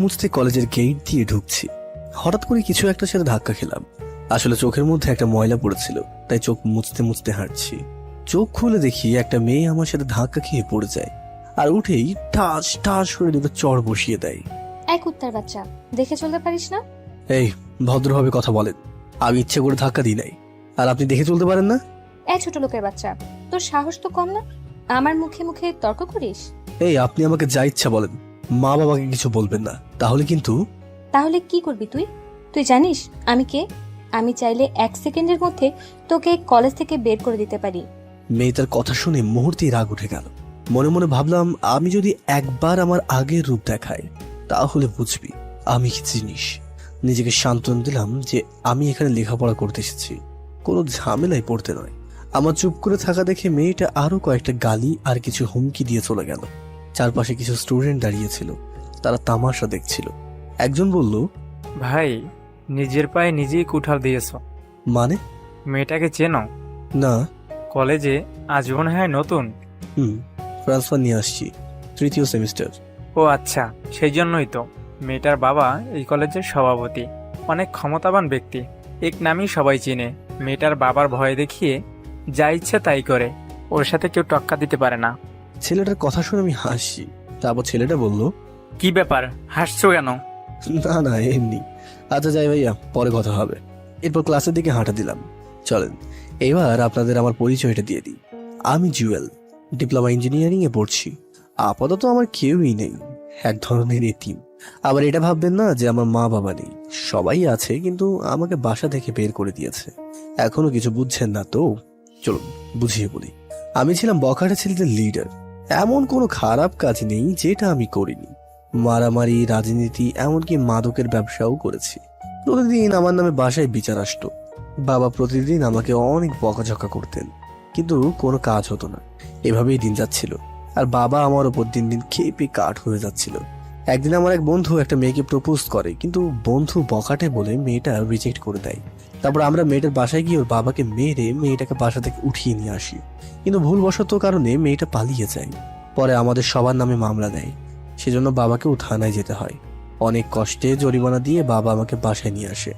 মুছতে কলেজের গেট দিয়ে ঢুকছি, হঠাৎ করে কিছু একটা সাথে ধাক্কা খেলাম। আসলে চোখের মধ্যে একটা ময়লা পড়েছিল, তাই চোখ মুছতে মুছতে হাঁটছি। চোখ খুলে দেখি একটা মেয়ে আমার সাথে ধাক্কা খেয়ে পড়ে যায়, আর উঠেই ঠাস ঠাস করে দুটো চড় বসিয়ে দেয়। এক কুত্তার বাচ্চা, দেখে চলতে পারিস না? এই, ভদ্রভাবে কথা বলেন। আমি ইচ্ছে করে ধাক্কা দিই নাই, আর আপনি দেখে চলতে পারেন না? এই ছোট লোকের বাচ্চা, তোর সাহস তো কম না, আমার মুখে মুখে তর্ক করিস। এই, আপনি আমাকে যা ইচ্ছা বলেন, মা বাবাকে কিছু বলবেন না, তাহলে কিন্তু। তাহলে কি করবি তুই? তুই জানিস আমি কে? আমি চাইলে 1 সেকেন্ডের মধ্যে তোকে কলেজ থেকে বের করে দিতে পারি। মেয়েটার কথা শুনে মুহূর্তেই রাগ উঠে গেল। মনে মনে ভাবলাম, আমি যদি একবার আমার আগের রূপ দেখাই তাহলে বুঝবি আমি কি জিনিস। নিজেকে সান্ত্বনা দিলাম যে আমি এখানে লেখাপড়া করতে এসেছি, কোনো ঝামেলায় পড়তে নয়। আমার চুপ করে থাকা দেখে মেয়েটা আরো কয়েকটা গালি আর কিছু হুমকি দিয়ে চলে গেল। চারপাশে কিছু স্টুডেন্ট দাঁড়িয়েছিল, তারা তামাশা দেখছিল। একজন বলল, ভাই, নিজের পায়ে নিজেই কুঠার দিয়েছ। মানে? মেয়েটাকে চেনো? না। কলেজে আজ মনে হয় নতুন। ট্রান্সফার নিয়ে আসছি, 3য় সেমিস্টার। ও আচ্ছা, সেই জন্যই তো। মেয়েটার বাবা এই কলেজের সভাপতি, অনেক ক্ষমতাবান ব্যক্তি। এক নামই সবাই চিনে। মেয়েটার বাবার ভয় দেখিয়ে যা ইচ্ছে তাই করে, ওর সাথে কেউ টক্কা দিতে পারে না। ছেলেটার কথা শুনে আমি হাসি। তারপর ছেলেটা বলল, কি ব্যাপার, হাসছো কেন? না না, এমনি। আচ্ছা যাই ভাইয়া, পরে কথা হবে। এরপর ক্লাসের দিকে হাঁটা দিলাম। চলেন এবার আপনাদের আমার পরিচয়টা দিয়ে দিই। আমি জুয়েল, ডিপ্লোমা ইঞ্জিনিয়ারিং এ পড়ছি। আপাতত আমার কেউই নেই, এক ধরনের এতিম। আবার এটা ভাববেন না যে আমার মা বাবা নেই, সবাই আছে, কিন্তু আমাকে বাসা থেকে বের করে দিয়েছে। এখনো কিছু বুঝছেন না তো? চলুন বুঝিয়ে বলি। আমি ছিলাম বখাটে ছেলেদের লিডার। এমন কোনো খারাপ কাজ নেই যেটা আমি করিনি। মারামারি, রাজনীতি, এমনকি মাদকের ব্যবসাও করেছি। প্রতিদিন আমার নামে বাসায় বিচার আসতো। বাবা প্রতিদিন আমাকে অনেক বকাঝকা করতেন, কিন্তু কোনো কাজ হতো না। এভাবেই দিন যাচ্ছিল, আর বাবা আমার ওপর দিন দিন খেপে কাঠ হয়ে যাচ্ছিল। একদিন আমার এক বন্ধু একটা মেয়েকে প্রপোজ করে, কিন্তু বন্ধু বকাটে বলে মেয়েটা রিজেক্ট করে দেয়। তারপর আমরা মেয়েটার বাসায় গিয়ে ওর বাবাকে মেরে মেয়েটাকে বাসা থেকে উঠিয়ে নিয়ে আসি, কিন্তু ভুলবশত কারণে মেয়েটা পালিয়ে যায়। পরে আমাদের সবার নামে মামলা দেয়, সেজন্য বাবাকেও থানায় যেতে হয়। অনেক কষ্টে জরিমানা দিয়ে বাবা আমাকে বাসায় নিয়ে আসে।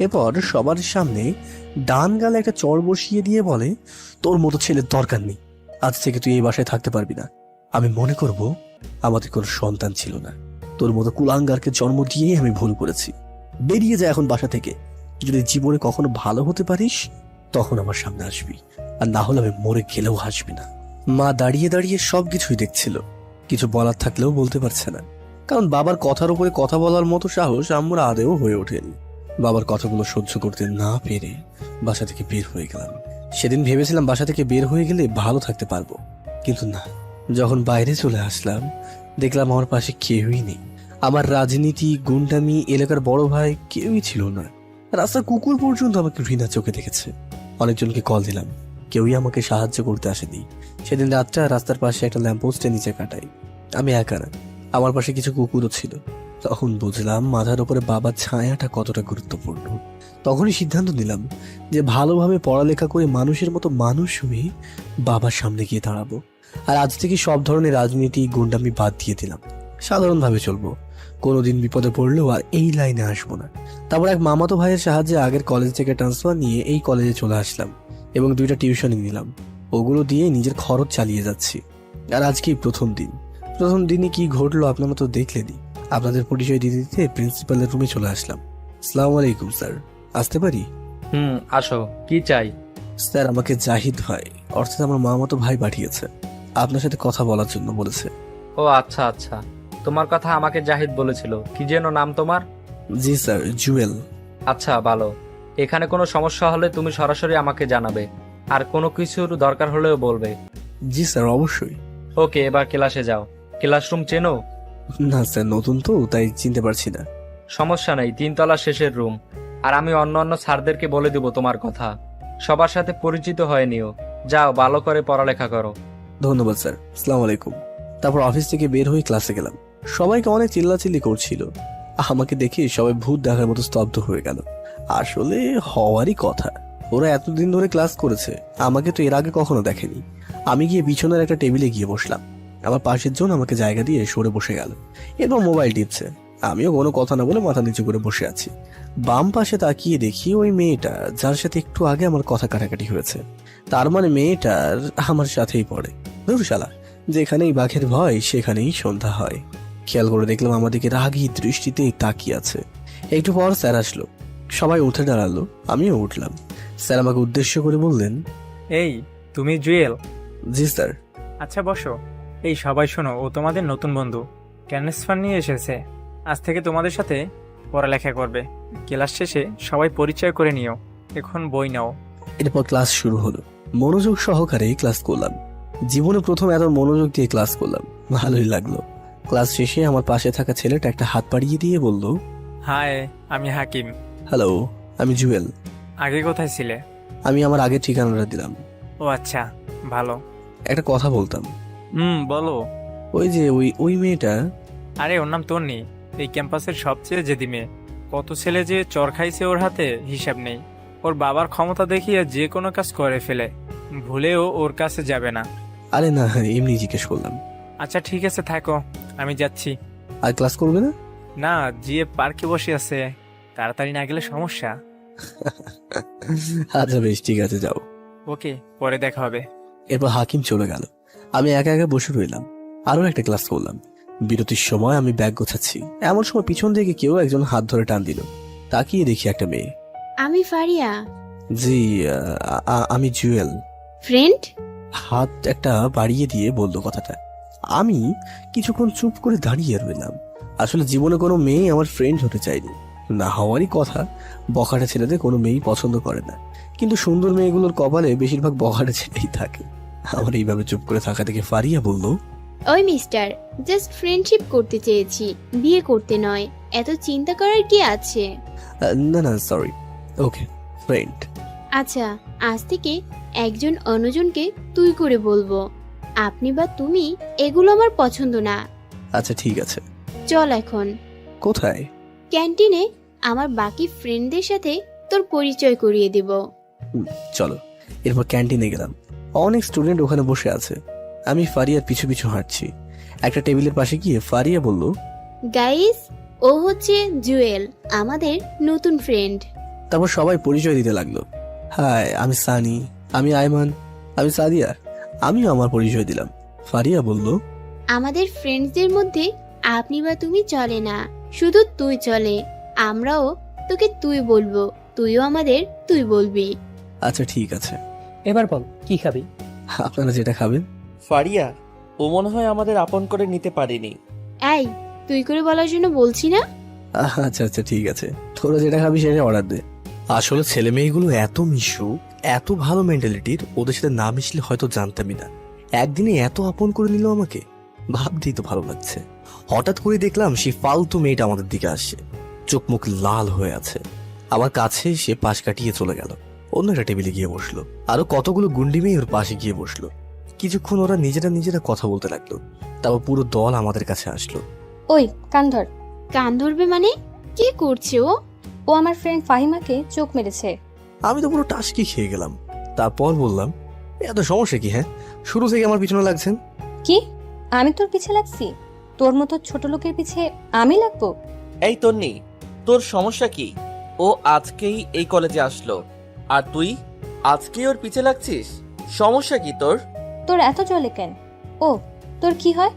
এরপর সবার সামনে ডান গালে একটা চড় বসিয়ে দিয়ে বলে, তোর মতো ছেলের দরকার নেই, আজ থেকে তুই এই বাসায় থাকতে পারবি না। আমি মনে করব আমাদের কোনো সন্তান ছিল না, তোর মতো কুলাঙ্গারকে জন্ম দিয়েই আমি ভুল করেছি। বেরিয়ে যা এখন বাসা থেকে। যদি জীবনে কখনো ভালো হতে পারিস তখন আমার সামনে আসবি, আর না হলে আমি মরে গেলেও হাসবি না। মা দাঁড়িয়ে দাঁড়িয়ে সবকিছুই দেখছিল, কিছু বলার থাকলেও বলতে পারছে না, কারণ বাবার কথার উপরে কথা বলার মতো সাহস আমরা আদেও হয়ে ওঠেনি। বাবার কথাগুলো সহ্য করতে না পেরে বাসা থেকে বের হয়ে গেলাম। সেদিন ভেবেছিলাম বাসা থেকে বের হয়ে গেলে ভালো থাকতে পারবো, কিন্তু না। যখন বাইরে চলে আসলাম দেখলাম আমার পাশে কেউই নেই। আমার রাজনীতি, গুন্ডামি, এলাকার বড় ভাই কেউই ছিল না। রাস্তার কুকুর পর্যন্ত আমাকে ঘৃণা চোখে দেখেছে। অনেকজনকে কল দিলাম, কেউই আমাকে সাহায্য করতে আসেনি। সেদিন রাতটা রাস্তার পাশে একটা ল্যাম্পপোস্টের নিচে কাটাই। আমি একা না, আমার পাশে কিছু কুকুরও ছিল। তখন বুঝলাম মাথার উপরে বাবার ছায়াটা কতটা গুরুত্বপূর্ণ। তখনই সিদ্ধান্ত নিলাম যে ভালোভাবে পড়ালেখা করে মানুষের মতো মানুষ হয়ে বাবার সামনে গিয়ে দাঁড়াবো। আর আজ থেকে সব ধরনের রাজনীতি, গুন্ডামি বাদ দিয়ে দিলাম। সাধারণভাবে চলবো, কোনোদিন বিপদে পড়লেও আর এই লাইনে আসবো না। তারপর এক মামাতো ভাইয়ের সাহায্যে আগের কলেজ থেকে ট্রান্সফার নিয়ে এই কলেজে চলে আসলাম, এবং 2টা টিউশনই নিলাম। ওগুলো দিয়ে নিজের খরচ চালিয়ে যাচ্ছি। আর আজকেই প্রথম দিন। প্রথম দিনে কি ঘটলো আপনারা তো দেখলেনই। আপনাদের পরিচয় দিতে দিতে প্রিন্সিপালের রুমে চলে আসলাম। আসসালামু আলাইকুম স্যার, আসতে পারি? আসো, কি চাই? স্যার, আমাকে জাহিদ ভাই, অর্থাৎ আমার মামাতো ভাই পাঠিয়েছে, আপনার সাথে কথা বলার জন্য বলেছে। ও আচ্ছা আচ্ছা, তোমার কথা আমাকে জাহিদ বলেছিল। কি যেন নাম তোমার? জি স্যার, জুয়েল। আচ্ছা, ভালো। এখানে কোনো সমস্যা হলে তুমি সরাসরি আমাকে জানাবে, আর কোনো কিছুর দরকার হলেও বলবে। জি স্যার, অবশ্যই। ওকে, এবার ক্লাসে যাও। ক্লাসরুম চেনো? না স্যার, নতুন তো, তাই চিনতে পারছি না। সমস্যা নেই, 3তলা শেষের রুম। আর আমি অন্য স্যারদেরকে বলে দিব তোমার কথা। সবার সাথে পরিচিত হয়ে নিও। যাও, ভালো করে পড়ালেখা করো। ধন্যবাদ স্যার, আসসালামু আলাইকুম। তারপর অফিস থেকে বের হয়ে ক্লাসে গেলাম। সবাইকে অনেক চিল্লাচিল্লি করছিল। আমাকে দেখে সবাই ভূত দেখার মতো স্তব্ধ হয়ে গেল। আসলে হওয়ারই কথা, ওরা এতদিন ধরে ক্লাস করেছে, আমাকে তো এর আগে কখনো দেখেনি। আমি গিয়ে পিছনের একটা টেবিলে গিয়ে বসলাম। আমার পাশের জন আমাকে জায়গা দিয়ে সরে বসে গেল, এরপর মোবাইল টিপছে। আমিও কোনো কথা না বলে মাথা নিচু করে বসে আছি। বাম পাশে তাকিয়ে দেখি ওই মেয়েটা যার সাথে একটু আগে আমার কথা কাটাকাটি হয়েছে, তার মানে মেয়েটার আমার সাথেই পড়ে। ধুর শালা, যেখানেই বাঘের ভয় সেখানেই সন্ধ্যা হয়। খেয়াল করে দেখলাম আমাদেরকে রাগী দৃষ্টিতে তাকিয়ে আছে। একটু পর স্যার আসলো, সবাই উঠে দাঁড়ালো, আমিও উঠলাম। স্যার আমাকে উদ্দেশ্য করে বললেন, এই তুমি জুয়েল? জি স্যার। আচ্ছা বসো। এই সবাই শোনো, ও তোমাদের নতুন বন্ধু, ট্রান্সফার নিয়ে এসেছে। আজ থেকে তোমাদের সাথে পড়ালেখা করবে। ক্লাস শেষে সবাই পরিচয় করে নিও। এখন বই নাও। এরপর ক্লাস শুরু হলো। মনোযোগ সহকারে ক্লাস করলাম। জীবনে প্রথম এত মনোযোগ দিয়ে ক্লাস করলাম, ভালোই লাগলো। ক্লাস শেষে আমার পাশে থাকা ছেলেটা একটা হাত বাড়িয়ে দিয়ে বলল, হাই, আমি হাকিম। হ্যালো, আমি জুয়েল। আগে কোথায় ছিলে? আমি আমার আগের ঠিকানাটা দিলাম। ও আচ্ছা, ভালো। একটা কথা বলতাম, বলো। ওই যে ওই মেয়েটা। আরে ওর নাম তন্নি, এই ক্যাম্পাসের সবচেয়ে জেদি মেয়ে। কত ছেলে যে চর খাইছে ওর হাতে, হিসাব নেই। ওর বাবার ক্ষমতা দেখিয়ে যে কোনো কাজ করে ফেলে, ভুলেও ওর কাছে যাবে না। আরে না, এমনি জিজ্ঞেস করলাম। আচ্ছা ঠিক আছে, থাকো, আমি যাচ্ছি। আর ক্লাস করবে না? না, জিয়ে পার্কে বসে আছে, তাড়াতাড়ি না গেলে সমস্যা। আচ্ছা বেশ, ঠিক আছে, যাও। ওকে, পরে দেখা হবে। এরপর হাকিম চলে গেল, আমি একা একা বসে রইলাম। আরো একটা ক্লাস করলাম। বিরতির সময় আমি ব্যাগ গোছাচ্ছি, এমন সময় পিছন থেকে কেউ একজন হাত ধরে টান দিল। তাকিয়ে দেখি একটা মেয়ে। আমি ফারিয়া। জি, আমি জুয়েল। ফ্রেন্ড? হাত একটা বাড়িয়ে দিয়ে বললো কথাটা। আমি কিছুক্ষণ চুপ করে দাঁড়িয়ে রইলাম। আসলে জীবনে কোনো মেয়ে আমার ফ্রেন্ড হতে চাইনি, না হওয়ারই কথা। বখাটে ছেলেদের কোনো মেয়েই পছন্দ করে না, কিন্তু সুন্দর মেয়েগুলোর কপালে বেশিরভাগ বখাটে ছেলেই থাকে। আমার এইভাবে চুপ করে থাকা থেকে ফারিয়া বলল, ওই মিস্টার, জাস্ট ফ্রেন্ডশিপ করতে চেয়েছি, বিয়ে করতে নয়। এত চিন্তা করার কি আছে? না না, সরি, ওকে, ফ্রেন্ড। আচ্ছা, আজ থেকে একজন অন্যজনকে তুই করে বলবো। আপনি বা তুমি, এগুলো আমার পছন্দ না। আচ্ছা ঠিক আছে। চল এখন কোথায়? ক্যান্টিনে আমার বাকি ফ্রেন্ডদের সাথে তোর পরিচয় করিয়ে দেব। চলো। এরপর ক্যান্টিনে গেলাম। অনেক স্টুডেন্ট ওখানে বসে আছে। আমি ফারিয়ার পিছু পিছু হাঁটছি। একটা টেবিলের পাশে গিয়ে ফারিয়া বলল, গাইস, ও হচ্ছে জুয়েল, আমাদের নতুন ফ্রেন্ড। তারপর সবাই পরিচয় দিতে লাগলো। হাই, আমি সানি, আমি আয়মান, আমি সাদিয়া। আমিও আমার পরিচয় দিলাম। ফারিয়া বলল, আমাদের ফ্রেন্ডসদের মধ্যে আপনি বা তুমি চলে না, শুধু তুই চলে। আমরাও তোকে তুই বলবো, তুইও আমাদের তুই বলবি। আচ্ছা ঠিক আছে, এবার বল কি খাবি? আপনারা যেটা খাবেন। ফারিয়া, ও মনে হয় আমাদের আপন করে নিতে পারেনি। এই, তুই করে বলার জন্য বলছি না। আচ্ছা আচ্ছা ঠিক আছে, তোরা যেটা খাবি সেটা অর্ডার দে। আসলে ছেলে মেয়েগুলো এত মিশু, এত ভালো মেন্টালিটির, ওদের সাথে না মিশলে হয়তো জানতামই না। একদিনে এত আপন করে নিল আমাকে, ভাবতেই তো ভালো লাগছে। হঠাৎ করে দেখলাম সেই ফালতু মেয়েটা আমাদের দিকে আসছে, চোখ মুখ লাল হয়ে আছে। আমার কাছে সে পাশ কাটিয়ে চলে গেল, অন্য একটা টেবিলে গিয়ে বসলো। আরো কতগুলো গুন্ডি মেয়ে ওর পাশে গিয়ে বসলো। কিছুক্ষণ ওরা নিজেরা কথা বলতে লাগলো। তারপর পুরো দল আমাদের কাছে আসলো। ওই কান ধর। কান ধরবে মানে? কি করছে ও? ও আমার ফ্রেন্ড ফাহিমাকে চোখ মেরেছে। আমি তো পুরো টাসকি খেয়ে গেলাম। তারপর বললাম, এত সমস্যা কি? হ্যাঁ, শুরু থেকে আমার পিছনে লাগছেন। কি? আমি তোর পিছে লাগছি? তোর মতো ছোট লোকের পিছে আমি লাগবো? এই তন্নি, তোর সমস্যা কি? ও আজকেই এই কলেজে আসলো, আর তুই আজকেই ওর পিছে লাগছিস। সমস্যা কি তোর? তোর এত চলে কেন? ও, তোর কি হয়?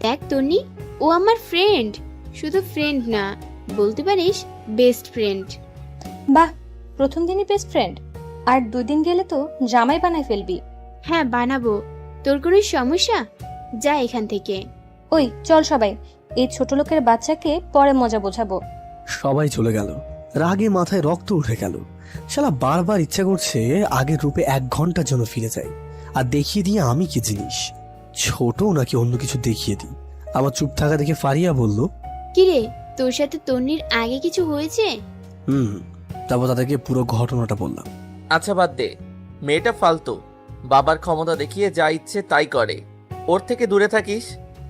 দেখ তন্নি, ও আমার ফ্রেন্ড, শুধু ফ্রেন্ড না, বলতে পারিস বেস্ট ফ্রেন্ড। বাহ, প্রথম দিনই বেস্ট ফ্রেন্ড, আর 2 দিন গেলে তো জামাই বানায় ফেলবি। হ্যাঁ বানাবো, তোর কোনো সমস্যা? যা এখান থেকে। ওই চল সবাই, এই ছোট লোকের বাচ্চাকে পরে মজা বোঝাবো। সবাই চলে গেল, রাগে মাথায় রক্ত উঠে গেল। শালা বারবার ইচ্ছা করছে আগের রূপে 1 ঘন্টার জন্য ফিরে যাই, আর দেখিয়ে দিয়ে আমি কি জিনিস, ছোট নাকি অন্য কিছু দেখিয়ে দিই। আমার চুপ থাকা দেখে ফারিয়া বলল, কিরে, তোর সাথে তন্নির আগে কিছু হয়েছে? তারপর তাদেরকে পুরো ঘটনাটা বললাম। আচ্ছা বাদ দে, মেয়েটা ফালতু, বাবার ক্ষমতা দেখিয়ে যা ইচ্ছে তাই করে। ওর থেকে দূরে থাকিস।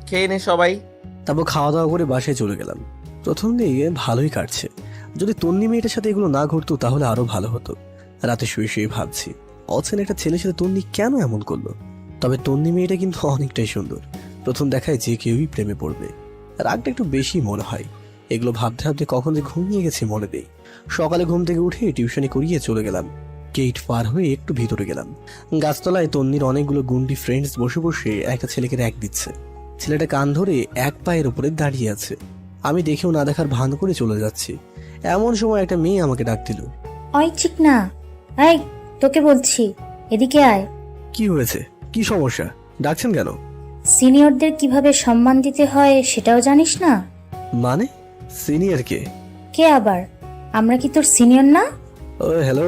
খেয়ে নে সবাই। তারপর খাওয়া দাওয়া করে বাসায় চলে গেলাম। প্রথম দিকে ভালোই কাটছে, যদি তন্নি মেয়েটার সাথে এগুলো না ঘটতো তাহলে আরো ভালো হতো। রাতে শুয়ে শুয়ে ভাবছি, অচেনা একটা ছেলের সাথে তন্নি কেন এমন করলো। তবে তন্নি মেয়েটা কিন্তু অনেকটাই সুন্দর, প্রথম দেখায় যে কেউই প্রেমে পড়বে। রাগটা একটু বেশি মনে হয়, এগুলো ভাবতে ভাবতে কখন যে ঘুমিয়ে গেছি মনে নেই। সকালে ঘুম থেকে উঠে টিউশনি করিয়ে চলে গেলাম। গেট পার হয়ে একটু ভিতরে গেলাম। গাছতলায় তন্নির অনেকগুলো গুন্ডি ফ্রেন্ডস বসে বসে একটা ছেলেকে র্যাক দিচ্ছে। ছেলেটা কান ধরে এক পায়ের উপরে দাঁড়িয়ে আছে। আমি দেখেও না দেখার ভান করে চলে যাচ্ছি। এমন সময় একটা মেয়ে আমাকে ডাক দিল। ওই ঠিক না, এই তোকে বলছি, এদিকে আয়। কি হয়েছে? কি সমস্যা? ডাকছেন কেন? সিনিয়রদের কিভাবে সম্মান দিতে হয় সেটাও জানিস না? মানে সিনিয়র কে? কে আবার? আমরা কি তোর সিনিয়র না? ও হ্যালো,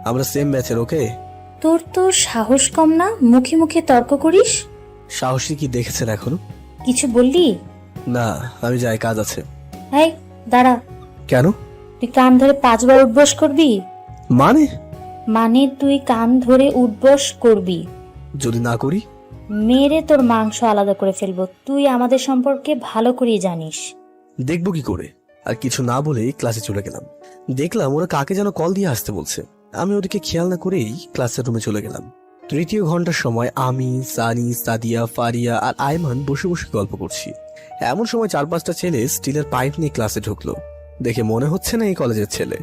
আমরা সেম ব্যাচের। ওকে। তোর তো সাহস কম না, মুখে মুখে তর্ক করিস। সাহসী কি দেখেছেন এখনো? কিছু বললি? না, আমি যাই, কাজ আছে। এই দাঁড়া, কেন? তুই কান ধরে 5 বার উঠবস করবি। মানে? মানে তুই কান ধরে উঠবস করবি। যদি না করি? মেরে তোর মাংস আলাদা করে ফেলবো। তুই আমাদের সম্পর্কে ভালো করেই জানিস। দেখবো কি করে? আর কিছু না বলেই ক্লাসে চলে গেলাম। দেখলাম ওরা কাকে যেন কল দিয়ে আসতে বলছে। আমি ওদিকে খেয়াল না করেই ক্লাসের রুমে চলে গেলাম। তৃতীয় ঘন্টার সময় আমি, সানি, সাদিয়া, ফারিয়া আর আয়মান বসে বসে গল্প করছি। এমন সময় 4-5টা ছেলে স্টিলের পাইপ নিয়ে ক্লাসে ঢুকলো। দেখে মনে হচ্ছে না এই কলেজের ছেলে।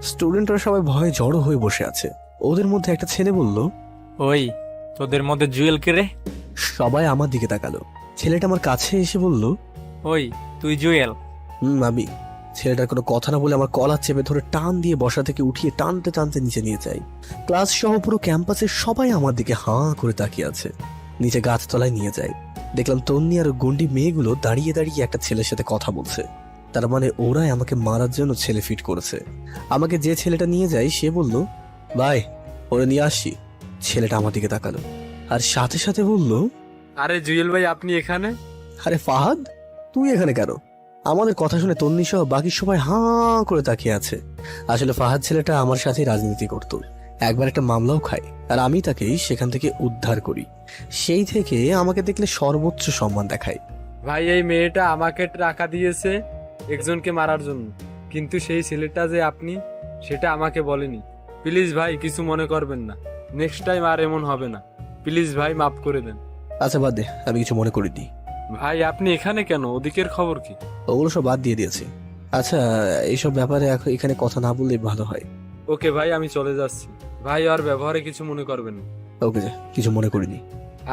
স্টুডেন্টরা সবাই ভয়ে জড়ো হয়ে বসে আছে। ওদের মধ্যে একটা ছেলে বলল, ওই তোদের মধ্যে জুয়েল কে রে? সবাই আমার দিকে তাকালো। ছেলেটা আমার কাছে এসে বলল, ওই তুই জুয়েল? আমি। ছেলেটার কোনো কথা না বলে আমার কলার চেপে ধরে টান দিয়ে বসা থেকে উঠিয়ে টানতে টানতে নিচে নিয়ে যাই। ক্লাস সহ পুরো ক্যাম্পাসের সবাই আমার দিকে হাঁ করে তাকিয়ে আছে। নিচে গাছতলায় নিয়ে যাই। দেখলাম তন্নি আর গুন্ডি মেয়েগুলো দাঁড়িয়ে দাঁড়িয়ে একটা ছেলের সাথে কথা বলছে। তার মানে ওরাই আমাকে মারার জন্য ছেলে ফিট করেছে। আমাকে যে ছেলেটা নিয়ে যায় সে বলল, ভাই ওরা নিয়ে আসছি। ছেলেটা আমার দিকে তাকালো আর সাথে সাথে বলল, আরে জুয়েল ভাই, আপনি এখানে? আরে ফাহাদ, তুই এখানে কেন? আমাদের কথা শুনে তন্নি সহ বাকি সবাই হাঁ করে তাকিয়ে আছে। আসলে ফাহাদ ছেলেটা আমার সাথে রাজনীতি করত। একবার একটা মামলাও খায় আর আমি তাকে সেখান থেকে উদ্ধার করি। সেই থেকে আমাকে দেখলে সর্বোচ্চ সম্মান দেখায়। ভাই, এই মেয়েটা আমাকে টাকা দিয়েছে একজনকে মারার জন্য, কিন্তু সেই ছেলেটা যে আপনি সেটা আমাকে বলেনি। প্লিজ ভাই, কিছু মনে করবেন না, নেক্সট টাইম আর এমন হবে না। প্লিজ ভাই, মাফ করে দেন। আচ্ছা বাদ দে, আমি কিছু মনে করিনি। ভাই, আপনি এখানে কেন? ওদিকের খবর কি? ওগুলো সব বাদ দিয়ে দিয়েছি। আচ্ছা, এইসব ব্যাপারে এখানে কথা না বললেই ভালো হয়। ওকে ভাই, আমি চলে যাচ্ছি। ভাই, আর ব্যবহারে কিছু মনে করবেন না। ওকে, যা, কিছু মনে করিনি।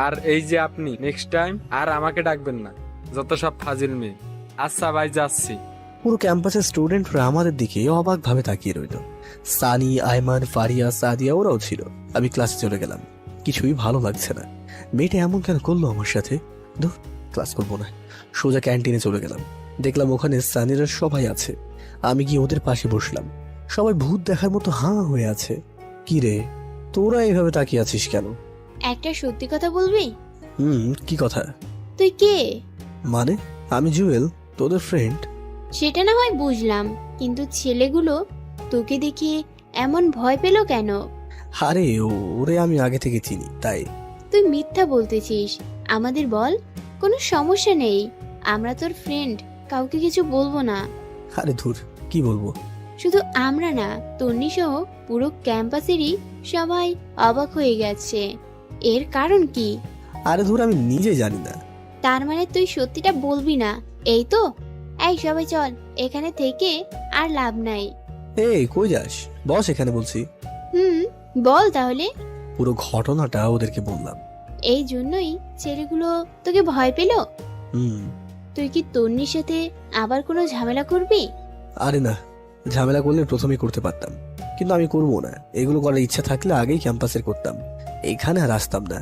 আর এই যে আপনি নেক্সট টাইম আর আমাকে ডাকবেন না, যত সব ফাজিল মেয়ে। আচ্ছা ভাই, যাচ্ছি। পুরো ক্যাম্পাসের স্টুডেন্টরা আমাদের দিকে অবাক ভাবে তাকিয়ে রইল। সানি, আয়মান, ফারিয়া, সাদিয়া ওরাও ছিল। আমি ক্লাসে চলে গেলাম। কিছুই ভালো লাগছে না। মেয়েটা এমন কেন করলো আমার সাথে? ধুর, ক্লাস করবো না। সোজা ক্যান্টিনে চলে গেলাম। দেখলাম ওখানে সানিরা সবাই আছে। আমি গিয়ে ওদের পাশে বসলাম। সবাই ভূত দেখার মতো হাঁ হয়ে আছে। কি রে, তোরা এইভাবে তাকিয়ে আছিস কেন? একটা সত্যি কথা বলবি? কি কথা? তুই কে? মানে আমি জুয়েল, তোদের ফ্রেন্ড। সেটা না হয় বুঝলাম, কিন্তু ছেলেগুলো তোকে দেখে এমন ভয় পেল কেন? আরে ওরে আমি আগে থেকে চিনি, তাই। তুই মিথ্যা বলতেছিস। আমাদের বল, কোনো সমস্যা নেই, আমরা তোর ফ্রেন্ড, কাউকে কিছু বলবো না। আরে ধুর, কি বলবো? শুধু আমরা না, তন্নি সহ পুরো ক্যাম্পাসেরই সবাই অবাক হয়ে গেছে। এর কারণ কি? আরে ধুর, আমি নিজে জানি না। তার মানে তুই সত্যিটা বলবি না, এই তো? এই সবাই চল, এখানে থেকে আর লাভ নাই। এই কই যাস? বস এখানে বলছি। বল তাহলে। পুরো ঘটনাটা ওদেরকে বললাম। এই জন্যই ছেলেগুলো তোকে ভয় পেল? হুম। তুই কি তন্নির সাথে আবার কোনো ঝামেলা করবি? আরে না, ঝামেলা করলে প্রথমেই করতে পারতাম, কিন্তু আমি করবো না। এগুলো করার ইচ্ছা থাকলে আগেই ক্যাম্পাসের করতাম, এখানে আর আসতাম না।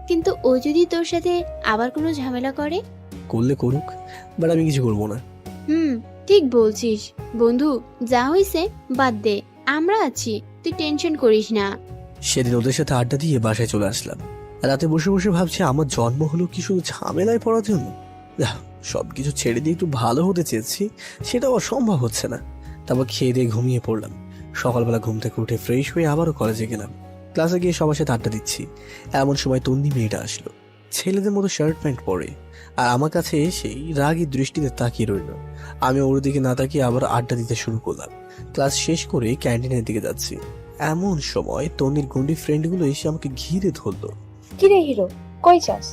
কিন্তু ও যদি তোর সাথে আবার কোনো ঝামেলা করে? করলে করুক, বাট আমি কিছু করবো না। ঠিক বলছিস বন্ধু, যা হইছে বাদ দে, আমরা আছি, তুই টেনশন করিস না। সেদিন ওদের সাথে আড্ডা দিয়ে বাসায় চলে আসলাম। রাতে বসে বসে ভাবছি আমার জন্ম হলো কি শুধু ঝামেলায় পড়ার জন্য? সবকিছু ছেড়ে দিয়ে একটু ভালো হতে চেয়েছি, সেটাও অসম্ভব হচ্ছে না। তারপর খেয়ে দিয়ে ঘুমিয়ে পড়লাম। সকালবেলা ঘুম থেকে উঠে ফ্রেশ হয়ে আবারও কলেজে গেলাম। ক্লাসে গিয়ে সবার সাথে আড্ডা দিচ্ছি। এমন সময় তন্নি মেয়েটা আসলো। ছেলেদের মতো শার্ট প্যান্ট পরে, আর আমার কাছে এসেই রাগী দৃষ্টিতে তাকিয়ে রইল। আমি ওর দিকে না তাকিয়ে আবার আড্ডা দিতে শুরু করলাম। ক্লাস শেষ করে ক্যান্টিনের দিকে যাচ্ছি। এমন সময় তন্নির গুন্ডি ফ্রেন্ডগুলো এসে আমাকে ঘিরে ধরলো। কিরে হিরো, কই যাস?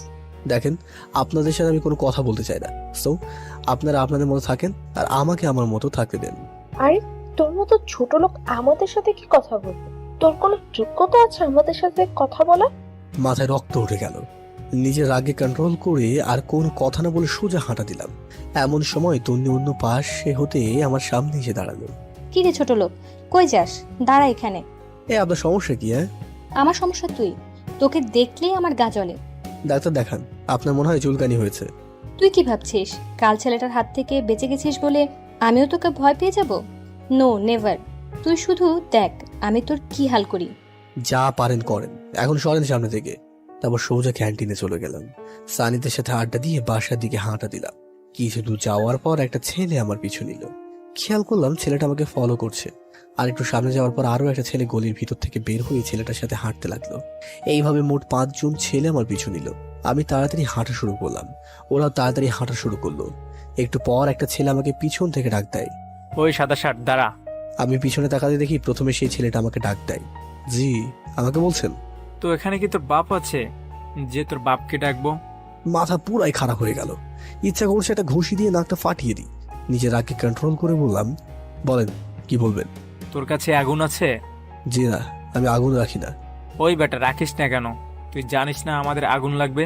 দেখেন, আপনাদের সাথে আমি কোনো কথা বলতে চাই না। সো আপনারা আপনাদের মতো থাকেন আর আমাকে আমার মতো থাকতে দেন। আরে তোর মতো ছোট লোক আমাদের সাথে কি কথা বলবে? তোর কোনো যোগ্যতা আছে আমাদের সাথে কথা বলার? মাথায় রক্ত উঠে গেল। নিজের রাগে কন্ট্রোল করে আর কোনো কথা না বলে সোজা হাঁটা দিলাম। এমন সময় তন্নি অন্য পাশে হতে আমার সামনে এসে দাঁড়ালো। কি রে ছোট লোক, কই যাস? দাঁড়া এখানে। আপনার সমস্যা কি? আমার সমস্যা তুই, তোকে দেখলেই আমার গা জ্বলে। ডাক্তার দেখান, আপনার মনে হয় চুলকানি হয়েছে। তুই কি ভাবছিস কাল ছেলেটার হাত থেকে বেঁচে গেছিস বলে আমিও তোকে ভয় পেয়ে যাব? No never. তুই শুধু দেখ আমি তোর কি হাল করি। যা পারেন করেন, এখন সরেন সামনে থেকে। তারপর সোজা ক্যান্টিনে চলে গেলাম। সানিদের সাথে আড্ডা দিয়ে বাসার দিকে হাঁটা দিলাম। কিছু দূর যাওয়ার পর একটা ছেলে আমার পিছু নিল। খেয়াল করলাম ছেলেটা আমাকে ফলো করছে। আর একটু সামনে যাওয়ার পর আরো একটা ছেলে গলির ভিতর থেকে বের হয়ে ছেলেটার সাথে হাঁটতে লাগলো। এইভাবে মোট 5 জন ছেলে আমার পিছু নিল। আমি তাড়াতাড়ি হাঁটা শুরু করলাম, ওরাও তাড়াতাড়ি হাঁটা শুরু করলো। একটু পর একটা ছেলে আমাকে পিছন থেকে ডাক দেয়। ওই সাদা শার্ট, দাঁড়া। আমি পিছনে তাকাতে দেখি প্রথমে সেই ছেলেটা আমাকে ডাক দেয়। জি, আমাকে বলছেন? তো এখানে কি তোর বাপ আছে যে তোর বাপকে ডাকবো? মাথা পুরাই খারাপ হয়ে গেল। ইচ্ছা করছে একটা ঘুষি দিয়ে নাকটা ফাটিয়ে দিই। নিজের রাগকে কন্ট্রোল করে বললাম, বলেন কি বলবেন? তোর কাছে আগুন আছে? জি না, আমি আগুন রাখি না। ওই বেটা, রাখিস না কেন? তুই জানিস না আমাদের আগুন লাগবে?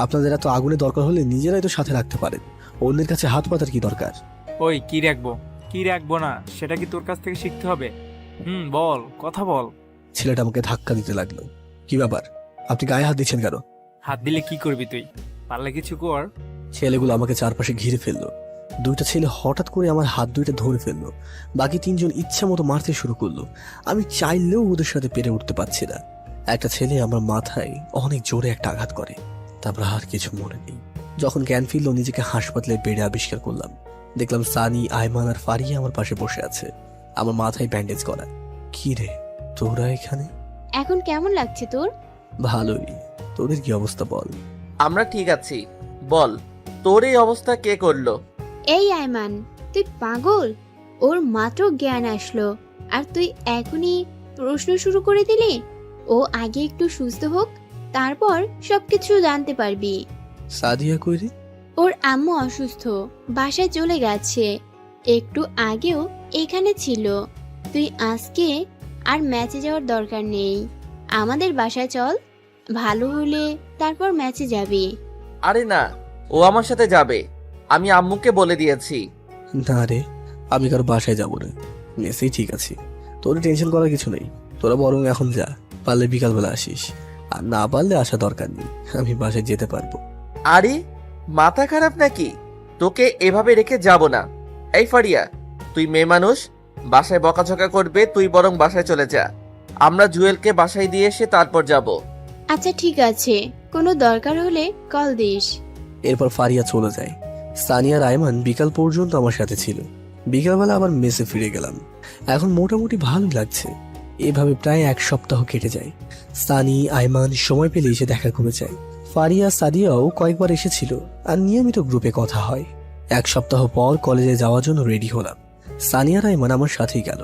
আপনাদের এত আগুনের দরকার হলে নিজেরাই তো সাথে রাখতে পারেন, অন্যের কাছে হাত পাতার কি দরকার? ওই কি রাখবো কি রাখবো না সেটা কি তোর কাছ থেকে শিখতে হবে? বল, কথা বল। ছেলেটা আমাকে ধাক্কা দিতে লাগলো। কি ব্যাপার, আপনি গায়ে হাত দিচ্ছেন কেন? হাত দিলে কি করবি তুই? পারলে কিছু কর। ছেলেগুলো আমাকে চারপাশে ঘিরে ফেললো। দুইটা ছেলে হঠাৎ করে আমার হাত দুইটা ধরে ফেললো। বাকি 3 জন ইচ্ছা মতো মারতে শুরু করলো। আমি চাইলেও ওদের সাথে পেরে উঠতে পারছি না। একটা ছেলে আমার মাথায় অনেক জোরে একটা আঘাত করে। তারপর আর কিছু মনে নেই। যখন জ্ঞান ফিরল নিজেকে হাসপাতালে বেডে আবিষ্কার করলাম। দেখলাম সানি, আয়মান আর ফারিয়া আমার পাশে বসে আছে, আমার মাথায় ব্যান্ডেজ করা। কি রে, তোরা এখানে? এখন কেমন লাগছে তোর? ভালোই। তোদের কি অবস্থা বল? আমরা ঠিক আছি। বল, তোর এই অবস্থা কে করলো? এই আয়মান, তুই পাগল? ওর মাত্র জ্ঞান আসলো আর তুই এখনই প্রশ্ন শুরু করে দিলি? ও আগে একটু সুস্থ হোক, তারপর সবকিছু জানতে পারবি। সাদিয়া কই রে? ওর আম্মু অসুস্থ, বাসায় চলে গেছে। একটু আগেও এখানে ছিল। তুই আজকে আর ম্যাচে যাওয়ার দরকার নেই, আমাদের বাসায় চল। ভালো হলে তারপর ম্যাচে যাবি। আরে না, ও আমার সাথে যাবে। আমি আম্মুকে বলে দিয়েছি। না রে, আমি কারো বাসায় যাবো না, মেসেই ঠিক আছে। তোর টেনশন করার কিছু নেই। তোরা বরং এখন যা, পারলে বিকালবেলা আসিস, আর না পারলে আসা দরকার নেই, আমি বাসায় যেতে পারবো। আরে মাথা খারাপ নাকি? তোকে এভাবে রেখে যাব না। এই ফারিয়া, তুই মেয়ে মানুষ, বাসায় বকাঝকা করবে, তুই বরং বাসায় চলে যা। আমরা জুয়েলকে বাসায় দিয়ে এসে তারপর যাব। আচ্ছা ঠিক আছে, কোনো দরকার হলে কল দিস। এরপর ফারিয়া চলে যায়। সানিয়া রায়মান বিকাল পর্যন্ত আমার সাথে ছিল। বিকালবেলা আবার মেসে ফিরে গেলাম। এখন মোটামুটি ভালোই লাগছে। এভাবে প্রায় 1 সপ্তাহ কেটে যায়। সানি, আয়মান সময় পেলে এসে দেখা করে যায়। ফারিয়া, সাদিয়াও কয়েকবার এসেছিল আর নিয়মিত গ্রুপে কথা হয়। 1 সপ্তাহ পর কলেজে যাওয়ার জন্য রেডি হলাম। সানিয়া রায়মান আমার সাথেই গেল।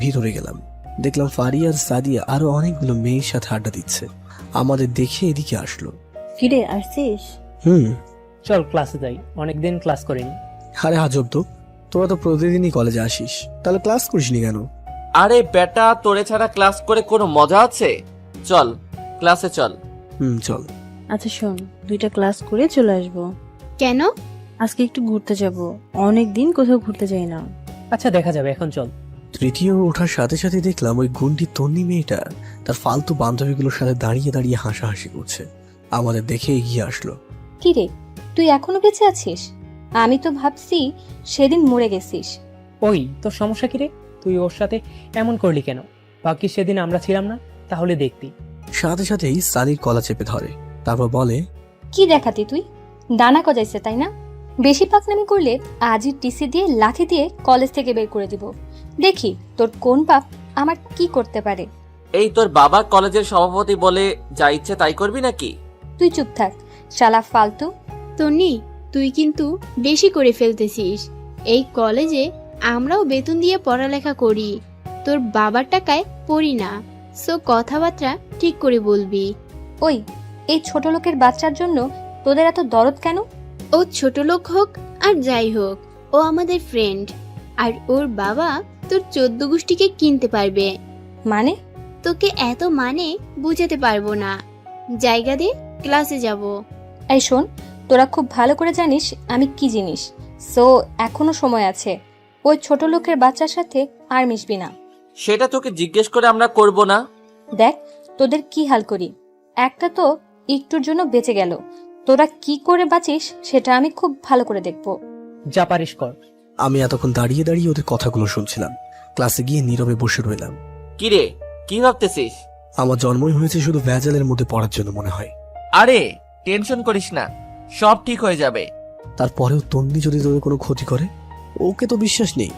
ভিতরে গেলাম, দেখলাম ফারিয়া আর সাদিয়া আরো অনেকগুলো মেয়ের সাথে আড্ডা দিচ্ছে। আমাদের দেখে এদিকে আসলো। ফিরে আসছিস? চল ক্লাসে যাই, অনেকদিন ক্লাস করিনি। আরে আজব তো, তোরা তো প্রতিদিনই কলেজে আসিস, তাহলে ক্লাস করিসনি কেন? আরে বেটা, তোরে ছাড়া ক্লাস করে কোনো মজা আছে? চল ক্লাসে চল। চল। আচ্ছা শোন, 2টা ক্লাস করে চলে আসবো। কেন? আজকে একটু ঘুরতে যাব, অনেক দিন কোথাও ঘুরতে যাই না। আচ্ছা দেখা যাবে, এখন চল। তৃতীয় ওঠার সাথে সাথে দেখলাম ওই গুন্ডি তন্নি মেয়েটা তার ফালতু বান্ধবীগুলোর সাথে দাঁড়িয়ে দাঁড়িয়ে হাসাহাসি করছে। আমাদের দেখে এগিয়ে আসলো। কি রে, তুই এখনো বেঁচে আছিস? আমি তো ভাবছি সেদিন মরে গেছিস। ওই তোর সমস্যা কি রে? তুই ওর সাথে এমন করলি কেন? বাকি সেদিন আমরা ছিলাম না, তাহলে দেখতি। সাথে সাথেই সানির কলা চেপে ধরে, তারপর বলে, কি দেখাতি তুই? ডানা গজাইছে তাই না? বেশি পাকনামি করলে আজই টিসি দিয়ে লাথি দিয়ে কলেজ থেকে বের করে দিব। দেখি তোর কোন পাপ আমার কি করতে পারে। এই তোর বাবা কলেজের সভাপতি বলে যা ইচ্ছে তাই করবি নাকি? তুই চুপ থাক শালা ফালতু। তন্নি, তুই কিন্তু বেশি করে ফেলতেছিস। এই কলেজে আমরাও বেতন দিয়ে পড়ালেখা করি, তোর বাবার টাকায় পড়ি না। সো কথাবার্তা ঠিক করে বলবি। ওই, এই ছোট লোকের বাচ্চার জন্য তোদের এত দরদ কেন? ও ছোট লোক হোক আর যাই হোক, ও আমাদের ফ্রেন্ড। আর ওর বাবা তোর 14 গোষ্ঠীকে কিনতে পারবে। মানে? তোকে এত মানে বুঝাতে পারবো না। জায়গা দে, ক্লাসে যাব। এই শোন, তোরা খুব ভালো করে জানিস আমি কি জিনিস, সো এখনো সময় আছে। ওই ছোট লোকের বাচ্চার সাথে আর মিশবি না। সেটা তোকে জিজ্ঞেস করে আমরা করব না। দেখ তোদের কি হাল করি। একটা তো একটুর জন্য বেঁচে গেল, তোরা কি করে বাঁচিস সেটা আমি খুব ভালো করে দেখব। যা পারিস কর। আমি এতক্ষণ দাঁড়িয়ে দাঁড়িয়ে ওদের কথাগুলো শুনছিলাম। ক্লাসে গিয়ে নীরবে বসে রইলাম। কিরে, কি ভাবতেছিস? আমার জন্মই হয়েছে শুধু ভেজালের মধ্যে পড়ার জন্য মনে হয়। আরে টেনশন করিস না, সব ঠিক হয়ে যাবে। তারপরেও তন্নি যদি তোদের কোনো ক্ষতি করে, ওকে তো বিশ্বাস নেই।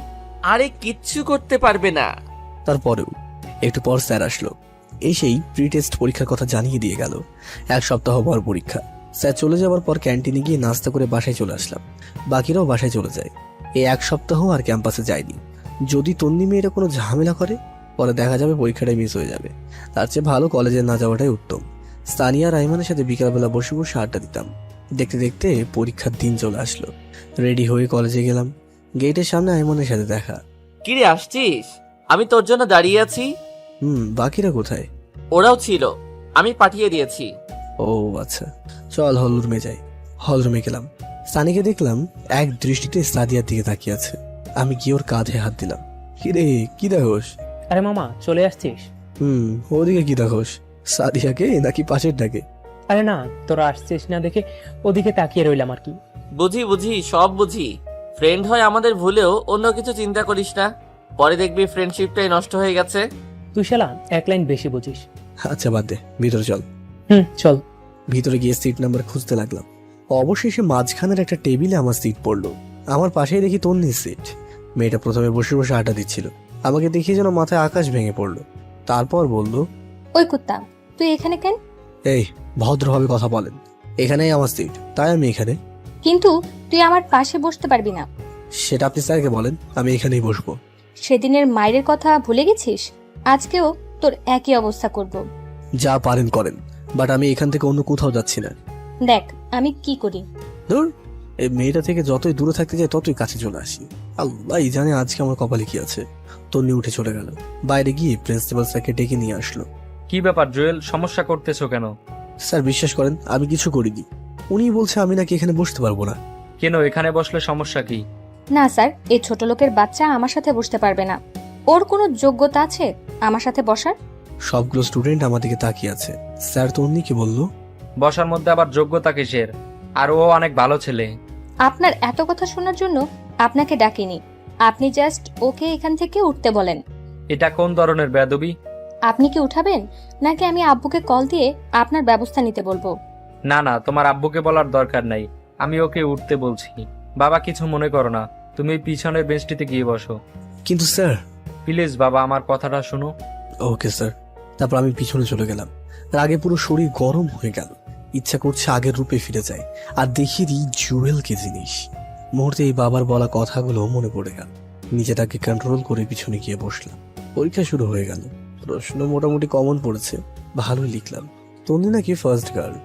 আরে কিচ্ছু করতে পারবে না। তারপরেও একটু পর স্যার আসলো, এসেই প্রি টেস্ট পরীক্ষার কথা জানিয়ে দিয়ে গেল। 1 সপ্তাহ পর পরীক্ষা। স্যার চলে যাওয়ার পর ক্যান্টিনে গিয়ে নাস্তা করে বাসায় চলে আসলাম। বাকিরাও বাসায় চলে যায়। এই 1 সপ্তাহ আর ক্যাম্পাসে যায়নি। যদি তন্নি মেয়েটা কোনো ঝামেলা করে, পরে দেখা যাবে পরীক্ষাটাই মিস হয়ে যাবে। তার চেয়ে ভালো কলেজে না যাওয়াটাই উত্তম। সানিয়া আর আইমানের সাথে বিকালবেলা বসে বসে আড্ডা দিতাম। দেখতে দেখতে পরীক্ষার দিন চলে আসলো। রেডি হয়ে কলেজে গেলাম। গেটের সামনে আইমানের সাথে দেখা। কিরে আসছিস? আমি তোর জন্য দাঁড়িয়ে আছি। বাকিরা কোথায়? ওরাও ছিল, আমি পাঠিয়ে দিয়েছি। ও আচ্ছা, চল হলরুমে যাই। হলরুমে গেলাম। সানিকে দেখলাম এক দৃষ্টিতে সাদিয়ার দিকে তাকিয়ে আছে। আমি গিয়ে ওর কাঁধে হাত দিলাম। কিরে, কি দেখোস? আরে মামা, চলে আসছিস? ওদিকে কি দেখোস? সাদিয়াকে নাকি পাশের ডাকে? আরে না, তোরা আসছিস না দেখে ওদিকে তাকিয়ে রইলাম আর কি। বুঝি, সব বুঝি। ফ্রেন্ড হয় আমাদের ভুলেও অন্য কিছু চিন্তা করিস না। পরে দেখবি ফ্রেন্ডশিপটাই নষ্ট হয়ে গেছে। তুই শালা 1 লাইন বেশি বুঝিস। আচ্ছা বাদ দে, ভিতরে চল। চল। ভিতরে গিয়ে সিট নাম্বার খুঁজতে লাগলাম। অবশেষে মাঝখানের একটা টেবিলে আমার সিট পড়লো। আমার পাশেই দেখি তন্নির সিট। মেয়েটা প্রথমে বসে বসে আড্ডা দিচ্ছিল। আমাকে দেখিয়ে যেন মাথায় আকাশ ভেঙে পড়লো। তারপর বলল, ওই কুত্তা, তুই এখানে কেন? এই ভদ্রভাবে কথা বলেন, এখানেই আমার সিট, তাই আমি এখানে। কিন্তু তুই আমার পাশে বসতে পারবি না। সেটা আপনি স্যারকে বলেন, আমি এখানেই বসবো। সেদিনের মায়ের কথা ভুলে গেছিস? আজকেও তোর একই অবস্থা করব। যা পারেন করেন, বাট আমি এখান থেকে অন্য কোথাও যাচ্ছি না। দেখ আমি কি করি। ধুর, এই মেয়েটা থেকে যতই দূরে থাকতে যাই ততই কাছে চলে আসি। আল্লাহ জানে আজকে আমার কপালে কি আছে। তন্নি উঠে চলে গেল। বাইরে গিয়ে প্রিন্সিপাল স্যারকে ডেকে নিয়ে আসলো। কি ব্যাপার জুয়েল, সমস্যা করতেছো কেন? স্যার বিশ্বাস করেন আমি কিছু করিনি। উনি বলছে আমি নাকি এখানে বসতে পারবো না। কেন, এখানে বসলে সমস্যা কি? না স্যার, এই ছোট লোকের বাচ্চা আমার সাথে বসতে পারবে না। ওর কোনো যোগ্যতা আছে আমার সাথে বসার? সবগুলো স্টুডেন্ট আমার দিকে তাকিয়ে আছে। স্যার তন্নিকে বলল, বসার মধ্যে আবার যোগ্যতা কিসের? আর ও অনেক ভালো ছেলে। আপনার এত কথা শোনার জন্য আপনাকে ডাকিনি। আপনি জাস্ট ওকে এখান থেকে উঠতে বলেন। এটা কোন ধরনের বেয়াদবি? আপনি কি উঠাবেন নাকি আমি আব্বুকে কল দিয়ে আপনার ব্যবস্থা নিতে বলবো? না না, তোমার আব্বুকে বলার দরকার নাই, আমি ওকে উঠতে বলছি। বাবা কিছু মনে করো না, তুমি পিছনের বেঞ্চটিতে গিয়ে বসো। কিন্তু স্যার। প্লিজ বাবা, আমার কথাটা শুনো। Okay sir. তারপর আমি পিছনে চলে গেলাম। রাগে পুরো শরীর গরম হয়ে গেল। ইচ্ছা করছে আগের রূপে ফিরে যায় আর দেখিয়ে দিই জুয়েল কি জিনিস। মুহূর্তে এই বাবার বলা কথাগুলো মনে পড়ে গেল। নিজেটাকে কন্ট্রোল করে পিছনে গিয়ে বসলাম। পরীক্ষা শুরু হয়ে গেল। প্রশ্ন মোটামুটি কমন পড়েছে, ভালোই লিখলাম। তন্নি নাকি ফার্স্ট গার্ল।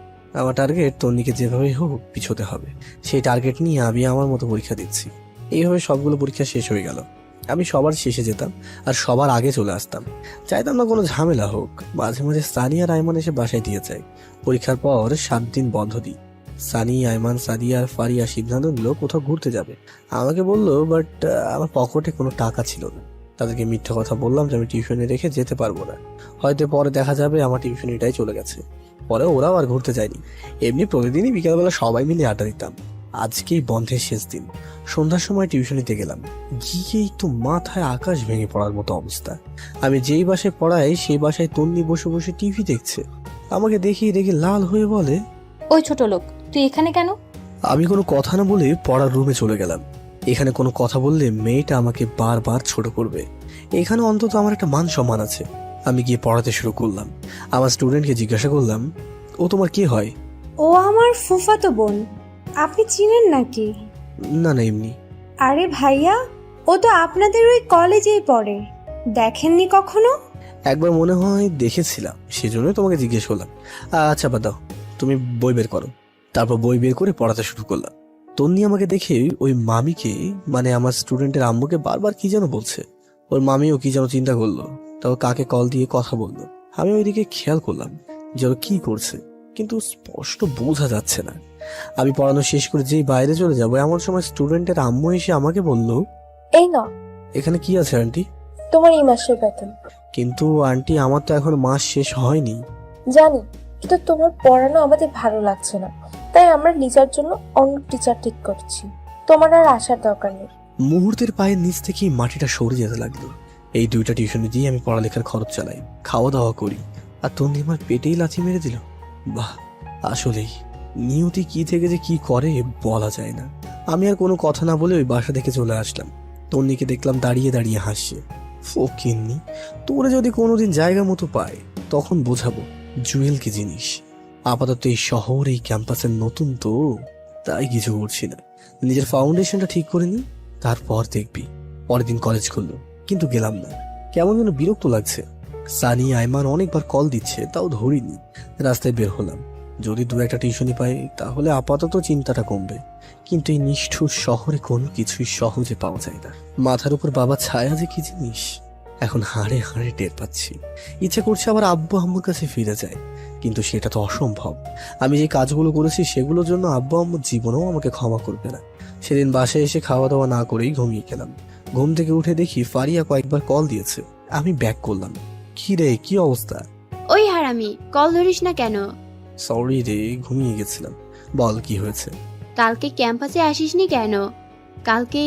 আমার টার্গেট তন্নিকে যেভাবে হোক পিছোতে হবে। সেই টার্গেট নিয়ে আমি আমার মতো পরীক্ষা দিচ্ছি। এইভাবে সবগুলো পরীক্ষা শেষ হয়ে গেল। আমি সবার শেষে যেতাম আর সবার আগে চলে আসতাম। চাইতাম না কোনো ঝামেলা হোক। মাঝে মাঝে সানি আর আইমান এসে বাসায় দিয়ে যায়। পরীক্ষার পর 7 দিন বন্ধ দিই। সানি, আইমান, সাদিয়া আর ফারিয়া সিদ্ধান্ত নিল কোথাও ঘুরতে যাবে। আমাকে বললো, বাট আমার পকেটে কোনো টাকা ছিল না। তাদেরকে মিথ্যা কথা বললাম যে আমি টিউশনে রেখে যেতে পারবো না, হয়তো পরে দেখা যাবে আমার টিউশনিটাই চলে গেছে। পরে ওরাও আর ঘুরতে যায়নি। এমনি প্রতিদিনই বিকালবেলা সবাই মিলে আড্ডা দিতাম। আজকেই বন্ধের শেষ দিন। সন্ধ্যার সময় টিউশনিতে গেলাম। গিয়েই তো মাথায় আকাশ ভেঙে পড়ার মতো অবস্থা। আমি যেই বাসায় পড়াই সেই বাসায় তন্নি বসে বসে টিভি দেখছে। আমাকে দেখিয়ে রেখে লাল হয়ে বলে, ওই ছোট লোক, তুই এখানে কেন? আমি কোনো কথা না বলে পড়ার রুমে চলে গেলাম। এখানে কোনো কথা বললে মেয়েটা আমাকে বারবার ছোট করবে। এখানে অন্তত আমার একটা মান সম্মান আছে। আমি গিয়ে পড়াতে শুরু করলাম। আমার স্টুডেন্টকে জিজ্ঞাসা করলাম, ও তোমার কি হয়? ও আমার ফুফাতো বোন। আপনি চিনেন নাকি? না না, এমনি। আরে ভাইয়া, ও তো আপনাদের ওই কলেজেই পড়ে। দেখেননি কখনো? একবার মনে হয় দেখেছিলাম, সেজন্যই তোমাকে জিজ্ঞেস করলাম। আচ্ছা বাদ দাও, তুমি বই বের করো। তারপর বই বের করে পড়াতে শুরু করলাম। তন্নি আমাকে দেখে ওই মামিকে, মানে আমার স্টুডেন্টের আম্মুকে বারবার কি যেন বলছে। ওর মামিও কি যেন চিন্তা করলো, তাও কাকে কল দিয়ে কথা বললো। আমি ওইদিকে খেয়াল করলাম যে ওরা কি করছে, কিন্তু স্পষ্ট বোঝা যাচ্ছে না। আমি পড়ানো শেষ করে যেই বাইরে চলে যাবো এমন সময় স্টুডেন্টের আম্মু এসে আমাকে বলল, এই না, এখানে কি আছে আন্টি? তোমার এই মাসের বেতন। কিন্তু আন্টি আমার তো এখন মাস শেষ হয়নি। জানি, কিন্তু তোমার পড়ানো আমাদের ভালো লাগছে না, তাই আমরা লিজার জন্য অন্য টিচার ঠিক করছি। তোমার আর আসার দরকার নেই। মুহূর্তের পায়ের নিচ থেকেই মাটিটা সরে যেতে লাগলো। এই 2টা টিউশনে দিয়ে আমি পড়ালেখার খরচ চালাই, খাওয়া দাওয়া করি, আর তন্নি আমার পেটেই লাথি মেরে দিল। বাহ, আসলেই নিয়তি কি থেকে যে কি করে বলা যায় না। আমি আর কোনো কথা না বলে ওই বাসা থেকে চলে আসলাম। তন্নিকে দেখলাম দাঁড়িয়ে দাঁড়িয়ে হাসছে। ফকিন্নি, তোরে যদি কোনোদিন জায়গা মতো পায় তখন বোঝাবো জুয়েল কি জিনিস। আপাতত এই শহর, এই ক্যাম্পাসের নতুন তো, তাই কিছু করছি না। নিজের ফাউন্ডেশনটা ঠিক করে নি, তারপর দেখবি। পরের দিন কলেজ খুললো, কিন্তু গেলাম না। কেমন যেন বিরক্ত লাগছে। সানি, আইমান অনেকবার কল দিচ্ছে, তাও ধরিনি। রাস্তায় বের হলাম, যদি 2-1টা টিউশনি পাই তাহলে আপাতত চিন্তাটা কমবে। কিন্তু এই নিষ্ঠুর শহরে কোনো কিছুই সহজে পাওয়া যায় না। মাথার উপর বাবা ছায়া যে কি জিনিস এখন হাড়ে হাড়ে টের পাচ্ছি। ইচ্ছে করছে আবার আব্বু আম্মুর কাছে ফিরে যায়, কিন্তু সেটা তো অসম্ভব। আমি যে কাজগুলো করেছি সেগুলোর জন্য আব্বু আম্মু জীবনেও আমাকে ক্ষমা করবে না। সেদিন বাসায় এসে খাওয়া দাওয়া না করেই ঘুমিয়ে গেলাম। ঘুম থেকে উঠে দেখি ফারিয়া কয়েকবার কল দিয়েছে। আমি ব্যাক করলাম। কি রে, কি অবস্থা? ওই হারামি, কল ধরিস না কেন? সরি রে, ঘুমিয়ে গেছিলাম। বল কি হয়েছে? কালকে ক্যাম্পাসে আসিসনি কেন? কালকে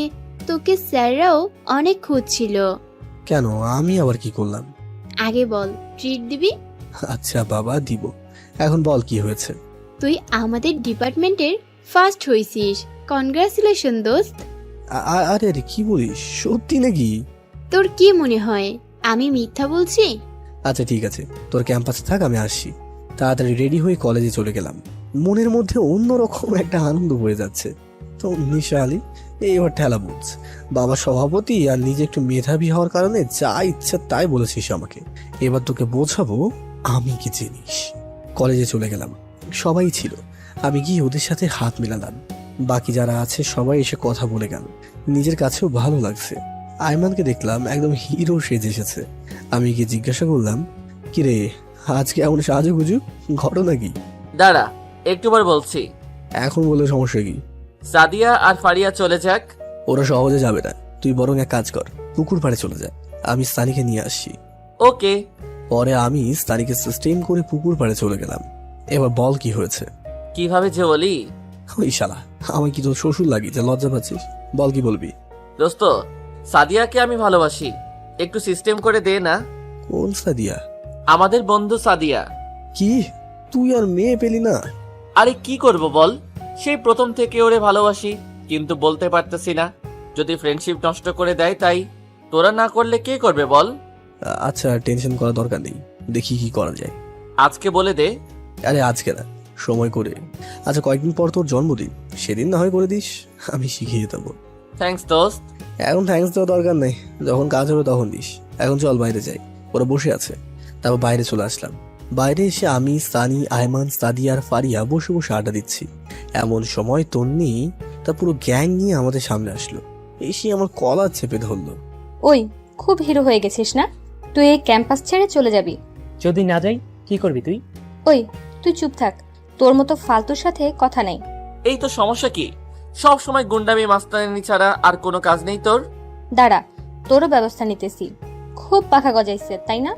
তোকে স্যাররাও অনেক খুঁজছিল। কেন, আমি আবার কি করলাম? আগে বল, ট্রিট দিবি? আচ্ছা বাবা, দিব। এখন বল কি হয়েছে? তুই আমাদের ডিপার্টমেন্টের ফার্স্ট হইছিস। কনগ্রাচুলেশন দোস্ত। আরে আরে, কি বলিস, সত্যি নাকি? তোর কি মনে হয় আমি মিথ্যা বলছি? আচ্ছা ঠিক আছে, তোর ক্যাম্পাসে থাক, আমি আসছি। তাড়াতাড়ি রেডি হয়ে কলেজে চলে গেলাম। মনের মধ্যে অন্যরকম একটা আনন্দ বয়ে যাচ্ছে। তো নিশা আলী এইবার ঠেলা বুঝ, বাবা সভাপতি আর নিজে একটু মেধাবী হওয়ার কারণে যা ইচ্ছা তাই বলেছিস আমাকে। এবার তোকে বোঝাবো আমি কি জিনিস। কলেজে চলে গেলাম, সবাই ছিল। আমি গিয়ে ওদের সাথে হাত মেলালাম। বাকি যারা আছে সবাই এসে কথা বলে গেল। নিজের কাছেও ভালো লাগছে। আইমানকে দেখলাম একদম হিরো সেজে এসেছে। আমি গিয়ে জিজ্ঞাসা করলাম, কিরে আজকে এমন সাজুগুজু, ঘটনা কি? দাঁড়া, একটু পর বলছি। এখন বলে সমস্যা কি? সাদিয়া আর ফারিয়া চলে যাক। ওরা সহজে যাবে না, তুই বরং এক কাজ কর, পুকুর পাড়ে চলে যা, আমি স্থানীকে নিয়ে আসছি। ওকে। পরে আমি স্থানীকে সিস্টেম করে পুকুর পাড়ে চলে গেলাম। এবার বল কি হয়েছে? কিভাবে যে বলি? ওই শালা, আমার কি তোর শ্বশুর লাগি যে লজ্জা পাচ্ছিস? বল কি বলবি? দোস্ত, সাদিয়াকে আমি ভালোবাসি, একটু সিস্টেম করে দে না। কোন সাদিয়া? আমাদের বন্ধু সাদিয়া। কি, তুই আর মেয়ে পেলি না? আরে কি করব বল, সেই প্রথম থেকে ওরে ভালোবাসি, কিন্তু বলতে পারতেছি না। যদি ফ্রেন্ডশিপ নষ্ট করে দেয়, তাই তোরা না করলে কে করবে বল? আচ্ছা টেনশন করার দরকার নেই, দেখি কি করা যায়। আজকে বলে দে। আরে আজকে না, সময় করে। আচ্ছা কয়েকদিন পর তোর জন্মদিন, সেদিন না হয় করে দিস, আমি শিখিয়ে দেবো। থ্যাঙ্কস দোস্ত। এখন থ্যাঙ্কস দেওয়া দরকার নেই, যখন কাজ হবে তখন দিস। এখন চল বাইরে যাই। ওরা বসে আছে। তারপর বাইরে চলে আসলাম। বাইরে এসে আমি, সানি, আয়মান, সাদিয়া আর ফারিয়া বসে বসে আড্ডা দিচ্ছি। এমন সময় তন্নি তার পুরো গ্যাং নিয়ে আমাদের সামনে আসলো। এসে আমার কলার চেপে ধরলো। ওই, খুব হিরো হয়ে গেছিস না? তুই এই ক্যাম্পাস ছেড়ে চলে যাবি? যদি না যাই কি করবি তুই? ওই, তুই চুপ থাক, তোর মতো ফালতুর সাথে কথা নেই। এই তো সমস্যা কি? সব সময় গুন্ডামি মাস্তানি ছাড়া আর কোনো কাজ নেই তোর? দাঁড়া, তোরও ব্যবস্থা নিতেছি। খুব পাখা গজাইছে তাই না?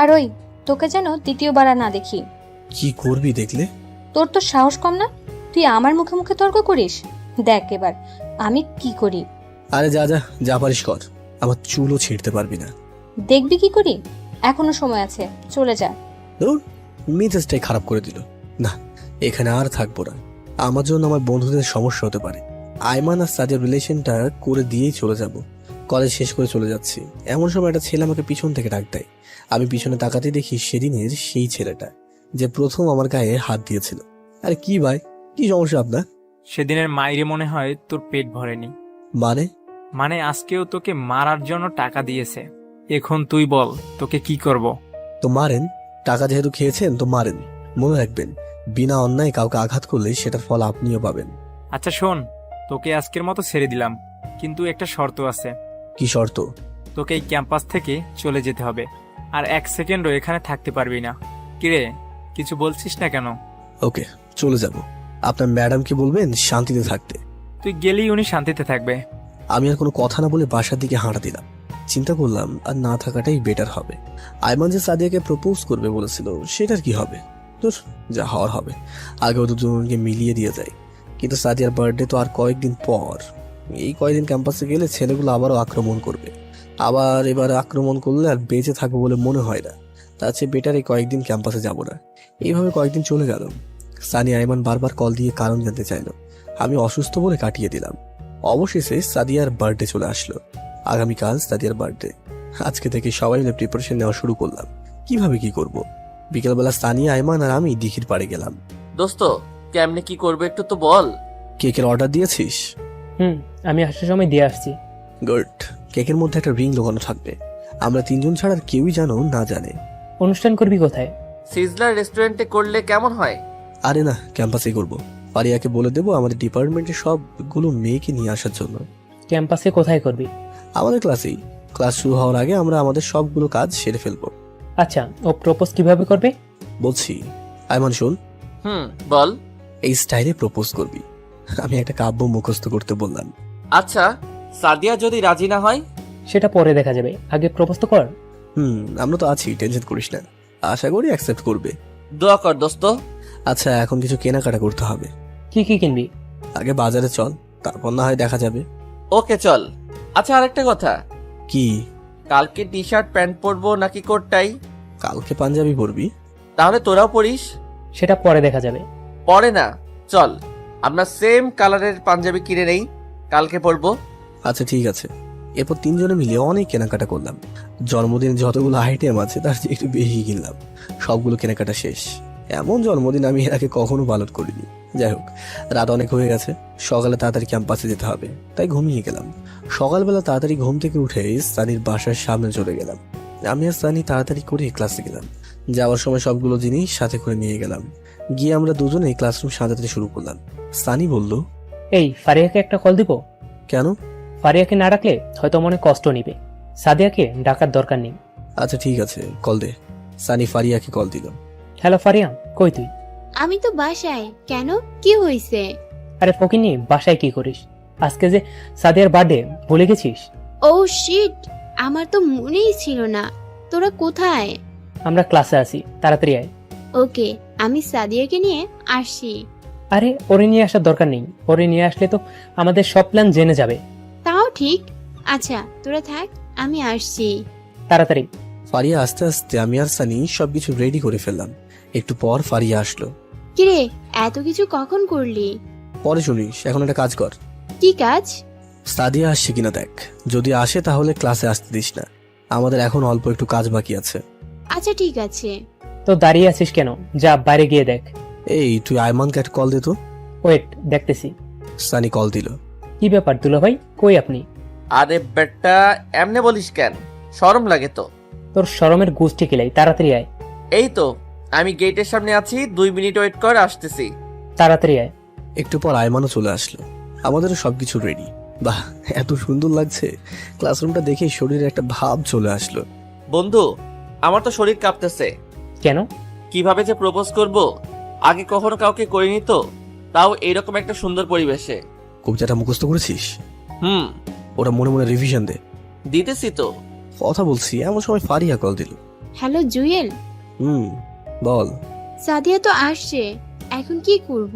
আর ওই, তোকে যেন দ্বিতীয়বার আর না দেখি। কি করবি দেখলে? তোর তো সাহস কম না, তুই আমার মুখে মুখে তর্ক করিস। দেখ এবার আমি কি করি। আরে যা যা, যা পারিস কর, আমার চুলও ছিঁড়তে পারবি না। দেখবি কি করি, এখনো সময় আছে, চলে যা। ধুর, মেজাজটাই খারাপ করে দিল। না, এখানে আর থাকবো না। আমার জন্য আমার বন্ধুদের সমস্যা হতে পারে। আয়মান আর সাদিয়ার রিলেশনটা করে দিয়েই চলে যাব। কলেজ শেষ করে চলে যাচ্ছি। এমন সময় একটা ছেলে আমাকে পিছন থেকে ডাক দেয়। আমি পিছনে তাকাতে দেখি সেদিনের সেই ছেলেটা, যে প্রথম আমার গায়ে হাত দিয়েছিল। আরে কি ভাই, কি সমস্যা আপনার? সেদিনের মাইরে মনে হয় তোর পেট ভরেনি। মানে আজকেও তোকে মারার জন্য টাকা দিয়েছে। এখন তুই বল তোকে কি করব? তো মারেন, টাকা যেহেতু খেয়েছেন তো মারেন। মনে রাখবেন, বিনা অন্যায় কাউকে আঘাত করলে সেটার ফল আপনিও পাবেন। আচ্ছা শোন, তোকে আজকের মতো ছেড়ে দিলাম, কিন্তু একটা শর্ত আছে। কি শর্ত? তোকে এই ক্যাম্পাস থেকে চলে যেতে হবে, আর 1 সেকেন্ডও এখানে থাকতে পারবি না। কিরে, কিছু বলছিস না কেন? ওকে, চলে যাব। আপনার ম্যাডামকে বলবেন শান্তিতে থাকতে। তুই গেলেই উনি শান্তিতে থাকবে। আমি আর কোনো কথা না বলে বাসার দিকে হাঁটা দিলাম। চিন্তা করলাম আর না থাকাটাই বেটার হবে। আইমান যে সাদিয়াকে প্রপোজ করবে বলেছিল, সেটার কি হবে? তোর যা হওয়ার হবে, আগে ওদের দুজনকে মিলিয়ে দিয়ে যায়। কিন্তু সাদিয়ার বার্থডে তো আর কয়েকদিন পর। এই কয়েকদিন ক্যাম্পাসে গেলে ছেলেগুলো আবারও আক্রমণ করবে। আবার এবার আক্রমণ করলে আর বেঁচে থাকবো বলে মনে হয় না। তার চেয়ে বেটার এই কয়েকদিন ক্যাম্পাসে যাব না। এইভাবে কয়েকদিন চলে গেল। সানি আইমান বারবার কল দিয়ে কারণ জানতে চাইল। আমি অসুস্থ বলে কাটিয়ে দিলাম। অবশেষে সাদিয়ার বার্থডে চলে আসলো। আগামীকাল সাদিয়ার বার্থডে। আজকে থেকে সবাই মিলে প্রিপারেশন নেওয়া শুরু করলাম। কিভাবে কি করব। বিকেলবেলা সানিয়া, আইমান আর আমি দিঘির পাড়ে গেলাম। দোস্ত, কেমনে কি করবে একটু তো বল। কেকের অর্ডার দিয়েছিস? আমি আসার সময় দিয়ে আসছি। গুড। কেকের মধ্যে একটা রিং লাগানো থাকবে। আমরা 3 জন ছাড়া আর কেউই জানো না জানে। অনুষ্ঠান করবি কোথায়? সিজলার রেস্টুরেন্টে করলে কেমন হয়? আরে না, ক্যাম্পাসেই করবো। পারিয়াকে বলে দেবো আমাদের ডিপার্টমেন্টের সবগুলো মেয়েকে নিয়ে আসার জন্য। ক্যাম্পাসে কোথায় করবি? আমাদের ক্লাসেই। ক্লাস শুরু হওয়ার আগে আমরা আমাদের সবগুলো কাজ সেরে ফেলবো। আচ্ছা, ও প্রপোজ কিভাবে করবে? বলছি, আইমান শোন। বল। এই স্টাইলে প্রপোজ করবি। আমি একটা কাব্য মুখস্থ করতে বললাম। আচ্ছা, সাদিয়া যদি রাজি না হয়? সেটা পরে দেখা যাবে, আগে প্রপোজ তো কর। আমরা তো আছি, টেনশন করিস না। আশা করি অ্যাকসেপ্ট করবে। দোয়া কর দোস্ত। আচ্ছা, এখন কিছু কেনাকাটা করতে হবে। কি কি কিনবি? আগে বাজারে চল, তারপর না হয় দেখা যাবে। ওকে চল। আচ্ছা, আরেকটা কথা। কি? কালকে টি শার্ট প্যান্ট পরবো নাকি কোট টাই? কালকে পাঞ্জাবি পরবি। তাহলে তোরাও পরিস। সেটা পরে দেখা যাবে। পরে না, চল আমরা সেম কালারের পাঞ্জাবি কিনে নেই, কালকে পরবো। আচ্ছা ঠিক আছে। এরপর 3 জনে মিলে অনেক কেনাকাটা করলাম। জন্মদিনে যতগুলো আইটেম আছে তার চেয়ে একটু বেশি কিনলাম। সবগুলো কেনাকাটা শেষ। এমন জন্মদিন আমি এর আগে কখনো পালন করিনি। যাই হোক, রাত অনেক হয়ে গেছে। সকালে তাড়াতাড়ি ক্যাম্পাসে যেতে হবে, তাই ঘুমিয়ে গেলাম। সকালবেলা তাড়াতাড়ি ঘুম থেকে উঠে সানির বাসার সামনে চলে গেলাম। আমি আর সানি তাড়াতাড়ি করে ক্লাসে গেলাম। যাওয়ার সময় সবগুলো জিনিস সাথে করে নিয়ে গেলাম। গিয়ে আমরা দুজনে ক্লাসরুম সাজাতে শুরু করলাম। সানি বলল, এই ফারিয়াকে একটা কল দিব। কেন? ফারিয়াকে না ডাকলে হয়তো মনে কষ্ট নিবে। সাদিয়াকে ডাকার দরকার নেই। আচ্ছা ঠিক আছে, কল দে। সানি ফারিয়াকে কল দিল। হ্যালো ফারিয়া, কই তুই? আমি তো বাসায়। কেন, কি হয়েছে? আরে ফকিনি, বাসায় কি করিস? আজকে যে সাদিয়ার বার্থডে, ভুলে গেছিস? ও শিট, আমার তো মনেই ছিল না। তোরা কোথায়? আমরা ক্লাসে আছি, তাড়াতাড়ি আয়। ওকে, আমি সাদিয়াকে নিয়ে আসছি। আরে ওরে নিয়ে আসার দরকার নেই। ওরে নিয়ে আসলে তো আমাদের সব প্ল্যান জেনে যাবে। তাও ঠিক। আচ্ছা তোরা থাক, আমি আসছি। তাড়াতাড়ি। ফারিয়া আস্তে আস্তে আমি আর সানি সবকিছু রেডি করে ফেললাম। একটু পর ফারিয়া আসলো। কিরে, এত কিছু কখন করলি? পরে শুনিস, এখন একটা কাজ কর। কি কাজ? সাদিয়া আসছে কিনা দেখ। যদি আসে তাহলে ক্লাসে আসতে দিস না। আমাদের এখন অল্প একটু কাজ বাকি আছে। আচ্ছা ঠিক আছে। তো দাঁড়িয়ে আছিস কেন? যা বাইরে গিয়ে দেখ। এই তুই আইমানকে একটা কল দে তো। ওয়েট, দেখতেছি। সানি কল দিল। কি ব্যাপার দুলা ভাই, কই আপনি? আরে বেটা, এমনে বলিস কেন? শরম লাগে তো। তোর শরমের গোষ্ঠী কিলাই, তাড়াতাড়ি আয়। এই তো আমি গেটের সামনে আছি, 2 মিনিট ওয়েট কর, আসতেছি। তাড়াতাড়ি আয়। একটু পর আইমানও চলে আসলো। আমাদেরও সবকিছু রেডি। বাহ, এত সুন্দর লাগছে। ক্লাসরুমটা দেখে শরীরে একটা ভাব চলে আসলো। বন্ধু, আমার তো শরীর কাঁপতেছে। কেন? কিভাবে যে প্রপোজ করব, আগে কখনো কাউকে করিনি তো, তাও এইরকম একটা সুন্দর পরিবেশে। কবিতাটা মুখস্থ করেছিস? হুম। ওটা মনে মনে রিভিশন দে। দিতেছি তো। কথা বলছি, এমন সময় ফারিয়া কল দিল। হ্যালো জুয়েল। বল। সাদিয়া তো আসছে, এখন কি করব?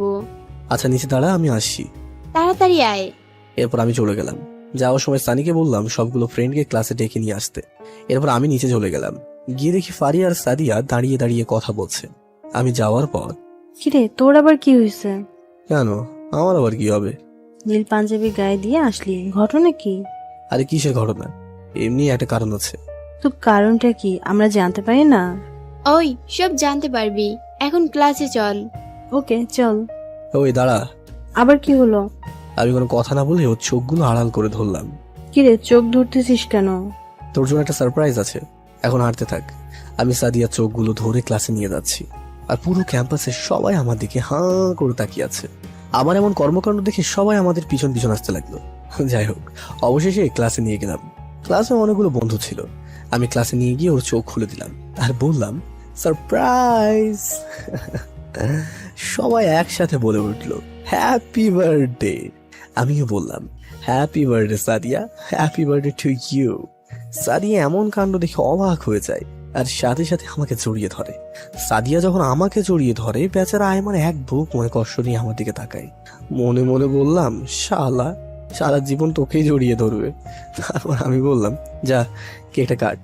আচ্ছা নিচে দাঁড়া, আমি আসছি। তাড়াতাড়ি আয়। এরপর আমি চলে গেলাম। যাওয়ার সময় সানিকে বললাম সবগুলো ফ্রেন্ডকে ক্লাসে ডেকে নিয়ে আসতে। এরপর আমি নিচে চলে গেলাম। গিয়ে দেখি ফারিয়া আর সাদিয়া দাঁড়িয়ে দাঁড়িয়ে কথা বলছে। আমি যাওয়ার পর, কিরে তোর আবার কি হয়েছে? কেন, আমার আবার কি হবে? নীল পাঞ্জাবি গায়ে দিয়ে আসলি, ঘটনা কি? আরে কিসের ঘটনা? এমনি একটা কারণ আছে। তো কারণটা কি আমরা জানতে পারি না? ওই সব জানতে পারবি, এখন ক্লাসে চল। ওকে চল। ওই দাঁড়া। আবার কি হলো? আমি কোনো কথা না বলে ওর চোখগুলো আড়াল করে ধরলাম। কিরে চোখ ধরতেছিস কেন? তোর জন্য একটা সারপ্রাইজ আছে, এখন হাঁটতে থাক। আমি সাদিয়ার চোখগুলো ধরে ক্লাসে নিয়ে যাচ্ছি। আর পুরো ক্যাম্পাসে সবাই আমার দিকে হাঁ করে তাকিয়ে আছে। আমার এমন কর্মকাণ্ড দেখে সবাই আমাদের পিছন পিছন আসতে লাগলো। যাই হোক, অবশেষে ক্লাসে নিয়ে গেলাম। ক্লাসে অনেকগুলো বন্ধু ছিল। আমি ক্লাসে নিয়ে গিয়ে ওর চোখ খুলে দিলাম আর বললাম, সারপ্রাইজ। সবাই একসাথে বলে উঠলো, হ্যাপি বার্থডে। আমিও বললাম, happy birthday Sadia, happy birthday to you. Sadia এমন কাণ্ড দেখে অবাক হয়ে যায় আর সাথে সাথে আমাকে জড়িয়ে ধরে। সাদিয়া যখন আমাকে জড়িয়ে ধরে, বেচারা আয়মান এক বুক মনে কষ্ট নিয়ে আমার দিকে তাকায়। মনে মনে বললাম, শালা সারা জীবন তোকেই জড়িয়ে ধরবে। তারপর আমি বললাম, যা কেকটা কাট।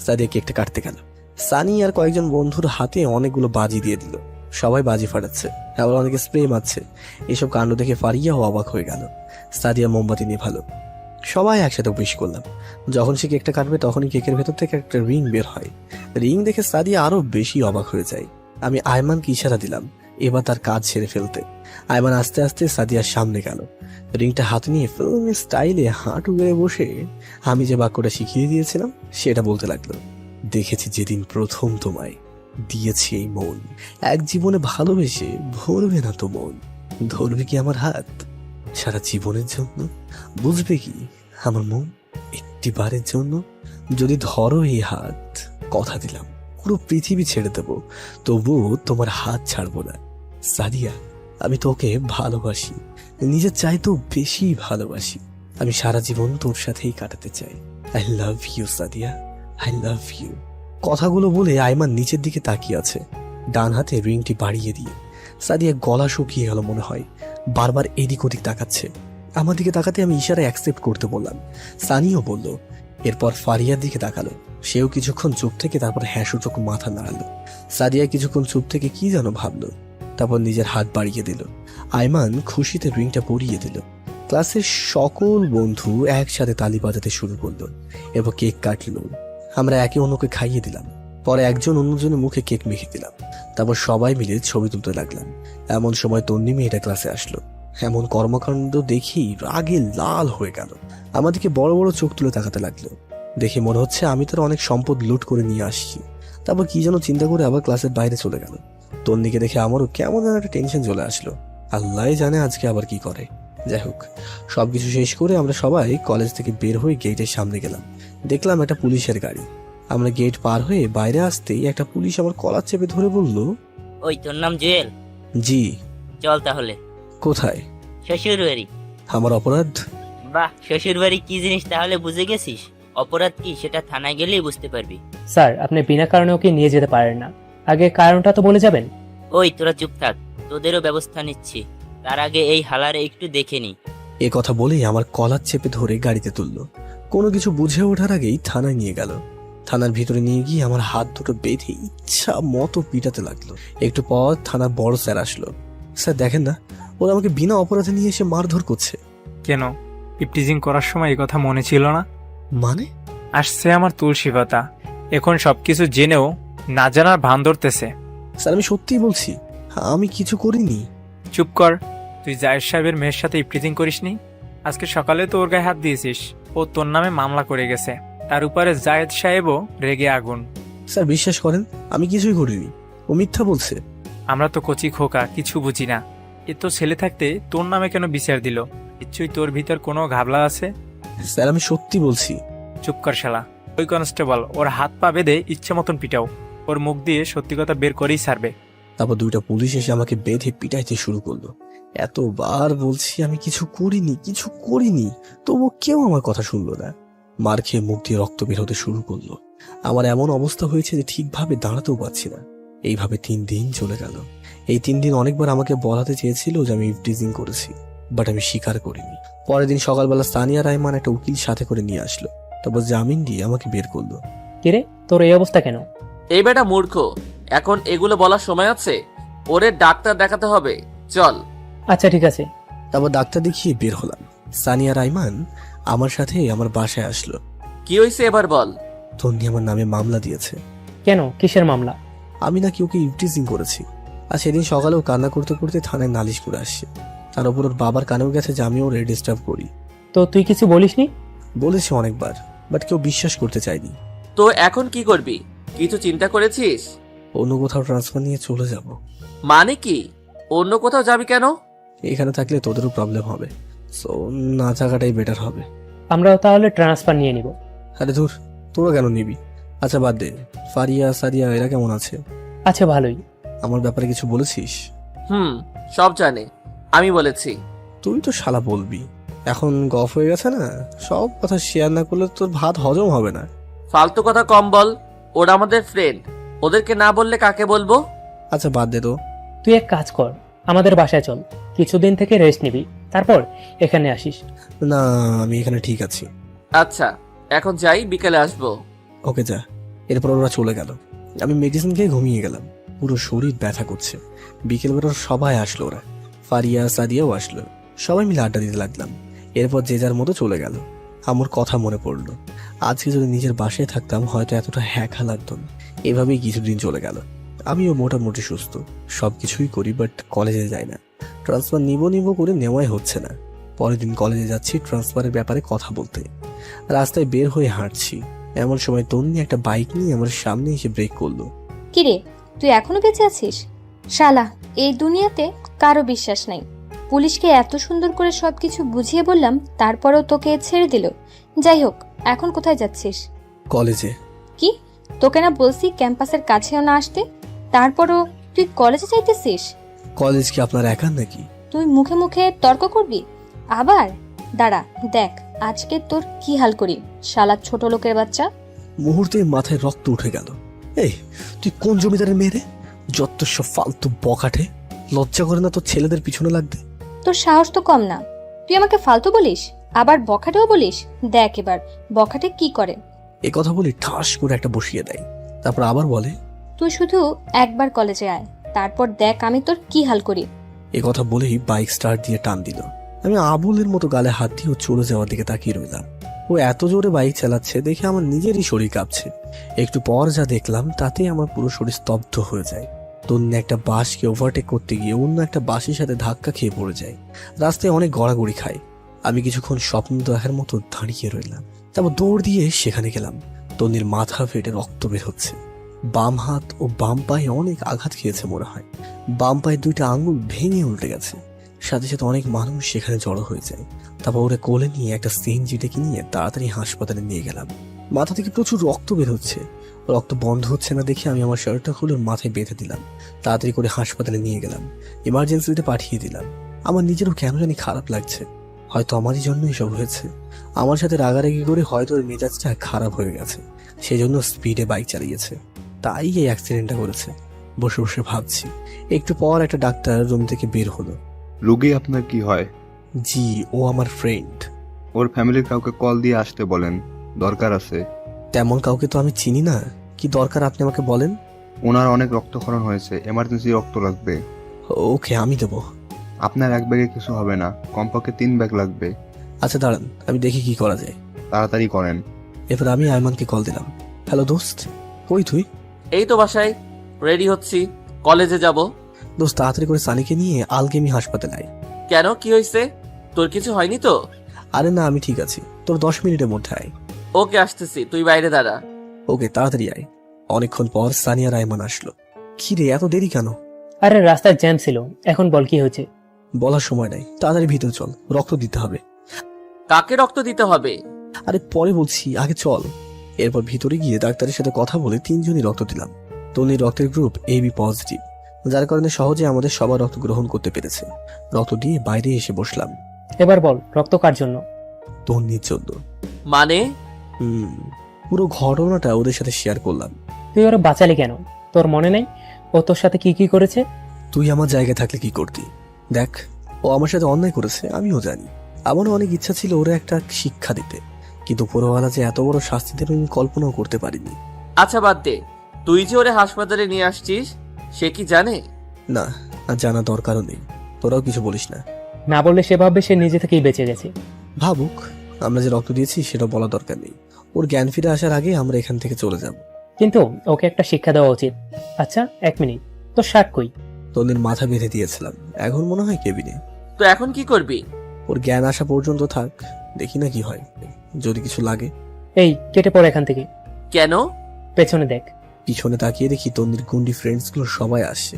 সাদিয়া কেকটা কাটতে গেল। সানি আর কয়েকজন বন্ধুর হাতে অনেকগুলো বাজি দিয়ে দিল। সবাই বাজি ফাটাচ্ছে, আবার অনেকে স্প্রে মারছে। এসব কাণ্ড দেখে ফারিয়াও অবাক হয়ে গেল। সাদিয়া মোমবাতি নিয়ে ভালো, সবাই একসাথে উইশ করলাম। যখন সে কেকটা কাটবে তখনই কেকের ভেতর থেকে একটা রিং বের হয়। রিং দেখে সাদিয়া আরো বেশি অবাক হয়ে যায়। আমি আয়মানকে ইশারা দিলাম এবার তার কাজ ছেড়ে ফেলতে। আয়মান আস্তে আস্তে সাদিয়ার সামনে গেল। রিংটা হাতে নিয়ে ফিল্ম স্টাইলে হাঁটু গেড়ে বসে আমি যে বাক্যটা শিখিয়ে দিয়েছিলাম সেটা বলতে লাগলো, দেখেছি যেদিন প্রথম তোমায় দিয়েছি এই মন, এক জীবনে ভালোবেসে ভরবে না তো মন, ধরবে কি আমার হাত সারা জীবনের জন্য, বুঝবে কি আমার মন একটিবারের জন্য, যদি ধরো এই হাত কথা দিলাম পুরো পৃথিবী ছেড়ে দেবো, তবুও তোমার হাত ছাড়বো না। সাদিয়া, আমি তোকে ভালোবাসি, নিজের চাইতেও বেশি ভালোবাসি। আমি সারা জীবন তোর সাথেই কাটাতে চাই। I love you Sadia, I love you. কথাগুলো বলে আয়মান নিচের দিকে তাকিয়ে আছে, ডান হাতে রিংটি বাড়িয়ে দিয়ে। সাদিয়া গলা শুকিয়ে গেল মনে হয়, বারবার এদিক ওদিক তাকাচ্ছে। আমার দিকে তাকাতে আমি ইশারায় অ্যাকসেপ্ট করতে বললাম। সানিও বলল। এরপর ফারিয়ার দিকে তাকালো, সেও কিছুক্ষণ চুপ থেকে তারপর হ্যাঁ সূচক মাথা নাড়ালো। সাদিয়া কিছুক্ষণ চুপ থেকে কি যেন ভাবলো, তারপর নিজের হাত বাড়িয়ে দিল। আয়মান খুশিতে রিংটা পরিয়ে দিল। ক্লাসের সকল বন্ধু একসাথে তালি বাজাতে শুরু করলো। এরপর কেক কাটলো। আমরা একে অন্যকে খাইয়ে দিলাম। পরে একজন অন্যজনের মুখে কেক মেখে দিলাম। তারপর সবাই মিলে ছবি তুলতে লাগলাম। এমন সময় তন্নি মেয়েটা ক্লাসে আসলো। এমন কর্মকাণ্ড দেখেই রাগে লাল হয়ে গেল। আমাদেরকে বড় বড় চোখ তুলে তাকাতে লাগলো। দেখে মনে হচ্ছে আমি তার অনেক সম্পদ লুট করে নিয়ে আসছি। তারপর কি যেন চিন্তা করে আবার ক্লাসের বাইরে চলে গেল। তন্নিকে দেখে আমারও কেমন যেন একটা টেনশন চলে আসলো। আল্লাহ জানে আজকে আবার কি করে। যাই হোক, সবকিছু শেষ করে আমরা সবাই কলেজ থেকে বের হয়ে গেটের সামনে গেলাম। দেখলাম একটা পুলিশের গাড়ি। আমরা গেট পার হয়ে বাইরে আসতেই একটা পুলিশ আমার কলার চেপে ধরে বলল, ওই তোর নাম জুয়েল? জি। চল তাহলে। কোথায়? শ্বশুর বাড়ি। আমার অপরাধ? বাহ, শ্বশুর বাড়ি কি জিনিস তাহলে বুঝে গেছিস। অপরাধ কি সেটা থানায় গেলেই বুঝতে পারবি। স্যার, আপনি বিনা কারণে ওকে নিয়ে যেতে পারেন না। আগে কারণটা তো বলে যাবেন। ওই তোরা চুপ থাক, তোদেরও ব্যবস্থা নিচ্ছি। তার আগে এই হালারে একটু দেখে নি। এ কথা বলেই আমার কলার চেপে ধরে গাড়িতে তুললো। কোনো কিছু বুঝে ওঠার আগেই থানায় নিয়ে গেল। থানার ভিতরে নিয়ে গিয়ে আমার হাত দুটো বেঁধে ইচ্ছা মতো পিটাতে লাগলো। একটু পর থানার বড় স্যার আসলো। স্যার দেখেন না, ওরা আমাকে বিনা অপরাধে নিয়ে এসে মারধর করছে। কেন, ইপটিজিং করার সময় এই কথা মনে ছিল না? মানে? আসছে আমার তুলসী পাতা, এখন সবকিছু জেনেও না জানার ভান ধরতেছে। স্যার আমি সত্যিই বলছি, আমি কিছু করিনি। চুপ কর। তুই জায়েদ সাহেবের মেয়ের সাথে ইপটিজিং করিসনি? আজকে সকালে তো ওর গায়ে হাত দিয়েছিস। ও তোর নামে মামলা করে গেছে। তার উপরে জায়েদ সাহেবও রেগে আগুন। স্যার বিশ্বাস করেন, আমি কিছুই করিনি, ও মিথ্যা বলছে। আমরা তো কচি খোকা, কিছু বুঝি না। এ তো ছেলে থাকতে তোর নামে কেন বিচার দিল? নিশ্চয়ই তোর ভিতর কোনো ঘাবলা আছে। স্যার আমি সত্যি বলছি। চুপ কর শালা। ওই কনস্টেবল ওর হাত পা বেঁধে ইচ্ছে মতন পিটাও। ওর মুখ দিয়ে সত্যি কথা বের করেই ছাড়বে। তারপর দুইটা পুলিশ এসে আমাকে বেঁধে পিটাইতে শুরু করলো। এতবার বলছি আমি কিছু করিনি, তবু কেউ আমার কথা শুনলো না। মার খেয়ে মুখ দিয়ে রক্ত বের হতে শুরু করলো। আমার এমন অবস্থা হয়েছে যে ঠিকভাবে দাঁড়াতেও পারছি না। এইভাবে 3 দিন চলে গেল। এই 3 দিন অনেকবার আমাকে বলাতে চেয়েছিল যে আমি ইভটিজিং করেছি, বাট আমি স্বীকার করিনি। পরের দিন সকালবেলা সানিয়া রাইমান একটা উকিল সাথে করে নিয়ে আসলো। তারপর জামিন দিয়ে আমাকে বের করলো। কিরে, তোর এই অবস্থা কেন? এই বেটা মূর্খ, এখন এগুলো বলার সময় আছে? ওরে ডাক্তার দেখাতে হবে, চল। আচ্ছা ঠিক আছে। তারপর ডাক্তার দেখিয়ে বের হলাম। সানিয়া রাইমান আমার সাথে আমার বাসায় আসলো। কি হয়েছে এবার বল। তন্নি আমার নামে মামলা দিয়েছে। কেন, কিসের মামলা? আমি নাকি ওকে ইভটিজিং করেছি। আর সেদিন সকালেও কান্না করতে করতে থানায় নালিশ করে আসছে। তার উপর ওর বাবার কানেও গেছে যে আমি ওর ডিস্টার্ব করি। তো তুই কিছু বলিসনি? বলেছি অনেকবার, বাট কেউ বিশ্বাস করতে চায়নি। তো এখন কি করবি? কিছু চিন্তা করেছিস? অন্য কোথাও ট্রান্সফার নিয়ে চলে যাব। মানে কি? অন্য কোথাও যাবি কেন? এখানে থাকলে তোদেরও প্রবলেম হবে, সো না থাকাটাই বেটার হবে। আমরাও তাহলে ট্রান্সফার নিয়ে নিব। আরে ধুর, তোরা কেন নিবি? আচ্ছা বাদ দে, ফারিয়া সারিয়া এরা কেমন আছে? আচ্ছা ভালোই। আমার ব্যাপারে কিছু বলেছিস? সব জানে, আমি বলেছি। তুই তো শালা বলবি, এখন গফ হয়ে গেছে না, সব কথা শেয়ার না করলে তোর ভাত হজম হবে না। ফালতু কথা কম বল, ওরা আমাদের ফ্রেন্ড, ওদেরকে না বললে কাকে বলবো? আচ্ছা বাদ দে তো। তুই এক কাজ কর, আমাদের বাসায় চল, কিছুদিন থেকে রেস্ট নিবি, তারপর এখানে আসিস। না, আমি এখানে ঠিক আছি। আচ্ছা, এখন যাই, বিকেলে আসবো। ওকে যা। এরপর ওরা চলে গেল। আমি মেডিসিন খেয়ে ঘুমিয়ে গেলাম, পুরো শরীর ব্যথা করছে। বিকেলবেলা সবাই আসলো, ওরা ফারিয়া সাদিয়াও আসলো, সবাই মিলে আড্ডা দিতে লাগলাম। এরপর যে যার মতো চলে গেল। আমার কথা মনে পড়লো, আজকে যদি নিজের বাসায় থাকতাম হয়তো এতটা হ্যাঁকা লাগতো না। এভাবেই কিছুদিন চলে গেল। আমিও মোটামুটি সুস্থ, সবকিছুই করি, বাট কলেজে যাই না। ট্রান্সফার নিব করে নেওয়াই হচ্ছে না। পরের দিন কলেজে যাচ্ছি ট্রান্সফারের ব্যাপারে কথা বলতে। রাস্তায় বের হয়ে হাঁটছি, এমন সময় তন্নি একটা বাইক নিয়ে আমার সামনে এসে ব্রেক করলো। কিরে, তুই এখনো বেঁচে আছিস? শালা, এই দুনিয়াতে কারো বিশ্বাস নাই। পুলিশকে এত সুন্দর করে সবকিছু বুঝিয়ে বললাম, তারপরেও তোকে ছেড়ে দিল। যাই হোক, এখন কোথায় যাচ্ছিস? কলেজে। কি, তোকে না বলছি ক্যাম্পাসের কাছেও না আসতে, তারপরও তুই কলেজে যাইতেছিস? কলেজ কি আপনার একার নাকি? তুই মুখে মুখে তর্ক করবি আবার? দাঁড়া, দেখ আজকে তোর কি হাল করি, শালা ছোট লোকের বাচ্চা। মুহূর্তে মাথায় রক্ত উঠে গেল। এই, তুই কোন জমিদারের মেয়ে রে? যত সব ফালতু বকাটে, লজ্জা করে না তোর ছেলেদের পিছনে লাগতে? তোর সাহস তো কম না, তুই আমাকে ফালতু বলিস, আবার বখাটেও বলিস। দেখ এবার বখাটে কি করে। এ কথা বলে ঠাস করে একটা বসিয়ে দেয়, তারপর আবার বলে, তুই শুধু একবার কলেজে আয়, তারপর দেখ আমি তোর কি হাল করি। এ কথা বলেই বাইক স্টার্ট দিয়ে টান দিল। আমি আবুলের মতো গালে হাত দিয়ে ও চলে যাওয়ার দিকে তাকিয়ে রইলাম। ও এত জোরে বাইক চালাচ্ছে দেখে আমার নিজেরই শরীর কাঁপছে। একটু পর যা দেখলাম তাতে আমার পুরো শরীর স্তব্ধ হয়ে যায়। তন্নি একটা বাসকে ওভারটেক করতে গিয়ে অন্য একটা বাসের সাথে ধাক্কা খেয়ে পড়ে যায়। রাস্তায় অনেক গড়াগড়ি খায়। আমি কিছুক্ষণ স্বপ্ন দেখার মতো দাঁড়িয়ে রইলাম, তারপর দৌড় দিয়ে সেখানে গেলাম। তন্নির মাথা ফেটে রক্ত বের হচ্ছে। বাম হাত ও বাম পায়ে অনেক আঘাত খেয়েছে মনে হয়। বাম পায়ের দুইটা আঙুল ভেঙে উল্টে গেছে। সাথে সাথে অনেক মানুষ সেখানে জড়ো হয়ে যায়। তারপর ওরা কোলে নিয়ে একটা সিএনজি ডেকে নিয়ে তাড়াতাড়ি হাসপাতালে নিয়ে গেলাম। মাথা থেকে প্রচুর রক্ত বের হচ্ছে। রক্ত বন্ধ হচ্ছে না দেখে আমি আমার শার্টটা খুলে ওর মাথায় বেঁধে দিলাম। তাড়াতাড়ি করে হাসপাতালে নিয়ে গেলাম, ইমার্জেন্সিতে পাঠিয়ে দিলাম। আমার নিজেরও কেন জানি খারাপ লাগছে, হয়তো আমারই জন্য এসব হয়েছে। আমার সাথে রাগারাগি করে হয়তো ওর মেজাজটা খারাপ হয়ে গেছে, সেজন্য স্পিডে বাইক চালিয়েছে, তাই এই অ্যাক্সিডেন্টটা করেছে। বসে বসে ভাবছি। একটু পর একটা ডাক্তার রুম থেকে বের হলো। রোগী আপনার কি হয়? জি, ও আমার ফ্রেন্ড। ওর ফ্যামিলির কাউকে কল দিয়ে আসতে বলেন, দরকার আছে। তেমন কাউকে তো আমি চিনি না, কি দরকার আপনি আমাকে বলেন। ওনার অনেক রক্তক্ষরণ হয়েছে, এমার্জেন্সি রক্ত লাগবে। ওকে, আমি দেবো। আপনার এক ব্যাগে কিছু হবে না, কমপক্ষে 3 ব্যাগ লাগবে। আচ্ছা দাঁড়ান, আমি দেখি কি করা যায়। তাড়াতাড়ি করেন। এরপর আমি আয়মানকে কল দিলাম। হ্যালো দোস্ত, কই তুই? এই তো বাসায়, রেডি হচ্ছি, কলেজে যাব। দোস্ত তাড়াতাড়ি করে সানিকে নিয়ে আলগেমি হাসপাতালে আয়। কেন, কি হয়েছে? তোর কিছু হয়নি তো? আরে না, আমি ঠিক আছি, তোর 10 মিনিটের মধ্যে আয়। ওকে, আসতেছি, তুই বাইরে দাঁড়া। ওকে, তাড়াতাড়ি আয়। অনেকক্ষণ পর সানিয়া রায়মান আসলো। কি রে, এত দেরি কেন? আরে রাস্তায় জ্যাম ছিল, এখন বল কি হয়েছে। বলার সময় নাই, তাড়াতাড়ি ভিতরে চল, রক্ত দিতে হবে। কাকে রক্ত দিতে হবে? আরে পরে বলছি, আগে চল। এরপর ভিতরে গিয়ে ডাক্তারের সাথে কথা বলে 3 জনই রক্ত দিলাম। তন্নির রক্তের গ্রুপ AB পজিটিভ, যার কারণে সহজে আমাদের সবার রক্ত গ্রহণ করতে পেরেছে। রক্ত দিয়ে বাইরে এসে বসলাম। এবার বল, রক্ত কার জন্য? তন্নির জন্য। মানে? পুরো ঘটনাটা ওদের সাথে শেয়ার করলাম। তুই ওরা বাঁচালি কেন? তোর মনে নাই ও তোর সাথে কি কি করেছে? তুই আমার জায়গায় থাকলে কি করতি? দেখ, ও আমার সাথে অন্যায় করেছে, আমিও জানি। আমারও অনেক ইচ্ছা ছিল ওরা একটা শিক্ষা দিতে, কিন্তু উপরওয়ালা যে এত বড় শাস্তি দেবে আমি কল্পনাও করতে পারিনি। আচ্ছা বাদ দে, তুই যে ওরে হাসপাতালে নিয়ে আসছিস, সে কি জানে? না, আর জানা দরকারও নেই। তোরাও কিছু বলিস না। না বললে সে ভাববে সে নিজে থেকেই বেঁচে গেছে। ভাবুক, আমরা যে রক্ত দিয়েছি সেটা বলা দরকার নেই। ওর জ্ঞান ফিরে আসার আগে আমরা এখান থেকে চলে যাব। কিন্তু ওকে একটা শিক্ষা দেওয়া উচিত। আচ্ছা 1 মিনিট, তোর শার্ট কই? তন্নির মাথা বেঁধে দিয়েছিলাম, এখন মনে হয় কেবিনে। তো এখন কি করবি? ওর জ্ঞান আসা পর্যন্ত থাক, দেখি না কি হয়, যদি কিছু লাগে। এই কেটে পড়ে এখান থেকে। কেন? পেছনে দেখ। পিছনে তাকিয়ে দেখি তন্নির গুন্ডি ফ্রেন্ডস গুলো সবাই আসছে।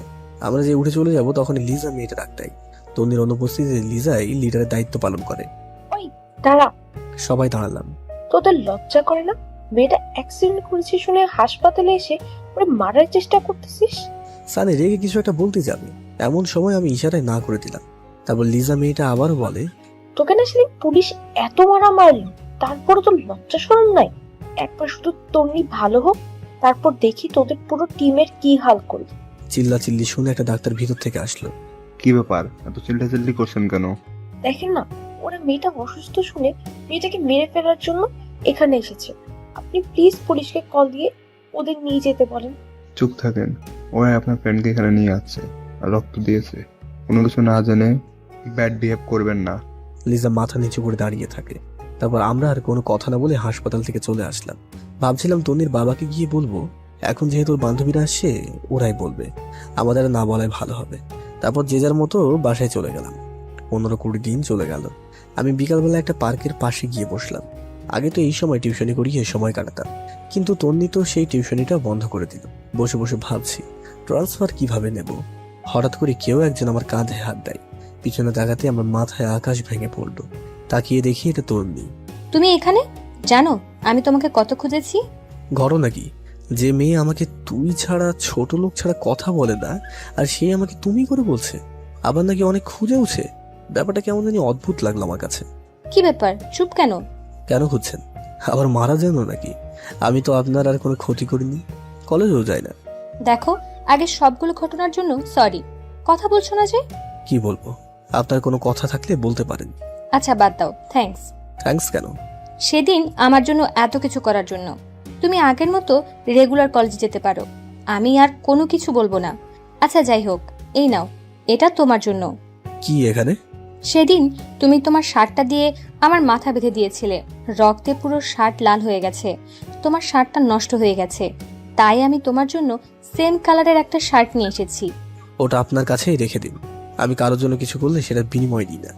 আমরা যে উঠে চলে যাব তখন লিজা মেয়েটা ডাকটাই। তন্নির অনুপস্থিতিতে লিজাই লিডারের দায়িত্ব পালন করে। ওই দাঁড়া, সবাই দাঁড়ালাম। তোদের লজ্জা করে না? মেয়েটা অ্যাক্সিডেন্ট করেছে শুনে হাসপাতালে এসে ওরে মারার চেষ্টা করতেছিস। সানি রেগে কিছু একটা বলতে যাবে, এমন সময় আমি ইশারায় না করে দিলাম। তারপর লিজা মেয়েটা আবারও বলে, তোকে না সেদিন পুলিশ এত মারা মারল, তারপরে তোর লজ্জা শরম নাই? একবার শুধু তন্নি ভালো হোক, তারপর দেখি তোদের পুরো টিমের কি হাল করি। চিল্লা চিল্লি শুনে একটা ডাক্তার ভিতর থেকে আসলো। কি ব্যাপার, এত চিল্লাচিল্লি করছেন কেন? দেখেন না, ওরা মেয়েটা অসুস্থ শুনে মেয়েটাকে মেরে ফেলার জন্য এখানে এসেছে। আপনি প্লিজ পুলিশকে কল দিয়ে ওদের নিয়ে যেতে বলেন। চুপ থাকেন, ওরা আপনার ফ্রেন্ডকে এখানে নিয়ে আসছে আর রক্ত দিয়েছে। কোনো কিছু না জেনে ব্যাড বিহেভ করবেন না। লিজা মাথা নিচু করে দাঁড়িয়ে থাকে। তারপর আমরা আর কোনো কথা না বলে হাসপাতাল থেকে চলে আসলাম। ভাবছিলাম তন্নির বাবাকে গিয়ে বলবো, এখন যেহেতু ওর বান্ধবীরা আসছে ওরাই বলবে, আমাদের না বলাই ভালো হবে। তারপর যে যার মতো বাসায় চলে গেলাম। 15-20 দিন চলে গেল। আমি বিকালবেলা একটা পার্কের পাশে গিয়ে বসলাম। আগে তো এই সময় টিউশনি করিয়ে সময় কাটাতাম, কিন্তু তন্নি তো সেই টিউশনিটা বন্ধ করে দিল। বসে বসে ভাবছি ট্রান্সফার কিভাবে নেব। হঠাৎ করে কেউ একজন আমার কাঁধে হাত দেয়। পিছনে তাকাতে আমার মাথায় আকাশ ভেঙে পড়লো। তাকিয়ে দেখি এটা তন্নি। তুমি এখানে? জানো আমি তোমাকে কত খুঁজেছি। ঘটনা কি, যে মেয়ে আমাকে তুই ছাড়া ছোট লোক ছাড়া কথা বলে না, আর সে আমাকে তুমি করে বলছে, আবার নাকি অনেক খুঁজেওছে। ব্যাপারটা কেমন জানি অদ্ভুত লাগলো আমার কাছে। কি ব্যাপার, চুপ কেন? কেন খুঁজছেন? আবার মারা যেন নাকি? আমি তো আপনার আর কোনো ক্ষতি করিনি, কলেজেও যাই না। দেখো, আগে সবগুলো ঘটনার জন্য সরি। কথা বলছো না যে? কি বলবো, আপনার কোনো কথা থাকলে বলতে পারেন। আচ্ছা বাদ দাও, থ্যাঙ্কস। থ্যাঙ্কস কেন? সেদিন আমার জন্য এত কিছু করার জন্য। তুমি আগের মতো রেগুলার কলেজে যেতে পারো, আমি আর কোনো কিছু বলবো না। আচ্ছা যাই হোক, এই নাও, এটা তোমার জন্য। কি এখানে? সেদিন তুমি তোমার শার্টটা দিয়ে আমার মাথা বেঁধে দিয়েছিলে, রক্তে পুরো শার্ট লাল হয়ে গেছে। তোমার শার্টটা নষ্ট হয়ে গেছে, তাই আমি তোমার জন্য সেম কালারের একটা শার্ট নিয়ে এসেছি। ওটা আপনার কাছেই রেখে দিন, আমি কারোর জন্য কিছু করলে সেটা বিনিময় দিই না।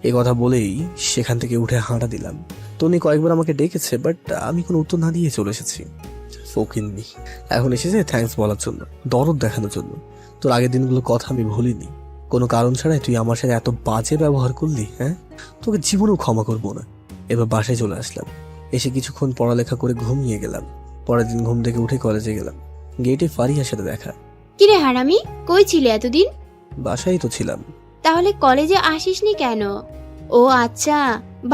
এই কথা বলেই সেখান থেকে উঠে হাঁটা দিলাম। তনি কয়েকবার আমাকে ডেকেছে, বাট আমি কোনো উত্তর না দিয়ে চলে এসেছি। ফকিন্নি এখন এসেছে থ্যাঙ্কস বলার জন্য, দরদ দেখানোর জন্য। তোর আগের দিনগুলোর কথা আমি ভুলিনি। কোনো কারণ ছাড়াই তুই আমার সাথে এত বাজে ব্যবহার করলি, হ্যাঁ? তোকে জীবনেও ক্ষমা করবো না। এবার বাসায় চলে আসলাম। এসে কিছুক্ষণ পড়ালেখা করে ঘুমিয়ে গেলাম। পরের দিন ঘুম থেকে উঠে কলেজে গেলাম। গেটে ফারিয়ার সাথে দেখা। কিরে হারামি, কই ছিলে এতদিন? বাসায় তো ছিলাম। তাহলে কলেজে আসিসনি কেন? ও আচ্ছা,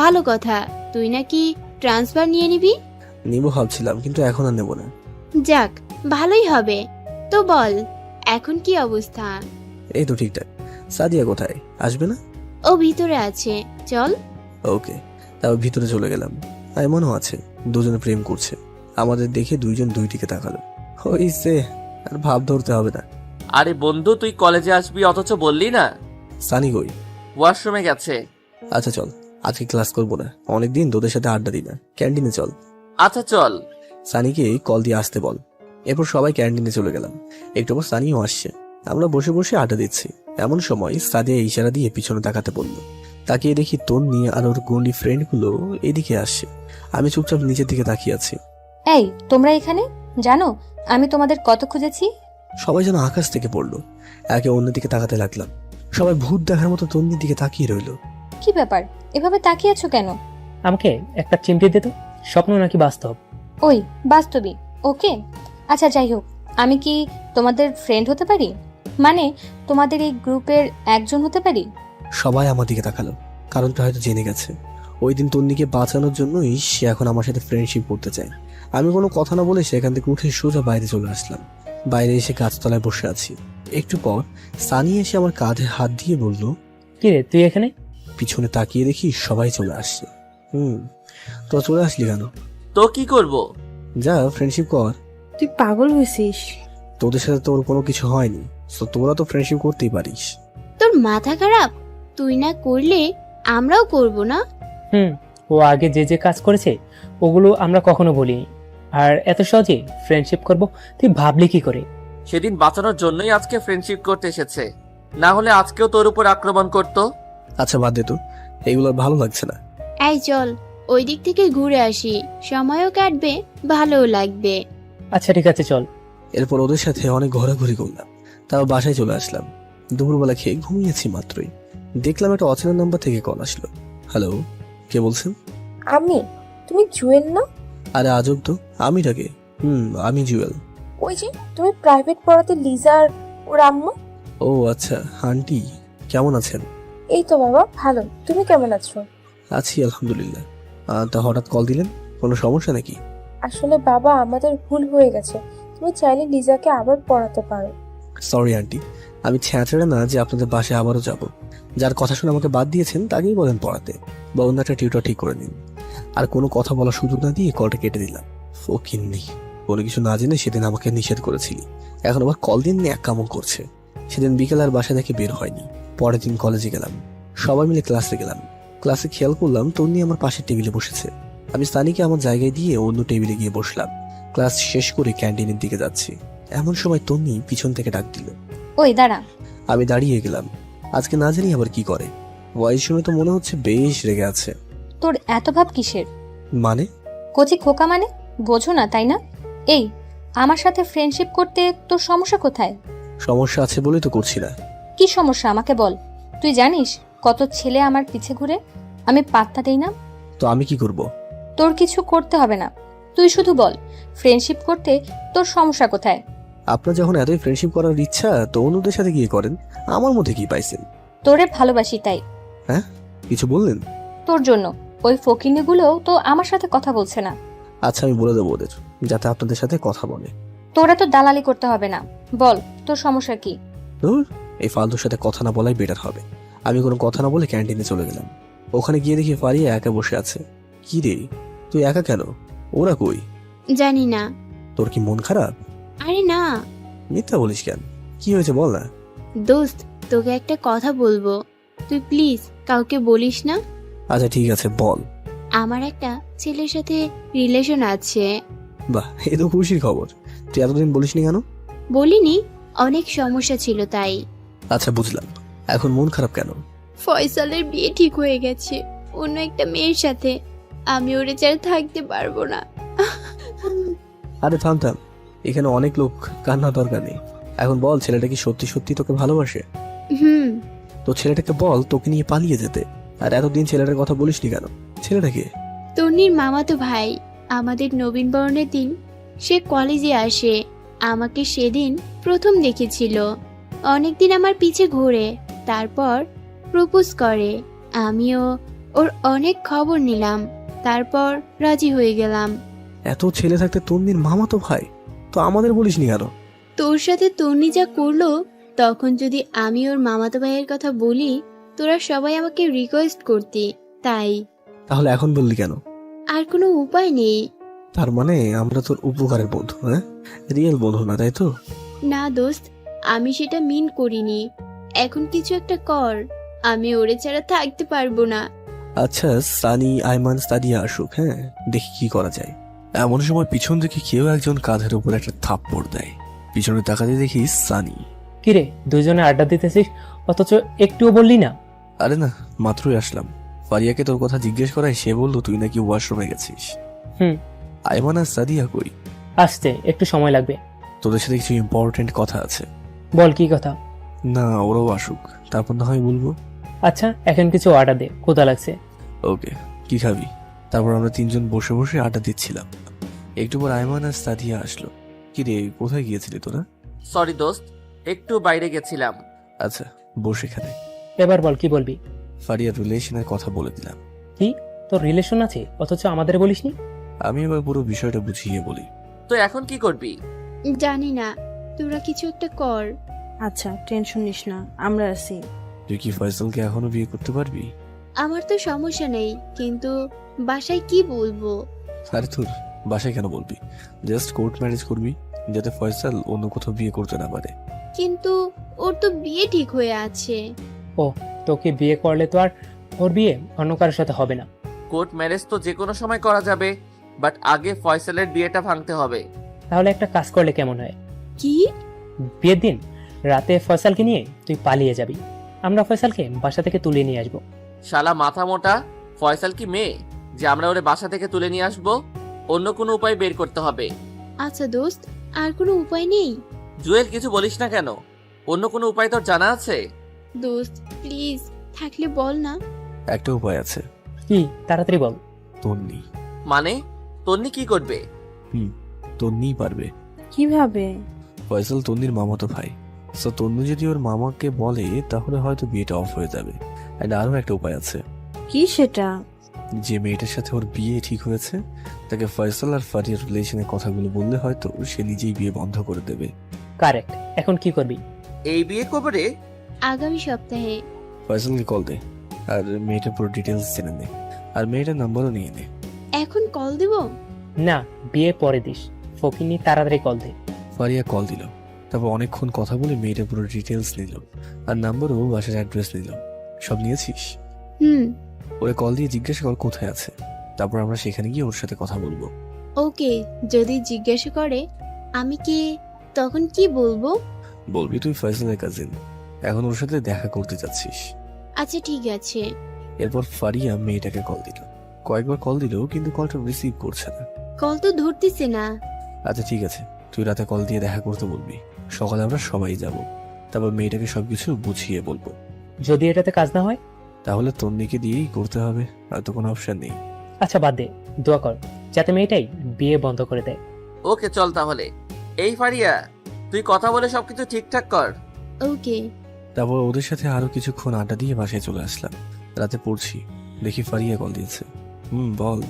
ভালো কথা। তুই নাকি ট্রান্সফার নিয়ে নিবি? নিবো ভাবছিলাম, কিন্তু এখন আর নেবো না। যাক, ভালোই হবে। তো বল, এখন কি অবস্থা? এই তো ঠিকঠাক। সাদিয়া কোথায়, আসবে না? ও ভিতরে আছে, চল। ওকে, তারপর ভিতরে চলে গেলাম। এমনও আছে দুজনে প্রেম করছে। আমাদের দেখে দুইজন দুই দিকে তাকালো। হইছে, আর ভাব ধরতে হবে না। আরে বন্ধু, তুই কলেজে আসবি অথচ বললি না? সানি কই? ওয়াশরুমে গেছে। আচ্ছা চল, আজকে ক্লাস করবো না, অনেকদিন তোদের সাথে আড্ডা দিই না, ক্যান্টিনে চল। আচ্ছা চল। সানিকে কল দিয়ে আসতে বল। এরপর সবাই ক্যান্টিনে চলে গেলাম। একটু পর সানিও আসছে। আমরা বসে বসে আড্ডা দিচ্ছি। এমন সময় সাদিয়া ইশারা দিয়ে পিছনে তাকাতে বলল। তাকিয়ে দেখি তন্নি আর ওর গন্ডি ফ্রেন্ড গুলো এদিকে আসছে। আমি চুপচাপ নিচের দিকে তাকিয়ে আছি। এই তোমরা এখানে? জানো আমি তোমাদের কত খুঁজেছি। সবাই যেন আকাশ থেকে পড়লো। একে অন্যদিকে তাকাতে লাগলাম। সবাই ভূত দেখার মতো তন্নির দিকে তাকিয়ে রইল। কি ব্যাপার, এভাবে তাকিয়ে আছো কেন? আমাকে একটা চিমটি দে তো, স্বপ্ন নাকি বাস্তব? ওই বাস্তবী, ওকে। আচ্ছা যাই হোক, আমি কি তোমাদের ফ্রেন্ড হতে পারি? মানে তোমাদের এই গ্রুপের একজন হতে পারি? সবাই আমার দিকে তাকালো। কারণটা হয়তো জেনে গেছে। ওই দিন তন্নিকে বাঁচানোর জন্যই সে এখন আমার সাথে ফ্রেন্ডশিপ করতে চায়। আমি কোনো কথা না বলে সেখান থেকে উঠে সোজা বাইরে চলে আসলাম। বাইরে এসে গাছতলায় বসে আছি। একটু পর সানি এসে আমার কাঁধে হাত দিয়ে বলল, কি রে তুই এখানে? পিছনে তাকিয়ে দেখি সবাই চলে আসছে। তো চলে আসলি কেন? তো কি করব? যা ফ্রেন্ডশিপ কর। তুই পাগল হয়েছিস? তোদের সাথে তোর কোনো কিছু হয়নি, তো তোরা তো ফ্রেন্ডশিপ করতেই পারিস। তোর মাথা খারাপ? তুই না করলে আমরাও করব না? ও আগে যে যে কাজ করেছে ওগুলো আমরা কখনো বলিনি। আর এত সহজে ফ্রেন্ডশিপ করব তুই ভাবলি কি করে? সেদিন বাঁচানোর জন্যই আজকে ফ্রেন্ডশিপ করতে এসেছে, না হলে আজকেও তোর উপর আক্রমণ করতো। আচ্ছা বাদ দে তো, এইগুলো ভালো লাগছে না। এই চল, ওই দিক থেকে ঘুরে আসি, সময়ও কাটবে, ভালোও লাগবে। আচ্ছা ঠিক আছে চল। এরপর ওদের সাথে অনেক ঘোরাঘুরি করলাম, তারপর বাসায় চলে আসলাম। দুপুরবেলা খেয়ে ঘুমিয়েছি মাত্রই দেখলাম একটা অচেনা নাম্বার থেকে কল আসলো। হ্যালো, কে বলছেন? আমি, তুমি জুয়েল না? আরে আজব তো, আমি ডাকে। আমি জুয়েল। ওই যে তুমি প্রাইভেট পড়াতে লিজা আর ওর আম্মু। ও আচ্ছা, আন্টি কেমন আছেন? এই তো বাবা ভালো, তুমি কেমন আছো? আছি আলহামদুলিল্লাহ। তা হঠাৎ কল দিলেন, কোনো সমস্যা নাকি? আসলে বাবা আমাদের ভুল হয়ে গেছে, তুমি চাইলে লিজাকে আবার পড়াতে পারো। সরি আন্টি, আমি ছেঁচড়ে না যে আপনাদের বাসায় আবারও যাব। যার কথা শুনে আমাকে বাদ দিয়েছেন তাকেই বলেন পড়াতে, বা অন্য একটা টিউটর ঠিক করে নিন। আর কোনো কথা বলার সুযোগ না দিয়ে কলটা কেটে দিলাম। ফকিন্নি, কোনো কিছু না জেনে সেদিন আমাকে নিষেধ করেছিলি, এখন আবার কল দিন এক কামন করছে। সেদিন বিকেল আর বাসা থেকে বের হয়নি। পরের দিন কলেজে গেলাম, সবাই মিলে ক্লাসে গেলাম। ক্লাসে খেয়াল করলাম তন্নি আমার পাশের টেবিলে বসেছে। আমি সানিকে আমার জায়গায় দিয়ে অন্য টেবিলে গিয়ে বসলাম। ক্লাস শেষ করে ক্যান্টিনের দিকে যাচ্ছি, এমন সময় তন্নি পিছন থেকে ডাক দিল। ওই দাঁড়া। আমি দাঁড়িয়ে গেলাম। আজকে না জানি আবার কি করে। ভয়েস শুনে তো মনে হচ্ছে বেশ রেগে আছে। তোর এত ভাব কিসের? মানে? কচি খোকা মানে বোঝো না তাই না? এই, আমার সাথে ফ্রেন্ডশিপ করতে তোর সমস্যা কোথায়? সমস্যা আছে বলেই তো করছি না। কি সমস্যা আমাকে বল। তুই জানিস কত ছেলে আমার পিছে ঘুরে, আমি পাত্তা দেই না। তো আমি কি করব? তোর কিছু করতে হবে না, তুই শুধু বল ফ্রেন্ডশিপ করতে তোর সমস্যা কোথায়। আপনার যখন এতই ফ্রেন্ডশিপ করার ইচ্ছা তো অন্যদের সাথে গিয়ে করেন, আমার মধ্যে কি পাইছেন? তোরে ভালোবাসি তাই। হ্যাঁ, কিছু বললেন? তোর জন্য ওই ফকিনিগুলো তো আমার সাথে কথা বলছে না। আচ্ছা, আমি বলে দেবো ওদের যাতে আপনাদের সাথে কথা বলে। তোরা তো দালালি করতে হবে না, বল তোর সমস্যা কি। ধুর, এই ফালতুর সাথে কথা না বলাই বেটার হবে। আমি কোনো কথা না বলে ক্যান্টিনে চলে গেলাম। ওখানে গিয়ে দেখি ফারিয়া একা বসে আছে। কি রে, তুই একা কেন? ওরা কই? জানি না। তোর কি মন খারাপ? আরে না মিথ্যা বলিস কেন? কি হয়েছে বল না। দোস্ত, তোকে একটা কথা বলবো, তুই প্লিজ কাউকে বলিস না। আচ্ছা ঠিক আছে, বল। আমার একটা ছেলের সাথে রিলেশন আছে। বাহ, এ তো খুশির খবর। তুই এতদিন বলিসনি কেন? বলিনি, অনেক সমস্যা ছিল তাই। আচ্ছা বুঝলাম, এখন মন খারাপ কেন? ফয়সালের বিয়ে ঠিক হয়ে গেছে অন্য একটা মেয়ের সাথে, আমি ওরে ছাড়া থাকতে পারবো না। আরে থাম থাম, এখানে অনেক লোক, কান্না দরকার নেই। এখন বল, ছেলেটা কি সত্যি সত্যি তোকে ভালোবাসে? হুম। তো ছেলেটাকে বল তোকে নিয়ে পালিয়ে যেতে। আর এতদিন ছেলেটার কথা বলিসনি কেন? ছেলেটাকে? তন্নির মামাতো ভাই। আমাদের নবীন বরণের দিন সে কলেজে আসে, আমাকে সেদিন প্রথম দেখেছিল। অনেকদিন আমার পিছে ঘুরে, তারপর প্রপোজ করে। আমিও ওর অনেক খবর নিলাম, তারপর রাজি হয়ে গেলাম। এত ছেলে থাকতে তন্নির মামা তো ভাই, তো আমাদের বলিসনি কেন? তোর সাথে তন্নি যা করলো, তখন যদি আমি ওর মামাতো ভাইয়ের কথা বলি, তোরা সবাই আমাকে রিকোয়েস্ট করতি, তাই। তাহলে এখন বললি কেন? আর কোনো উপায় নেই। তার মানে আমরা তোর উপকারের বন্ধু, হ্যাঁ? রিয়েল বন্ধু না, তাই তো? না দোস্ত, আমি সেটা মিন করিনি। এখন কিছু একটা কর, আমি ওরে ছাড়া থাকতে পারবো না। আচ্ছা, সানি আইমান সাদিয়া আসুক, হ্যাঁ, দেখি কি করা যায়। এমন সময় পিছন থেকে কেউ একজন কাঁধের উপর একটা থাপ্পড় দেয়। পিছনে তাকাতে দেখি সানি। কিরে, দুজনে আড্ডা দিতেছিস অথচ একটুও বললি না? আরে না, মাত্রই আসলাম। ফারিয়াকে তোর কথা জিজ্ঞেস করায় সে বললো তুই নাকি ওয়াশরুমে গেছিস। হুম। আইমান আর সাদিয়া কই? আসতে একটু সময় লাগবে। তোদের সাথে কিছু ইম্পর্টেন্ট কথা আছে। বল কি কথা? না, ওরাও আসুক, তারপর না হয় বলবো। আচ্ছা, এখন কিছু অর্ডার দে, ক্ষুধা লাগছে। ওকে, কি খাবি? তারপর আমরা তিনজন বসে বসে আড্ডা দিচ্ছিলাম। একটু পর আইমান আর সাদিয়া আসলো। কি রে, কোথায় গিয়েছিলি তোরা? সরি দোস্ত, একটু বাইরে গেছিলাম। আচ্ছা, বসে এখানে। এবার বল কি বলবি? ফারিয়ার রিলেশনের কথা বলে দিলাম। কি, তোর রিলেশন আছে অথচ আমাদের বলিসনি? আমি এবার পুরো বিষয়টা বুঝিয়ে বলি। তো এখন কি করবি? জানি না, তোরা কিছু একটা কর। আচ্ছা, টেনশন নিস না, আমরা আছি। তুই কি ফয়সালকে এখনো বিয়ে করতে পারবি? আমার তো সমস্যা নেই, কিন্তু বাসায় কি বলবো? আরে তোর বাসায় কেন বলবি? জাস্ট কোর্ট ম্যারেজ করবি, যাতে ফয়সাল অন্য কোথাও বিয়ে করতে না পারে। কিন্তু ওর তো বিয়ে ঠিক হয়ে আছে। ও, তোকে বিয়ে করলে তো আর ওর বিয়ে অন্য কারোর সাথে হবে না। কোর্ট ম্যারেজ তো যে কোনো সময় করা যাবে, বাট আগে ফয়সালের বিয়েটা ভাঙতে হবে। তাহলে একটা কাজ করলে কেমন হয়? কি? বিয়ের দিন রাতে ফয়সালকে নিয়ে তুই পালিয়ে যাবি, আমরা ফয়সালকে বাসা থেকে তুলে নিয়ে আসবো। শালা মাথা মোটা, ফয়সাল কি মেয়ে যে আমরা ওরে বাসা থেকে তুলে নিয়ে আসবো? অন্য কোনো উপায় বের করতে হবে। আচ্ছা দোস্ত, আর কোনো উপায় নেই? জুয়েল, কিছু বলিস না কেন? অন্য কোনো উপায় তোর জানা আছে? দোস্ত প্লিজ, থাকলে বল না। একটা উপায় আছে। কি, তাড়াতাড়ি বল। তন্নি। মানে তন্নি কি করবে? তন্নিই পারবে। কিভাবে? ফয়সাল তন্নির মামাতো ভাই, সো তন্নি যদি ওর মামাকে বলে তাহলে হয়তো বিয়েটা অফ হয়ে যাবে। এন্ড আরো একটা উপায় আছে। কি সেটা? যে মেয়েটার সাথে ওর বিয়ে ঠিক হয়েছে তাকে ফয়সাল আর ফারিয়ার রিলেশনের কথাগুলো বললে হয়তো সে নিজেই বিয়ে বন্ধ করে দেবে। কারেক্ট। এখন কি করবি? এই বিয়ে কবে রে? আগামী সপ্তাহে। ফয়সালকে কল দে আর মেয়েটার পুরো ডিটেলস জেনে নে, আর মেয়েটার নাম্বারও নিয়ে নে। এখন কল দেব? না, বিয়ে পরে দিস। ফকিনি, তাড়াতাড়ি কল দে। ফারিয়া কল দিল, তারপর অনেকক্ষণ কথা বলে মেয়েটার পুরো ডিটেলস নিল আর নাম্বারও বাসার অ্যাড্রেস নিল। সব নিয়েছিস? হুম। ওরে কল দিয়ে জিজ্ঞাসা কর কোথায় আছে, তারপর আমরা সেখানে গিয়ে ওর সাথে কথা বলবো। ওকে, যদি জিজ্ঞাসা করে আমি কে, তখন কি বলবো? বলবি তুই ফয়সালের কাজিন, এখন ওর সাথে দেখা করতে যাচ্ছিস। আচ্ছা ঠিক আছে। এরপর ফারিয়া মেয়েটাকে কল দিল। কয়েকবার কল দিল কিন্তু কলটা রিসিভ করছে না। কল তো ধরতেছে না। আচ্ছা ঠিক আছে, তুই রাতে কল দিয়ে দেখা করতে বলবি। সকালে আমরা সবাই যাব, তারপর মেয়েটাকে সবকিছু বুঝিয়ে বলবো। যদি এটাতে কাজ না হয়? তাহলে তন্নিকে দিয়েই করতে হবে, আর তো কোনো অপশন নেই। আচ্ছা বাদ দে, দোয়া কর যাতে মেয়েটাই বিয়ে বন্ধ করে দেয়। ওকে চল তাহলে। এই ফারিয়া, তুই কথা বলে সবকিছু ঠিকঠাক কর। ওকে। তারপর ওদের সাথে আরো কিছুক্ষণ আড্ডা দিয়ে বাসায় চলে আসলাম। রাতে পড়ছি, দেখি ফারিয়া কল দিয়েছে। বল।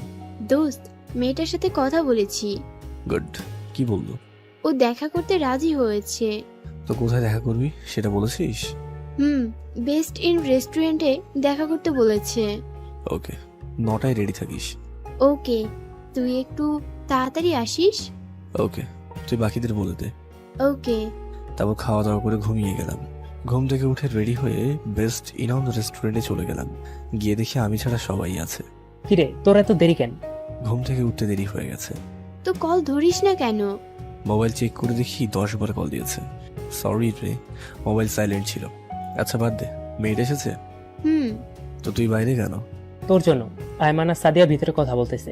দোস্ত, মেয়েটার সাথে কথা বলেছি। গুড। কি বললো? ও দেখা করতে রাজি হয়েছে। তো কোথায় দেখা করবি সেটা বলেছিস? বেস্ট ইন রেস্টুরেন্টে দেখা করতে বলেছে। ওকে, 9টায় রেডি থাকিস। ওকে, তুই একটু তাড়াতাড়ি আসিস। ওকে, তুই বাকিদের বলে দে। ওকে। তারপর খাওয়া দাওয়া করে ঘুমিয়ে গেলাম। ঘুম থেকে উঠে রেডি হয়ে বেস্ট ইন রেস্টুরেন্টে চলে গেলাম। গিয়ে দেখি আমি ছাড়া সবাই আছে। কিরে, তোর এত দেরি কেন? ঘুম থেকে উঠতে দেরি হয়ে গেছে। তো কল ধরিস না কেন? মোবাইল চেক করে দেখি 10 বার কল দিয়েছে। সরি রে, মোবাইল সাইলেন্ট ছিল। আচ্ছা বাদ দে, মেয়েটা এসেছে? তো তুই বাইরে কেন? তোর জন্য। আয়মান আর সাদিয়া ভিতরে কথা বলতেছে।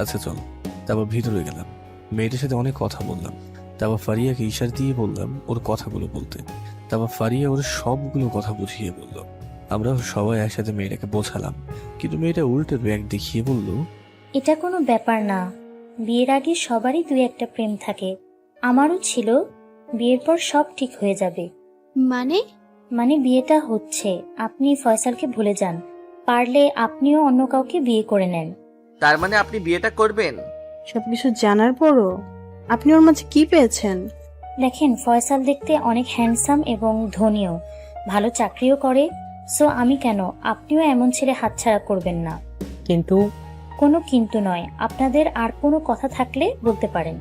আচ্ছা চল। তারপর ভিতরে গেলাম, মেয়েটার সাথে অনেক কথা বললাম। তারপর ফারিয়াকে ইশারা দিয়ে বললাম ওর কথাগুলো বলতে। তারপর ফারিয়া ওর সবগুলো কথা বুঝিয়ে বলল। আমরা সবাই একসাথে মেয়েটাকে বোঝালাম, কিন্তু মেয়েটা উল্টে ব্যাগ দেখিয়ে বলল, এটা কোনো ব্যাপার না, বিয়ের আগে সবারই 2-1টা প্রেম থাকে, আমারও ছিল, বিয়ের পর সব ঠিক হয়ে যাবে। মানে বিয়েটা হচ্ছে, আপনি ফয়সালকে ভুলে যান, পারলে আপনিও অন্য কাউকে বিয়ে করে নেন। তার মানে আপনি বিয়েটা করবেন? সবকিছু জানার পরও আপনি ওর মাঝে কি পেয়েছেন? দেখেন, ফয়সাল দেখতে অনেক হ্যান্ডসাম এবং ধনীও, ভালো চাকরিও করে, সো আমি কেন, আপনিও এমন ছেলে হাতছাড়া করবেন না। কিন্তু? কোনো কিন্তু নয়, আপনাদের আর কোনো কথা থাকলে বলতে পারেন।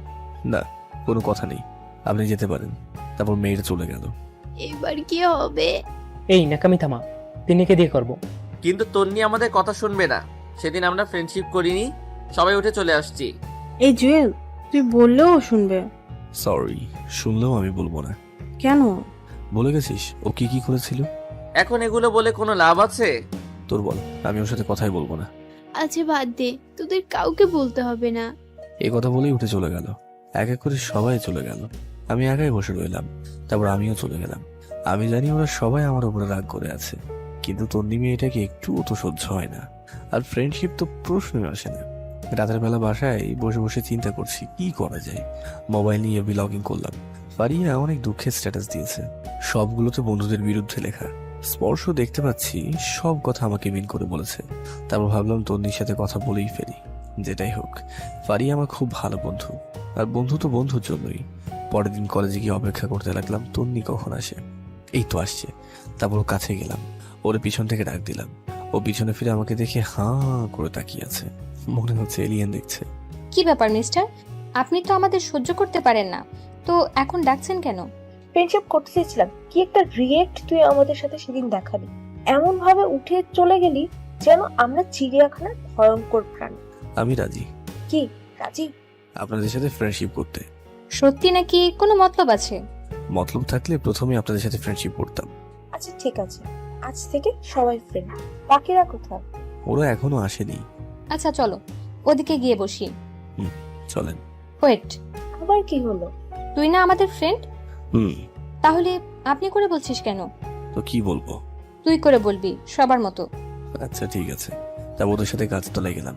না, কোনো কথা নেই, আপনি যেতে পারেন। তারপর মেয়েটা চলে গেল। এবার কি হবে? এই নাকামি থামা, তিনিকে দিয়ে করব। কিন্তু তন্নি আমাদের কথা শুনবে না। সেদিন আমরা ফ্রেন্ডশিপ করিনি, সবাই উঠে চলে আসছি। এই জুয়েল, তুই বললেও ও শুনবে। সরি, শুনলেও আমি বলবো না। কেন? বলে গেছিস ও কি কি করেছিল? এখন এগুলো বলে কোনো লাভ আছে? তোর বল, আমি ওর সাথে কথাই বলবো না। আচ্ছা বাদ দে, তোদের কাউকে বলতে হবে না। এই কথা বলেই উঠে চলে গেল। এক এক করে সবাই চলে গেল, আমি একাই বসে রইলাম। তারপর আমিও চলে গেলাম। আমি জানি ওরা সবাই আমার উপরে রাগ করে আছে, কিন্তু তন্নি মেয়েটাকে একটুও তো সহ্য হয় না। আর ফ্রেন্ডশিপ তো প্রশ্নই আসে না। রাতের বেলা বাসায় বসে বসে চিন্তা করছি কি করা যায়। মোবাইল নিয়ে ব্লগিং করলাম। ফারিয়া অনেক দুঃখের স্ট্যাটাস দিয়েছে, সবগুলোতে বন্ধুদের বিরুদ্ধে লেখা। স্পর্শ দেখতে পাচ্ছি সব কথা আমাকে মিন করে বলেছে। তারপর ভাবলাম তন্নির সাথে কথা বলেই ফেলি। যেটাই হোক, ফারিয়া আমার খুব ভালো বন্ধু, আর বন্ধু তো বন্ধুর জন্যই। পরের দিন কলেজে গিয়ে অপেক্ষা করতে লাগলাম তন্নি কখন আসে। এই তো আসছে। তারপর ওর কাছে গেলাম, ওর পিছন থেকে ডাক দিলাম। ও পিছনে ফিরে আমাকে দেখে হাঁ করে তাকিয়ে আছে, মনে হচ্ছে এলিয়েন দেখছে। কি ব্যাপার মিস্টার, আপনি তো আমাদের সহ্য করতে পারেন না, তো এখন ডাকছেন কেন? ফ্রেন্ডশিপ করতে চেয়েছিলাম, কি একটা রিয়েক্ট তুই আমাদের সাথে সেদিন দেখালি, এমন ভাবে উঠে চলে গেলি যেন আমরা চিড়িয়াখানার ভয়ঙ্কর প্রাণী। আমি রাজি। কি রাজি? আপনাদের সাথে ফ্রেন্ডশিপ করতে। সত্যি নাকি কোনো মতলব আছে? মতলব থাকলে প্রথমে আপনাদের সাথে ফ্রেন্ডশিপ করতাম। আচ্ছা ঠিক আছে, আজ থেকে সবাই ফ্রেন্ড। বাকিরা কোথায়? ওরা এখনো আসেনি। আচ্ছা চলো ওদিকে গিয়ে বসি। চলেন। ওয়েট, আবার কি হলো? তুই না আমাদের ফ্রেন্ড? হুম। তাহলে আপনি করে বলছিস কেন? তো কি বলবো? তুই করে বলবি সবার মতো। আচ্ছা ঠিক আছে। তা ওদের সাথে কাজ তোলাই গেলাম।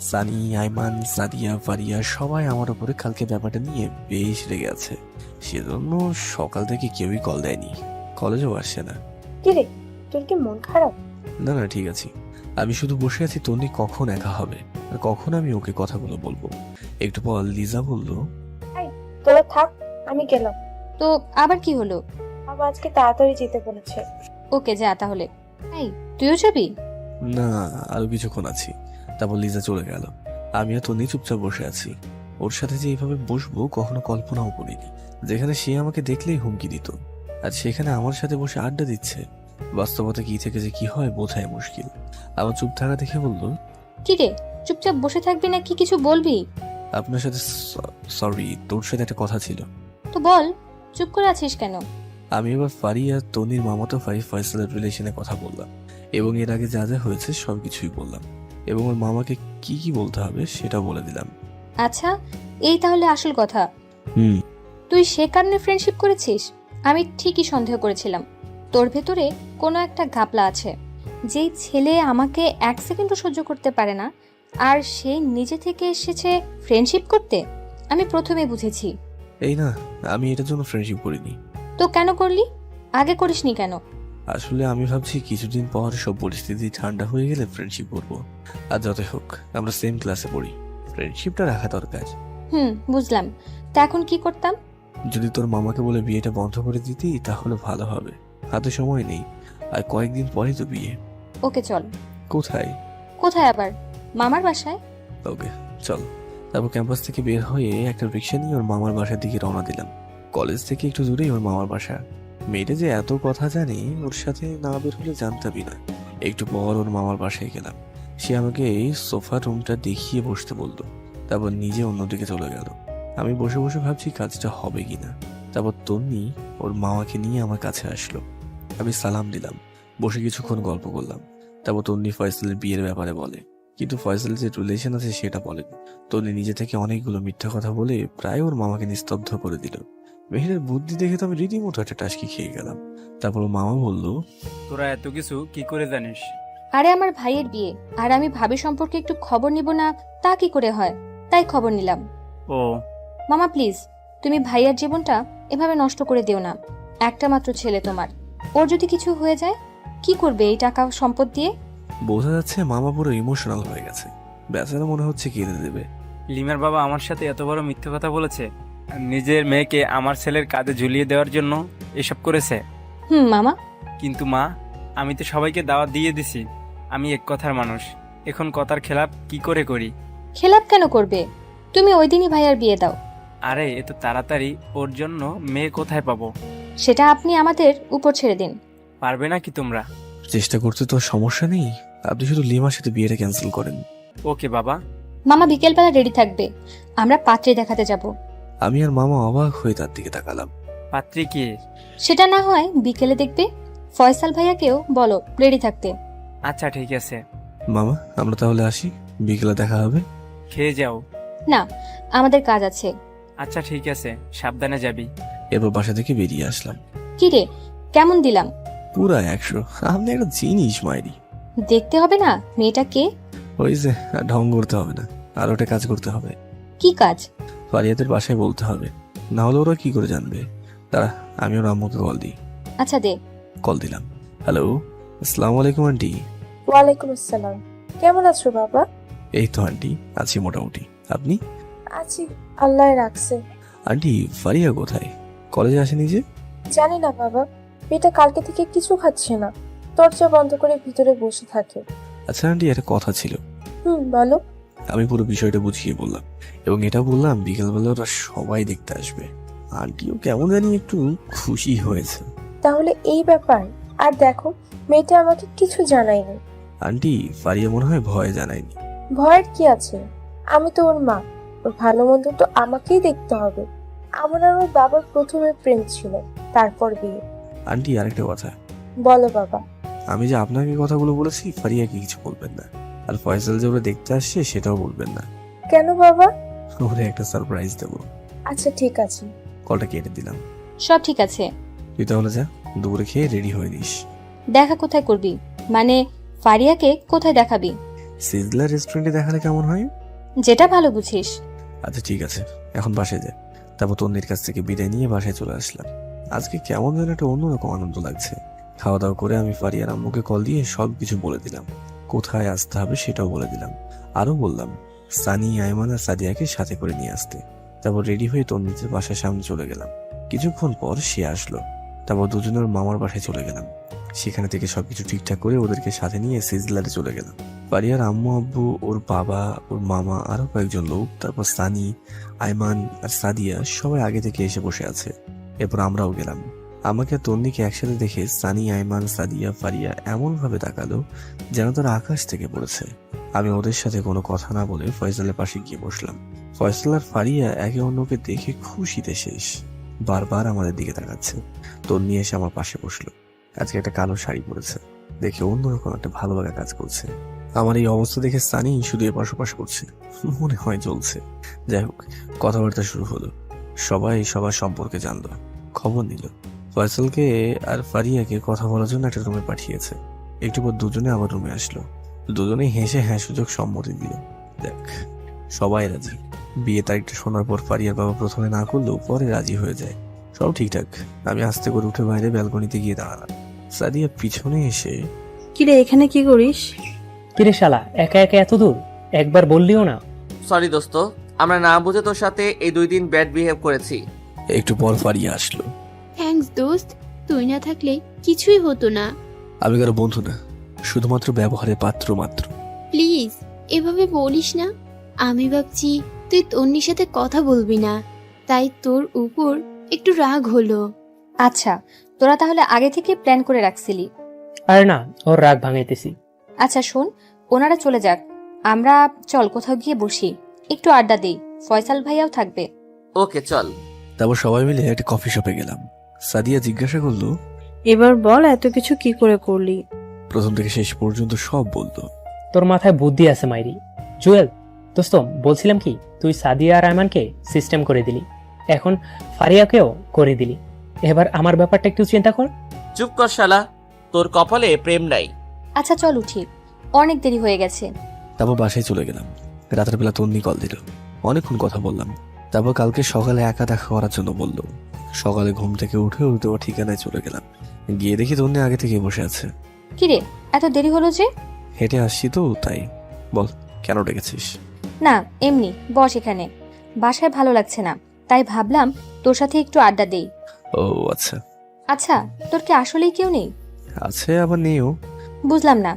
সানি, আইমান, সাদিয়া, ফারিয়া সবাই আমার উপরে কালকে ব্যাপারটা নিয়ে বেশ রেগে আছে। সেজন্য সকাল থেকে কেউই কল দেয়নি, কলেজেও আসছে না। কি রে, তোর কি মন খারাপ? না না ঠিক আছে, আমি শুধু বসে আছি তন্নি কখন একা হবে আর কখন আমি ওকে কথাগুলো বলবো। একটু পর লিজা বলল, তোরা থাক, আমি গেলাম। তো আবার কি হলো? বাবা আজকে তাড়াতাড়ি যেতে বলেছে। ওকে যা তাহলে। এই তুইও যাবি? না আরো কিছুক্ষণ আছি। তারপর লিজা চলে গেল। আমি আর তন্নি চুপচাপ বসে আছি। ওর সাথে যে এইভাবে বসবো কখনো কল্পনাও করিনি। যেখানে সে আমাকে দেখলেই হুমকি দিত, আর সেখানে আমার সাথে বসে আড্ডা দিচ্ছে। বাস্তবতা কি থেকে যে কি হয় বোঝাই মুশকিল। আমার চুপ থাকা দেখে বলল, কি রে, চুপচাপ বসে থাকবি নাকি কিছু বলবি? আপনার সাথে সরি, তোর সাথে একটা কথা ছিল। তো বল, চুপ করে আছিস কেন? আমি এবার ফারিয়া তনির মামাতো ভাই ফয়সালের রিলেশনে কথা বললাম এবং এর আগে যা যা হয়েছে সবকিছুই বললাম এবং ওর মামাকে কি কি বলতে হবে সেটাও বলে দিলাম। আচ্ছা, এই তাহলে আসল কথা। হুম। তুই সে কারণে ফ্রেন্ডশিপ করেছিস? আমি ঠিকই সন্দেহ করেছিলাম তোর ভেতরে কোনো একটা ঘাপলা আছে। যেই ছেলে আমাকে এক সেকেন্ডও সহ্য করতে পারে না আর সে নিজে থেকে এসেছে ফ্রেন্ডশিপ করতে, আমি প্রথমে বুঝেছি। এই না, আমি এটার জন্য ফ্রেন্ডশিপ করিনি। তো কেন করলি? আগে করিসনি কেন? আসলে আমি ভাবছি কিছুদিন পর সব পরিস্থিতি ঠান্ডা হয়ে গেলে ফ্রেন্ডশিপ করবো। আর যতই হোক আমরা সেম ক্লাসে পড়ি, ফ্রেন্ডশিপটা রাখা দরকার। বুঝলাম। তা এখন কি করতাম? যদি তোর মামাকে বলে বিয়েটা বন্ধ করে দিতি তাহলে ভালো হবে। হাতে সময় নেই, আর কয়েকদিন পরেই তো বিয়ে। ওকে চল। কোথায়? কোথায় আবার? মামার বাসায়। ওকে চল। তারপর ক্যাম্পাস থেকে বের হয়ে একটা রিক্সা নিয়ে ওর মামার বাসার দিকে রওনা দিলাম। কলেজ থেকে একটু দূরেই ওর মামার বাসা। মেয়েটা যে এত কথা জানে ওর সাথে না বের হলে জানতামই না। একটু পর ওর মামার বাসায় গেলাম। সে আমাকে এই সোফা রুমটা দেখিয়ে বসতে বললো, তারপর নিজে অন্যদিকে চলে গেল। আমি বসে বসে ভাবছি কাজটা হবে কিনা। তারপর তন্নি ওর মামাকে নিয়ে আমার কাছে আসলো। আমি সালাম দিলাম, বসে কিছুক্ষণ গল্প করলাম। তারপর তন্নি ফয়সালের বিয়ের ব্যাপারে বলে, কিন্তু ফয়সাল যে রিলেশন আছে সেটা বলেনি। তন্নি নিজে থেকে অনেকগুলো মিথ্যা কথা বলে প্রায় ওর মামাকে নিস্তব্ধ করে দিল। মেহেরের বুদ্ধি দেখে তো আমি রীতিমতো একটা টাস্কি খেয়ে গেলাম। তারপর ওর মামা বলল, তোরা এত কিছু কি করে জানিস? আরে আমার ভাইয়ের বিয়ে আর আমি ভাবি সম্পর্কে একটু খবর নিব না তা কি করে হয়, তাই খবর নিলাম। ও মামা প্লিজ, তুমি ভাইয়ার জীবনটা এভাবে নষ্ট করে দিও না। একটা মাত্র ছেলে তোমার, ওর যদি কিছু হয়ে যায় কি করবে এই টাকা সম্পদ দিয়ে? বোঝা যাচ্ছে মামা পুরো ইমোশনাল হয়ে গেছে। বেচারা মনে হচ্ছে কেঁদে দেবে। লিমার বাবা আমার সাথে এত বড় মিথ্যে কথা বলেছে? নিজের মেয়েকে আমার ছেলের কাঁধে ঝুলিয়ে দেওয়ার জন্য এসব করেছে? মামা। কিন্তু মা, আমি তো সবাইকে দাওয়াত দিয়ে দিছি। আমি এক কথার মানুষ, এখন কথার খেলাপ কি করে করি? খেলাপ কেন করবে? তুমি ওই দিনই ভাইয়ার বিয়ে দাও। আরে এত তাড়াতাড়ি ওর জন্য মেয়ে কোথায় পাবো? সেটা আপনি আমাদের উপর ছেড়ে দিন। পারবে না কি তোমরা? চেষ্টা করতে তো সমস্যা নেই, আপনি শুধু লিমার সাথে বিয়েটা ক্যান্সেল করেন। ওকে বাবা। মামা বিকেলবেলা রেডি থাকবে, আমরা পাত্রী দেখাতে যাব। আমি আর মামা অবাক হয়ে তার দিকে তাকালাম। পাত্রী কি? সেটা না হয় বিকেলে দেখবে। ফয়সাল ভাইয়াকেও বলো রেডি থাকতে। আচ্ছা ঠিক আছে। মামা আমরা তাহলে আসি, বিকেলে দেখা হবে। খেয়ে যাও। না, আমাদের কাজ আছে। আচ্ছা ঠিক আছে, সাবধানে যাবি। এরপর বাসা থেকে বেরিয়ে আসলাম। কি রে, কেমন দিলাম? পুরা 100। আপনি একটা জিনিস মাইরি। দেখতে হবে না মেয়েটা কে? ওই যে ঢং করতে হবে না, আর ওটা কাজ করতে হবে। কি কাজ? ফারিয়াদের বাসায় বলতে হবে, না হলে ওরা কি করে জানবে। দাঁড়া আমি ওর আম্মুকে কল দিই। আচ্ছা দে। কল দিলাম। হ্যালো, আসসালামু আলাইকুম আন্টি। ওয়ালাইকুম আসসালাম। কেমন আছো বাবা? এই তো আন্টি, আছি মোটামুটি। আপনি? আছি, আল্লাহ রাখছে। আন্টি ফারিয়া কোথায়? কলেজে আসেনি যে? জানি না বাবা, মেয়েটা কালকে থেকে কিছু খাচ্ছে না, দরজা বন্ধ করে ভিতরে বসে থাকে। আচ্ছা আন্টি একটা কথা ছিল। বলো। আমি পুরো বিষয়টা বুঝিয়ে বললাম এবং এটা বললাম বিকেলবেলা ওরা সবাই দেখতে আসবে। আন্টিও কেমন জানি একটু খুশি হয়েছে। তাহলে এই ব্যাপার। আর দেখো, মেয়েটা আমাকে কিছু জানায়নি। আন্টি ফারিয়া মনে হয় ভয় জানায়নি। ভয়ের কি আছে? আমি তো ওর মা, ওর ভালো মন্দ তো আমাকেই দেখতে হবে। আমার আর ওর বাবার প্রথমে প্রেম ছিল, তারপর বিয়ে। আন্টি আরেকটা কথা। বলো বাবা। আমি যে আপনাকে কথাগুলো বলেছি ফারিয়াকে কিছু বলবেন না, আর ফয়সাল যে ওরা দেখতে আসছে সেটাও বলবেন না। কেন বাবা? ওরে একটা সারপ্রাইজ দেবো। আচ্ছা ঠিক আছে। কলটা কেটে দিলাম। সব ঠিক আছে। তুই তাহলে যা, দুপুরে খেয়ে রেডি হয়ে নিস। দেখা কোথায় করবি? মানে ফারিয়াকে কোথায় দেখাবি? সিজলার রেস্টুরেন্টে দেখালে কেমন হয়? যেটা ভালো বুঝিস। আচ্ছা ঠিক আছে, এখন বাসায় যা। তারপর তন্নির কাছ থেকে বিদায় নিয়ে বাসায় চলে আসলাম। আজকে কেমন যেন একটা অন্যরকম আনন্দ লাগছে। খাওয়া দাওয়া করে আমি ফারিয়ার আম্মুকে কল দিয়ে সব কিছু বলে দিলাম, কোথায় আসতে হবে সেটাও বলে দিলাম। আরো বললাম সানি, আয়মান আর সাদিয়াকে সাথে করে নিয়ে আসতে। তারপর রেডি হয়ে তন্নিদের বাসার সামনে চলে গেলাম। কিছুক্ষণ পর সে আসলো। তারপর দুজনের মামার বাসায় চলে গেলাম। সেখানে থেকে সবকিছু ঠিকঠাক করে ওদেরকে সাথে নিয়ে সিজলারে চলে গেলাম। ফারিয়ার আম্মু আব্বু, ওর বাবা, ওর মামা, আরো কয়েকজন লোক, তারপর সানি, আয়মান আর সাদিয়া সবাই আগে থেকে এসে বসে আছে। এরপর আমরাও গেলাম। আমাকে আর তন্নিকে একসাথে দেখে সানি, আয়মান, সাদিয়া, ফারিয়া এমন ভাবে তাকালো যেন তারা আকাশ থেকে পড়েছে। আমি ওদের সাথে কোনো কথা না বলে ফয়সালের পাশে গিয়ে বসলাম। ফয়সাল আর ফারিয়া একে অন্যকে দেখে খুশিতে শেষ, বারবার আমাদের দিকে তাকাচ্ছে। তন্নি এসে আমার পাশে বসলো। আজকে একটা কালো শাড়ি পরেছে, দেখে অন্যরকম একটা ভালো লাগা কাজ করছে। আমার এই অবস্থা দেখে সানি শুধু এপাশ ওপাশ করছে, মনে হয় জ্বলছে। যাই হোক, কথাবার্তা শুরু হলো। সবাই সবার সম্পর্কে জানলো, খবর নিল। ফয়সালকে আর ফারিয়াকে কথা বলার জন্য একটা রুমে পাঠিয়েছে। একটু পর দুজনে আবার রুমে আসলো। দুজনেই হেসে হ্যাঁ সূচক সম্মতি দিল। দেখ, সবাই রাজি। বিয়ে তারিখটা শোনার পর ফারিয়ার বাবা প্রথমে না করলেও পরে রাজি হয়ে যায়। সব ঠিকঠাক। আমি আস্তে করে উঠে বাইরে ব্যালকনিতে গিয়ে দাঁড়ালাম। সাদিয়া পিছনে এসে, কিরে এখানে কি করিস? কিরে শালা, একা একা এত দূর, একবার বললিও না? সরি দোস্ত, আমরা না বুঝে তোর সাথে এই 2 দিন ব্যাড বিহেভ করেছি। একটু পর ফারিয়া আসলো। থ্যাঙ্কস দোস্ত, তুই না থাকলে কিছুই হতো না। আমি কারো বন্ধু না, শুধুমাত্র ব্যবহারের পাত্র মাত্র। প্লিজ এভাবে বলিস না। আমি ভাবছি তুই তন্নির সাথে কথা বলবি না, তাই তোর উপর একটু রাগ হলো। আচ্ছা, তোরা তাহলে আগে থেকে প্ল্যান করে রাখছিলি? আর না, ওর রাগ ভাঙাইতেছি। আচ্ছা শোন, ওনারা চলে যাক, আমরা চল কোথাও গিয়ে বসি, একটু আড্ডা দেই। ফয়সাল ভাইয়াও থাকবে। ওকে চল। তারপর সবাই মিলে একটা কফি শপে গেলাম। সাদিয়া জিজ্ঞাসা করলো, এবার বল এত কিছু কি করে করলি? প্রথম থেকে শেষ পর্যন্ত সব বলতো। তোর মাথায় বুদ্ধি আছে মাইরি। জুয়েল দোস্ত, বলছিলাম কি, তুই সাদিয়া আর আয়মানকে সিস্টেম করে দিলি, এখন ফারিয়াকেও করে দিলি। এবার আমার ব্যাপারটা একটু চিন্তা কর। চুপ কর শালা, তোর কপালে প্রেম নাই। আচ্ছা চল উঠি, অনেক দেরি হয়ে গেছে। তারপর বাসায় চলে গেলাম। রাতের বেলা তন্নি কল দিল, অনেকক্ষণ কথা বললাম। তারপর কালকে সকালে একা দেখা করার জন্য বললো। সকালে ঘুম থেকে উঠে ওর ঠিকানায় চলে গেলাম। গিয়ে দেখি তন্নি আগে থেকে বসে আছে। কিরে এত দেরি হলো যে? হেঁটে আসছি তো তাই। বল, কেন ডেকেছিস? না এমনি, বস এখানে। বাসায় ভালো লাগছে না, তাই ভাবলাম তোর সাথে একটু আড্ডা দেই। ও আচ্ছা। আচ্ছা, তোর কি আসলেই কেউ নেই? আছে আবার নেইও। বুঝলাম না।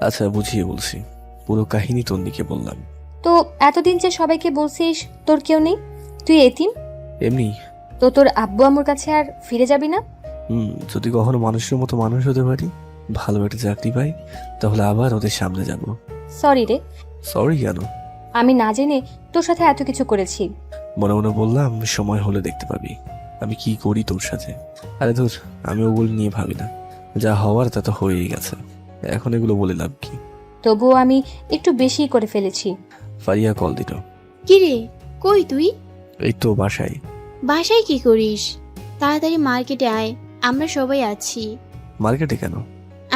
আচ্ছা বুঝিয়ে বলছি, পুরো কাহিনী তন্নিকে বললাম। তো এতদিন যে সবাইকে বলছিস তোর কেউ নেই, তুই এতিম? এমনি। তো তোর আব্বু আম্মুর কাছে আর ফিরে যাবি না? যদি কখনো মানুষের মতো মানুষ হতে পারি, ভালো একটা চাকরি পাই, তাহলে আবার ওদের সামনে যাব। সরি রে। সরি কেন? আমি না জেনে তোর সাথে এত কিছু করেছি। মনে মনে বললাম, সময় হলে দেখতে পাবি আমি কি করি তোর সাথে। আরে ধুর, আমি ওগুলো নিয়ে ভাবি না, যা হওয়ার তা তো হয়েই গেছে, এখন এগুলো বলে লাভ কি। তবুও আমি একটু বেশি করে ফেলেছি। ফারিয়া কল দিল। কিরে কই তুই? এই তো বাসায়। বাসায় কি করিস? তাড়াতাড়ি মার্কেটে আয়, আমরা সবাই আছি। মার্কেটে কেন?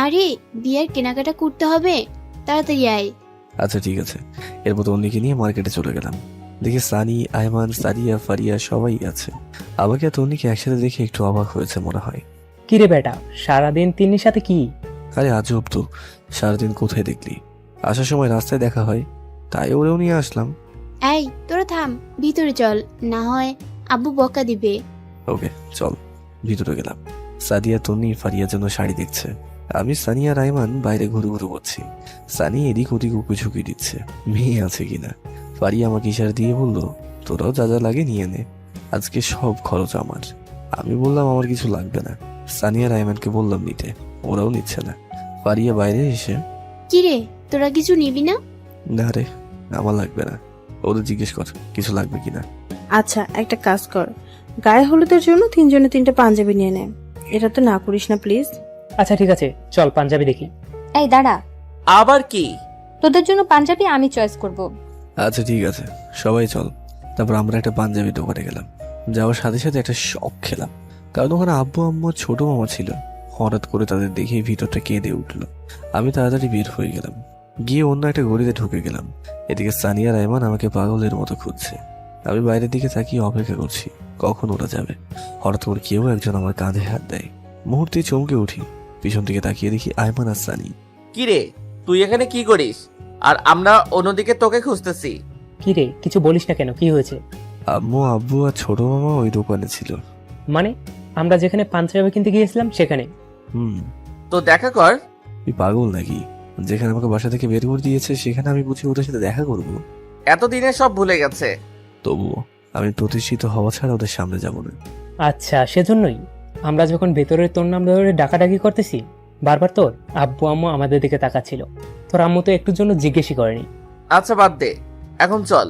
আরে বিয়ের কেনাকাটা করতে হবে, তাড়াতাড়ি আয়। আচ্ছা ঠিক আছে। এরপর তন্নিকে নিয়ে মার্কেটে চলে গেলাম। দেখি সানি, আয়মান, সাদিয়া, ফারিয়া সবাই আছে। আমাকে আর তন্নিকে একসাথে দেখে একটু অবাক হয়েছে মনে হয়। কিরে বেটা, সারাদিন তিন্নির সাথে কি? আরে আজব তো, সারাদিন কোথায় দেখলি? আসার সময় রাস্তায় দেখা হয়, তাই ওরেও নিয়ে আসলাম। এই তোরা থাম, ভিতরে চল, না হয় আব্বু বকা দিবে। ওকে চল। ভিতরে গেলাম। সাদিয়া, তন্নি ফারিয়ার জন্য শাড়ি দেখছে। আমি সানি আর আয়মান বাইরে ঘুরু ঘুরু করছি। সানি এদিক ওদিক উকুঝুঁকি দিচ্ছে, মেয়ে আছে কিনা। ফারিয়া আমাকে ইশারা দিয়ে বললো, তোরাও যা যা লাগে নিয়ে নে, আজকে সব খরচ আমার। আমি বললাম আমার কিছু লাগবে না। সানি আর আয়মানকে বললাম নিতে, ওরাও নিচ্ছে না। ফারিয়া বাইরে এসে, কিরে তোরা কিছু নিবি না? না রে, আমার লাগবে না, ওদের জিজ্ঞেস কর কিছু লাগবে কিনা। আচ্ছা একটা কাজ কর, গায়ে হলুদের জন্য 3 জনে 3টা পাঞ্জাবি নিয়ে নে। এটা তো না করিস না প্লিজ। আচ্ছা ঠিক আছে, চল পাঞ্জাবি দেখি। এই দাঁড়া, আবার কি? তোদের জন্য পাঞ্জাবি আমি চয়েস করব। আচ্ছা ঠিক আছে, সবাই চল। তারপর আমরা একটা পাঞ্জাবি দোকানে গেলাম। যাওয়ার সাথে সাথে একটা শক খেলাম, কারণ ওখানে আব্বু আম্মু আর ছোট মামা ছিল। হঠাৎ করে তাদের দেখেই ভিতরটা কেঁদে উঠলো। আমি তাড়াতাড়ি বের হয়ে গেলাম, গিয়ে অন্য একটা গলিতে ঢুকে গেলাম। এদিকে সানিয়া রায়মান আমাকে পাগলের মতো খুঁজছে। আমি বাইরের দিকে তাকিয়ে অপেক্ষা করছি কখন ওরা যাবে। হঠাৎ করে কেউ একজন আমার কাঁধে হাত দেয়। মুহূর্তে চমকে উঠি, পিছন দিকে তাকিয়ে দেখি আয়মান আর সানি। কি রে, তুই এখানে কি করিস? আর আমরা অন্যদিকে তোকে খুঁজতেছি। কি রে, কিছু বলিস না কেন? কি হয়েছে? আম্মু আব্বু আর ছোট মামা ওই দোকানে ছিল। মানে আমরা যেখানে পাঞ্জাবি কিনতে গিয়েছিলাম সেখানে? তো দেখা কর। তুই পাগল নাকি? যেখানে আমাকে বাসা থেকে বের করে দিয়েছে সেখানে আমি বুঝি ওদের সাথে দেখা করব? এতদিনে সব ভুলে গেছে। তবুও আমি প্রতিষ্ঠিত হওয়া ছাড়া ওদের সামনে যাব না। আচ্ছা, সেজন্যই আমরা যখন ভেতরে তোর নাম ধরে ডাকাডাকি করতেছি, বারবার তোর আব্বু আম্মু আমাদের দিকে তাকাচ্ছিল। তোর আম্মু তো একটুর জন্য জিজ্ঞেসই করেনি। আচ্ছা বাদ দে, এখন চল,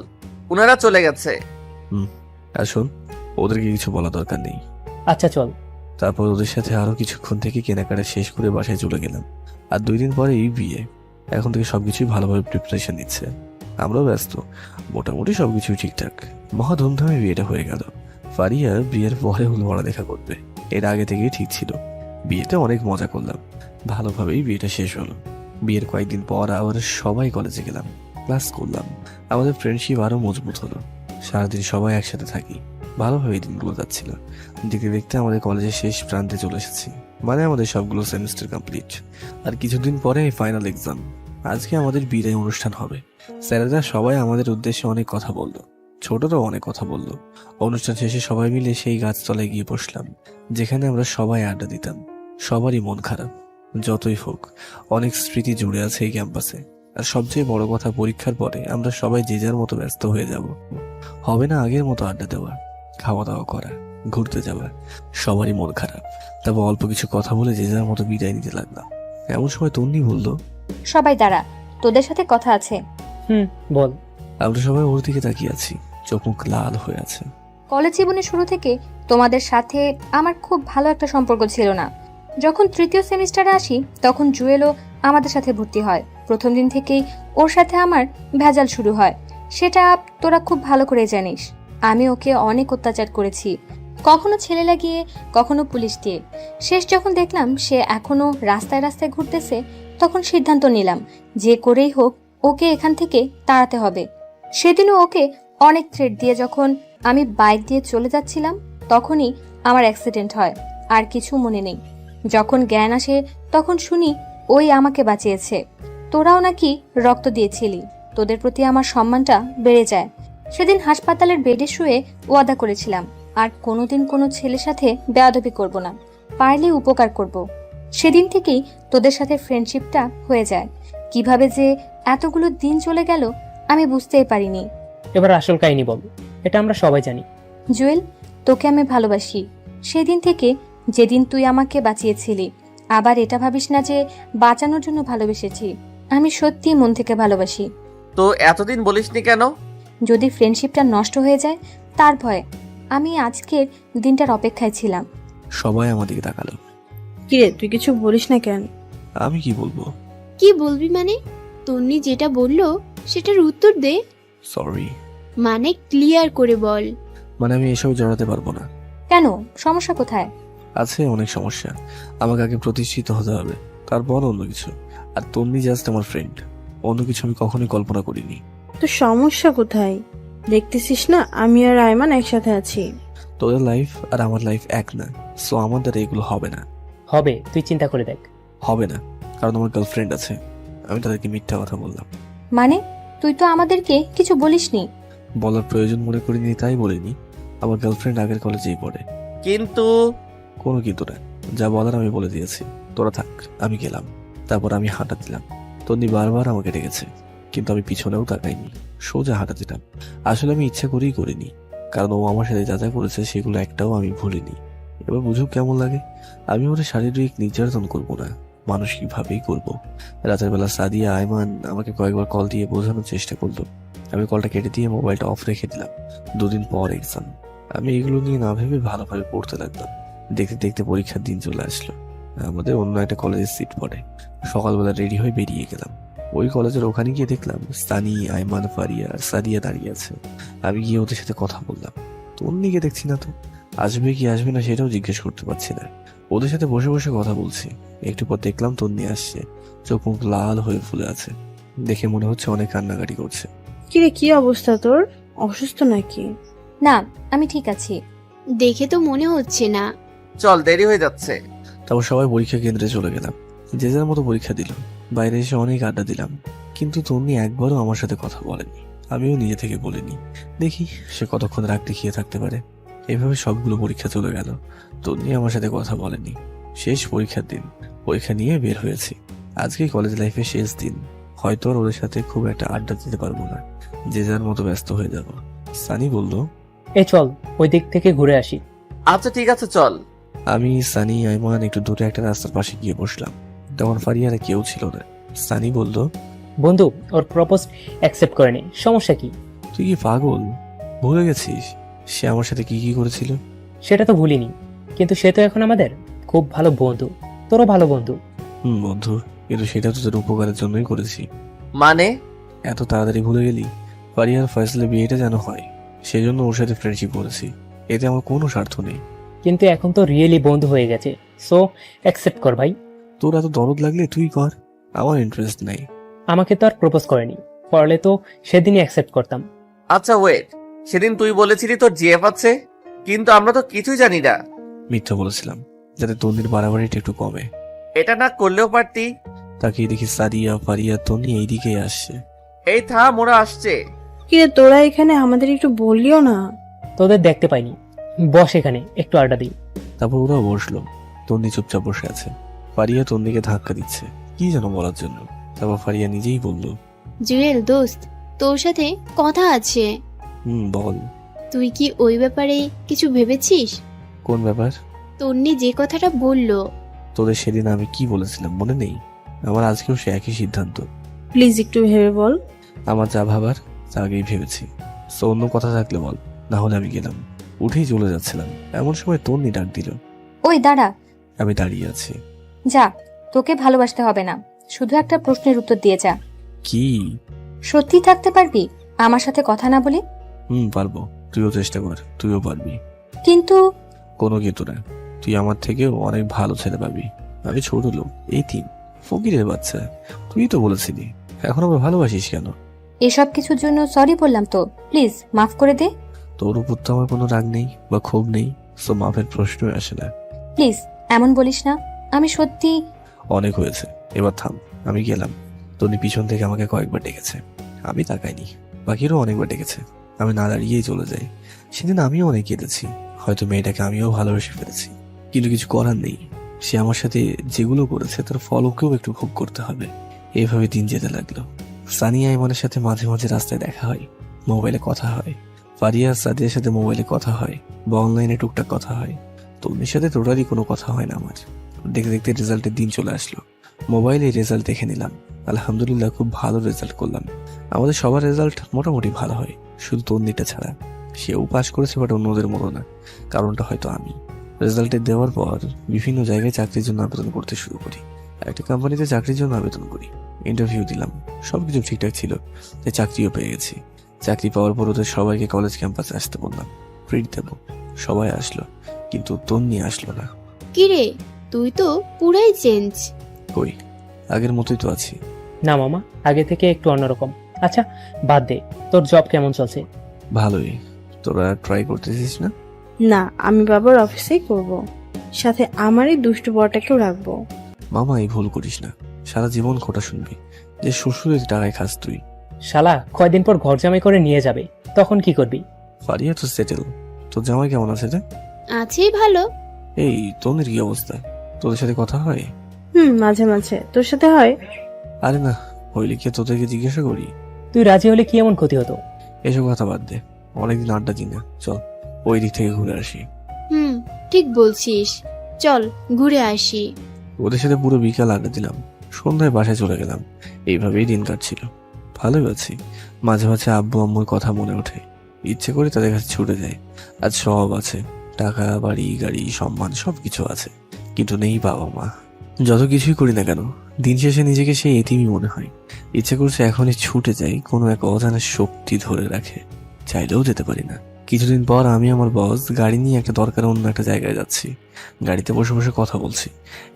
উনারা চলে গেছে। আর শোন, ওদেরকে কিছু বলা দরকার নেই। আচ্ছা চল। তারপর ওদের সাথে আরো কিছুক্ষণ থেকে কেনাকাটা শেষ করে বাসায় চলে গেলাম। আর 2 দিন পরে এই বিয়ে। এখন থেকে সবকিছুই ভালোভাবে প্রিপারেশন নিচ্ছে। আমরাও ব্যস্ত, মোটামুটি সবকিছুই ঠিকঠাক। মহা ধুমধামে বিয়েটা হয়ে গেল। ফারিয়া বিয়ের পরে হলো পড়ালেখা করবে, এর আগে থেকেই ঠিক ছিল। বিয়েতে অনেক মজা করলাম, ভালোভাবেই বিয়েটা শেষ হলো। বিয়ের কয়েকদিন পর আবার সবাই কলেজে গেলাম, ক্লাস করলাম। আমাদের ফ্রেন্ডশিপ আরো মজবুত হলো। সারাদিন সবাই একসাথে থাকি, ভালোভাবে দিনগুলো যাচ্ছিল। দেখতে দেখতে আমাদের কলেজের শেষ প্রান্তে চলে এসেছি, মানে আমাদের সবগুলো সেমিস্টার কমপ্লিট। আর কিছুদিন পরে ফাইনাল এক্সাম। আজকে আমাদের বিদায় অনুষ্ঠান হবে। স্যারেরা সবাই আমাদের উদ্দেশ্যে অনেক কথা বললো, ছোটরাও অনেক কথা বললো। অনুষ্ঠান শেষে সবাই মিলে সেই গাছতলায় গিয়ে বসলাম, যেখানে আমরা সবাই আড্ডা দিতাম। সবারই মন খারাপ, যতই হোক অনেক স্মৃতি জুড়ে আছে এই ক্যাম্পাসে। আর সবচেয়ে বড় কথা, পরীক্ষার পরে আমরা সবাই যে যার মতো ব্যস্ত হয়ে যাব। হবে না আগের মতো আড্ডা দেওয়া, খাওয়া দাওয়া করা, ঘুরতে যাওয়া। সবারই মন খারাপ। তারপর অল্প কিছু কথা বলে যে যার মতো বিদায় নিতে লাগলাম। এমন সময় তন্নি বলল, সবাই দাঁড়া, তোদের সাথে কথা আছে। বল। আমরা সবাই ওর দিকে তাকিয়ে আছি, চোখ মুখ লাল হয়ে আছে। কলেজ জীবনের শুরু থেকে তোমাদের সাথে আমার খুব ভালো একটা সম্পর্ক ছিল না। যখন 3য় সেমিস্টারে আসি তখন জুয়েলও আমাদের সাথে ভর্তি হয়। প্রথম দিন থেকেই ওর সাথে আমার ভেজাল শুরু হয়, সেটা তোরা খুব ভালো করে জানিস। আমি ওকে অনেক অত্যাচার করেছি, কখনো ছেলে লাগিয়ে, কখনো পুলিশ দিয়ে। শেষ যখন দেখলাম সে এখনো রাস্তায় রাস্তায় ঘুরতেছে, তখন সিদ্ধান্ত নিলাম যে করেই হোক ওকে এখান থেকে তাড়াতে হবে। সেদিনও ওকে অনেক থ্রেট দিয়ে যখন আমি বাইক দিয়ে চলে যাচ্ছিলাম, তখনই আমার অ্যাক্সিডেন্ট হয়। আর কিছু মনে নেই। যখন জ্ঞান আসে তখন শুনি ওই আমাকে বাঁচিয়েছে। তোরাও নাকি রক্ত দিয়েছিলি, তোদের প্রতি আমার সম্মানটা বেড়ে যায়। সেদিন হাসপাতালের বেডে শুয়ে ওয়াদা করেছিলাম আর কোনোদিন কোনো ছেলের সাথে বেয়াদবি করব না, পারলে উপকার করব। সেদিন থেকেই তোদের সাথে ফ্রেন্ডশিপটা হয়ে যায়। কিভাবে যে এতগুলো দিন চলে গেল আমি বুঝতেই পারিনি। এবার আসল কাহিনী বল, এটা আমরা সবাই জানি। জুয়েল, তোকে আমি ভালোবাসি সেদিন থেকে যেদিন তুই আমাকে বাঁচিয়েছিলি। আবার এটা ভাবিস না যে বাঁচানোর জন্য ভালোবেসেছি, আমি সত্যি মন থেকে ভালোবাসি। তো এতদিন বলিসনি কেন? যদি ফ্রেন্ডশিপটা নষ্ট হয়ে যায় তার ভয়ে। আমি আজকের দিনটার অপেক্ষায় ছিলাম। সবাই আমার দিকে তাকালো। কিরে, তুই কিছু বলিস না কেন? আমি কি বলবো? কি বলবি মানে? তন্নি যেটা বললো সেটার উত্তর দে। সরি। মানে ক্লিয়ার করে বল। মানে আমি এসব জড়াতে পারবো না। কেন, সমস্যা কোথায়? আছে অনেক সমস্যা। আমাকে আগে প্রতিষ্ঠিত হতে হবে, তারপর অন্য কিছু। আর তন্নি জাস্ট আমার ফ্রেন্ড, অন্য কিছু আমি কখনোই কল্পনা করিনি। তো সমস্যা কোথায়? দেখতেছিস না আমি আর আয়মান একসাথে আছি। তোদের লাইফ আর আমার লাইফ এক না, সো আমার দ্বারা এগুলো হবে না। হবে, তুই চিন্তা করে দেখ। হবে না, কারণ আমার গার্লফ্রেন্ড আছে। আমি তাদেরকে মিথ্যা কথা বললাম। মানে তুই তো আমাদেরকে কিছু বলিসনি। বলার প্রয়োজন মনে করিনি তাই বলিনি। আমার গার্লফ্রেন্ড আগের কলেজেই পড়ে। কিন্তু কোনো কিন্তু না, যা বলার আমি বলে দিয়েছি। তোরা থাক, আমি গেলাম। তারপর আমি হাঁটা দিলাম। তন্নি বারবার আমাকে ডেকেছে, কিন্তু আমি পিছনেও তাকাইনি, সোজা হাঁটা দিলাম। আসলে আমি ইচ্ছা করেই করিনি, কারণ ও আমার সাথে যা যা করেছে সেগুলো একটাও আমি ভুলিনি। এবার বুঝুক কেমন লাগে। আমি ওর শারীরিক নির্যাতন করবো না, মানসিকভাবেই করবো। রাতের বেলা সাদিয়া আয়মান আমাকে কয়েকবার কল দিয়ে বোঝানোর চেষ্টা করলো। আমি কলটা কেটে দিয়ে মোবাইলটা অফ রেখে দিলাম। 2 দিন পর এক্সাম। আমি এগুলো নিয়ে না ভেবে ভালোভাবে পড়তে লাগলাম। দেখতে দেখতে পরীক্ষার দিন চলে আসলো। আমাদের অন্য একটা কলেজের সিট পড়ে। সকালবেলা রেডি হয়ে বেরিয়ে গেলাম। ওই কলেজের ওখানে গিয়ে দেখলাম সানি, আয়মান, ফারিয়া আর সাদিয়া দাঁড়িয়ে আছে। আমি গিয়ে ওদের সাথে কথা বললাম। তন্নিকে দেখছি না তো। আসবে কি আসবে না সেটাও জিজ্ঞেস করতে পারছি না। ওদের সাথে বসে বসে কথা বলছি, একটু পর দেখলাম তন্নি আসছে। চোখ মুখ লাল হয়ে ফুলে আছে, দেখে মনে হচ্ছে অনেক কান্নাকাটি করছে। কিরে, কি অবস্থা তোর? অসুস্থ নাকি? না, আমি ঠিক আছি। দেখে তো মনে হচ্ছে না। চল, দেরি হয়ে যাচ্ছে। তারপর সবাই পরীক্ষা কেন্দ্রে চলে গেলাম, যে যার মতো পরীক্ষা দিল। বাইরে এসে অনেক আড্ডা দিলাম, কিন্তু তন্নি একবারও আমার সাথে কথা বলেনি, আমিও নিজে থেকে বলিনি। দেখি সে কতক্ষণ রাগ দেখিয়ে থাকতে পারে। এভাবে সবগুলো পরীক্ষা চলে গেল, তন্নি আমার সাথে কথা বলেনি। শেষ পরীক্ষার দিন, পরীক্ষা নিয়ে বের হয়েছি। আজকে কলেজ লাইফের শেষ দিন, হয়তো আর ওদের সাথে খুব একটা আড্ডা দিতে পারবো না, যে যার মতো ব্যস্ত হয়ে যাব। সানি বলল, এ চল ওই দিক থেকে ঘুরে আসি। আচ্ছা ঠিক আছে, চল। আমি, সানি, আইমান একটু দূরে একটা রাস্তার পাশে গিয়ে বসলাম। তখন ফারিয়ারে কেউ ছিল না। সানি বলল, বন্ধু, ওর প্রপোজ অ্যাকসেপ্ট করে নে, সমস্যা কি? তুই কি পাগল? ভুলে গেছিস সে আমার সাথে কি কি করেছিল? সেটা তো ভুলিনি, কিন্তু সে তো এখন আমাদের খুব ভালো বন্ধু, তোরও ভালো বন্ধু। বন্ধু, কিন্তু সেটা তো তোর উপকারের জন্যই করেছি। মানে? এত তাড়াতাড়ি ভুলে গেলি? ফারিয়ার ফয়সালে বিয়েটা যেন হয়, সেজন্য ওর সাথে ফ্রেন্ডশিপ করেছি, এতে আমার কোনো স্বার্থ নেই। কিন্তু এখন তো রিয়েলি বন্ধু হয়ে গেছে, সো অ্যাকসেপ্ট কর ভাই। তোর এত দরদ লাগলে তুই কর, আমার ইন্টারেস্ট নাই। আমাকে তো আর প্রপোজ করেনি, করলে তো সেদিনই অ্যাকসেপ্ট করতাম। আচ্ছা ওয়েট, সেদিন তুই বলেছিলি তোর জিএফ আছে, কিন্তু আমরা তো কিছুই জানি না। মিথ্যা বলেছিলাম, যাতে তন্নির বাড়াবাড়িটা একটু কমে। এটা না করলেও পারতি। তাকিয়ে দেখি সারিয়া, ফারিয়া, তন্নি এইদিকেই আসছে। এই থাম, ওরা আসছে। কিরে, তোরা এখানে? আমাদের একটু বললিও না। তোদের দেখতে পাইনি, বস এখানে একটু আড্ডা দিই। তারপর ওরাও বসলো। তন্নি চুপচাপ বসে আছে, ফারিয়া তন্নিকে ধাক্কা দিচ্ছে কি যেন বলার জন্য। তারপর ফারিয়া নিজেই বলল, জুয়েল দোস্ত, তোর সাথে কথা আছে। বল। তুই কি ওই ব্যাপারে কিছু ভেবেছিস? কোন ব্যাপার? তন্নি যে কথাটা বললো। তোদের সেদিন আমি কি বলেছিলাম মনে নেই? আমার আজকেও সে একই সিদ্ধান্ত। প্লিজ একটু ভেবে বল। আমার যা ভাবার তা আগেই ভেবেছি, তো অন্য কথা থাকলে বল, না হলে আমি গেলাম। উঠেই চলে যাচ্ছিলাম, এমন সময় তন্নি ডাক দিল। ওই দাঁড়া। আমি দাঁড়িয়ে আছি। যা, তোকে ভালোবাসতে হবে না, শুধু একটা প্রশ্নের উত্তর দিয়ে যা। কি? সত্যি থাকতে পারবি আমার সাথে কথা না বলে? পারবো, তুইও চেষ্টা কর, তুইও পারবি। কিন্তু কোনো কিন্তু না, তুই আমার থেকেও অনেক ভালো ছেলে পাবি। আমি ছোট লোক, এই ফকিরের বাচ্চা, তুই তো বলেছিলি, এখন আবার ভালোবাসিস কেন? এসব কিছুর জন্য সরি বললাম তো, প্লিজ মাফ করে দে। তোর উপর তো আমার কোনো রাগ নেই বা ক্ষোভ নেই, তো মাফের প্রশ্নই আসে না। প্লিজ এমন বলিস না, আমি সত্যি। অনেক হয়েছে, এবার থাম, আমি গেলাম। তনি পিছন থেকে আমাকে কয়েকবার ডেকেছে, আমি তাকাইনি। বাকিরও অনেকবার ডেকেছে, আমি না দাঁড়িয়েই চলে যাই। সেদিন আমিও অনেক কেঁদেছি, হয়তো মেয়েটাকে আমিও ভালোবেসে ফেলেছি, কিন্তু কিছু করার নেই। সে আমার সাথে যেগুলো করেছে তার ফল ওকেও একটু ভোগ করতে হবে। এইভাবে দিন যেতে লাগলো। সানিয়া ইমানের সাথে মাঝে মাঝে রাস্তায় দেখা হয়, মোবাইলে কথা হয়। ফারিয়া সাদিয়ার সাথে মোবাইলে কথা হয়, বা অনলাইনে টুকটাক কথা হয়। তন্নির সাথে টোটালি কোনো কথা হয় না আমার। দেখতে দেখতে রেজাল্টের দিন চলে আসলো। মোবাইলে রেজাল্ট দেখে নিলাম, আলহামদুলিল্লাহ খুব ভালো রেজাল্ট করলাম। আমাদের সবার রেজাল্ট মোটামুটি ভালো হয়, শুধু তন্নিটা ছাড়া। সেও পাশ করেছে, বাট অন্যদের মতো না। কারণটা হয়তো আমি। রেজাল্টে দেওয়ার পর বিভিন্ন জায়গায় চাকরির জন্য আবেদন করতে শুরু করি। একটা কোম্পানিতে চাকরির জন্য আবেদন করি, ইন্টারভিউ দিলাম, সবকিছু ঠিকঠাক ছিল, তাই চাকরিও পেয়ে গেছি। চাকরি পাওয়ার পর ওদের সবাইকে কলেজ ক্যাম্পাসে আসতে বললাম, ট্রিট দেবো। সবাই আসলো, কিন্তু তন্নি আসলো না। কিরে, তুই তো পুরাই চেঞ্জ। কই, আগের মতোই তো আছি। না মামা, আগে থেকে একটু অন্যরকম। আচ্ছা বাদ দে, তোর জব কেমন চলছে? ভালোই। তোরা ট্রাই করতেছিস না? না, আমি বাবার অফিসেই করব, সাথে আমারই দুষ্টু বড়টাকেও রাখবো। মামা, এই ভুল করিস না, সারা জীবন খোটা শুনবি যে শ্বশুরের টাকায় খাস তুই। শালা কয়দিন পর ঘর জামাই করে নিয়ে যাবে, তখন কি করবি? ফারিয়া তো সেটেল। তোর জামাই কেমন আছে রে? আছি ভালো। এই তোদের কি অবস্থা? তোদের সাথে কথা হয়? মাঝে মাঝে। তোর সাথে হয়? আরে না, হইলে কি তোদেরকে জিজ্ঞাসা করি? তুই রাজি হলে কি এমন ক্ষতি হতো? এসব কথা বাদ দে, অনেকদিন আড্ডা দিই না, চল ওই দিক থেকে ঘুরে আসি। ঠিক বলছিস, চল ঘুরে আসি। ওদের সাথে পুরো বিকাল আড্ডা দিলাম, সন্ধ্যায় বাসায় চলে গেলাম। এইভাবেই দিন কাটছিল, ভালোই আছি। মাঝে মাঝে আব্বু আম্মুর কথা মনে ওঠে, ইচ্ছে করে তাদের কাছে ছুটে যায়। আজ সব আছে, টাকা, বাড়ি, গাড়ি, সম্মান, সবকিছু আছে, কিন্তু নেই বাবা মা। যত কিছুই করি না কেন, দিন শেষে নিজেকে সেই এতিমই মনে হয়। ইচ্ছে করছে এখনই ছুটে যাই, কোনো এক অজানা শক্তি ধরে রাখে, চাইলেও যেতে পারি না। কিছুদিন পর আমি আমার বস গাড়ি নিয়ে একটা দরকারে অন্য একটা জায়গায় যাচ্ছি। গাড়িতে বসে বসে কথা বলছি,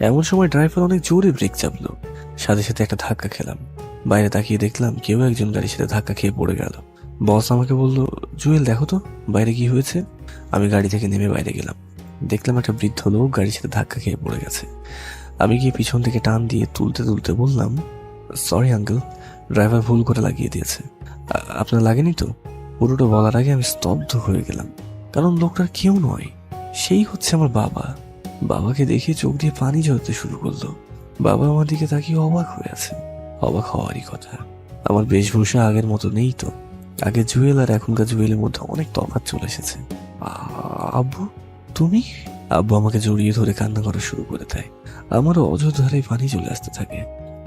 এমন সময় ড্রাইভার অনেক জোরে ব্রেক চাপলো। সাথে সাথে একটা ধাক্কা খেলাম। বাইরে তাকিয়ে দেখলাম কেউ একজন গাড়ির সাথে ধাক্কা খেয়ে পড়ে গেল। বস আমাকে বলল, জুয়েল দেখো তো বাইরে কি হয়েছে। আমি গাড়ি থেকে নেমে বাইরে গেলাম। দেখলাম একটা বৃদ্ধ লোক গাড়ির সাথে ধাক্কা খেয়ে পড়ে গেছে। আমি গিয়ে পিছন থেকে টান দিয়ে তুলতে তুলতে বললাম, সরি আঙ্কেল, ড্রাইভার ভুল করে লাগিয়ে দিয়েছে। আপনার লাগেনি তো? পুরোটা বলার আগে আমি স্তব্ধ হয়ে গেলাম, কারণ লোকটার কেউ নয়, সেই হচ্ছে আমার বাবা। বাবাকে দেখে চোখ দিয়ে পানি ঝরতে শুরু করলো। বাবা আমার দিকে তাকিয়ে অবাক হয়ে আছে। অবাক হওয়ারই কথা, আমার বেশভূষা আগের মতো নেই তো। আগে জুয়েল আর এখনকার জুয়েলের মধ্যে অনেক তফাৎ চলে এসেছে। আব্বু তুমি? আব্বু আমাকে জড়িয়ে ধরে কান্না করা শুরু করে দেয়। আমারও অযোধ্যায় পানি চলে আসতে থাকে।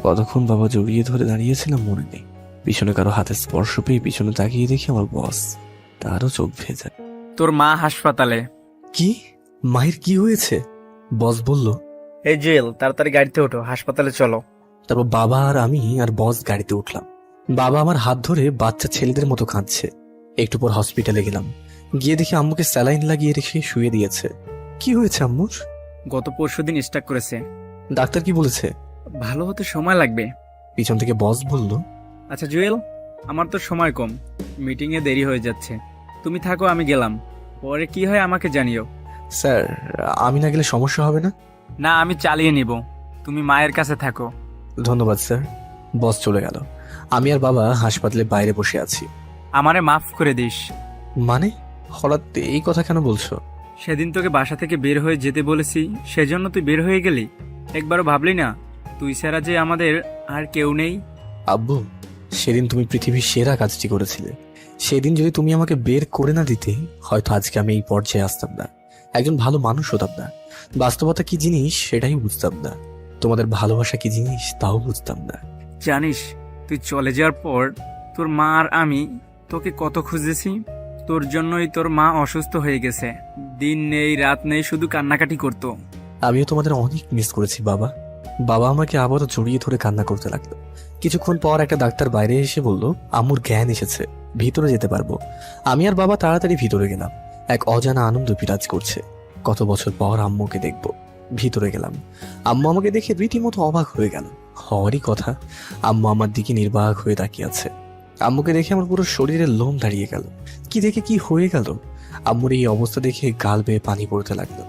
কতক্ষণ বাবা জড়িয়ে ধরে দাঁড়িয়েছিলাম মনে নেই। পিছনে কারো হাতের স্পর্শ পেয়ে পিছনে তাকিয়ে দেখি আমার বস, তারও চোখ ভেজা। তোর মা হাসপাতালে। কি? মায়ের কি হয়েছে? বস বলল, এই জুয়েল, তাড়াতাড়ি গাড়িতে ওঠো, হাসপাতালে চলো। তারপর বাবা আর আমি আর বস গাড়িতে উঠলাম। বাবা আমার হাত ধরে বাচ্চা ছেলেদের মতো কাঁদছে। একটু পর হসপিটালে গেলাম। গিয়ে দেখি আম্মুকে স্যালাইন লাগিয়ে রেখে শুয়ে দিয়েছে। কি হয়েছে আম্মুর? গত পরশুদিন স্ট্রোক করেছে। ডাক্তার কি বলেছে? ভালো হতে সময় লাগবে। পিছন থেকে বস বলল, আচ্ছা জুয়েল, আমার তো সময় কম, মিটিংয়ে দেরি হয়ে যাচ্ছে, তুমি থাকো, আমি গেলাম। পরে কি হয় আমাকে জানিও। স্যার আমি না গেলে সমস্যা হবে না? না, আমি চালিয়ে নিব, তুমি মায়ের কাছে থাকো। ধন্যবাদ স্যার। বস চলে গেল। আমি আর বাবা হাসপাতালের বাইরে বসে আছি। আমারে মাফ করে দিস। মানে হঠাৎ এই কথা কেন বলছো? সেদিন তোকে বাসা থেকে বের হয়ে যেতে বলেছি, সেজন্য তুই বের হয়ে গেলি। একবারও ভাবলি না তুই ছাড়া যে আমাদের আর কেউ নেই? আব্বু, সেদিন তুমি পৃথিবীর সেরা কাজটি করেছিলে। সেদিন যদি তুমি আমাকে বের করে না দিতে, হয়তো আজকে আমি এই পর্যায়ে আসতাম না, একজন ভালো মানুষ হতাম না। বাস্তবতা কি জিনিস সেটাই বুঝতাম না। তোমাদের ভালোবাসা কি জিনিস তাও বুঝতাম না। জানিস, তুই চলে যাওয়ার পর তোর মা আর আমি তোকে কত খুঁজেছি। তোর জন্যই তোর মা অসুস্থ হয়ে গেছে, দিন নেই রাত নেই শুধু কান্নাকাটি করতো। আমিও তোমাদের অনেক মিস করেছি বাবা। বাবা আমাকে আবারও জড়িয়ে ধরে কান্না করতে লাগলো। কিছুক্ষণ পর একটা ডাক্তার বাইরে এসে বলল, আম্মুর জ্ঞান এসেছে, ভিতরে যেতে পারবো। আমি আর বাবা তাড়াতাড়ি ভিতরে গেলাম। এক অজানা আনন্দ বিরাজ করছে। কত বছর পর আম্মুকে দেখবো। ভিতরে গেলাম। আম্মু আমাকে দেখে রীতিমতো অবাক হয়ে গেল। হওয়ারই কথা, আম্মু আমার দিকে নির্বাক হয়ে তাকিয়ে আছে। আম্মুকে দেখে আমার পুরো শরীরের লোম দাঁড়িয়ে গেল। কি দেখে কি হয়ে গেল! আম্মুর এই অবস্থা দেখে গাল বেয়ে পানি পড়তে লাগলো।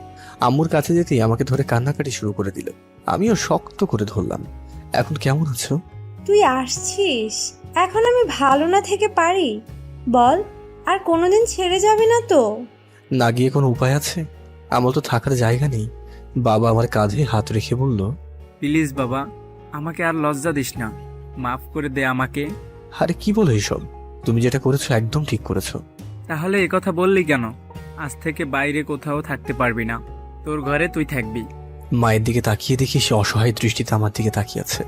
আম্মুর কাছে যেতেই আমাকে ধরে কান্নাকাটি শুরু করে দিল। আমিও শক্ত করে ধরলাম। এখন কেমন আছো? তুই আসছিস? এখন আমি ভালো না থেকে পারি? বল, আর কোনোদিন ছেড়ে যাবি না তো? না গিয়ে কোনো উপায় আছে? আমার তো থাকার জায়গা নেই। বাবা আমার কাঁধে হাত রেখে বলল, প্লিজ বাবা, আমাকে আর লজ্জা দিস না, মাফ করে দে আমাকে। আরে কি বলো এইসব? তুমি যেটা করেছো একদম ঠিক করেছো। তাহলে এ কথা বললি কেন? আজ থেকে বাইরে কোথাও থাকতে পারবি না, তোর ঘরে তুই থাকবি। মায়ের দিকে তাকিয়ে দেখি সে অসহায় দৃষ্টিতে আমার দিকে তাকিয়ে আছে।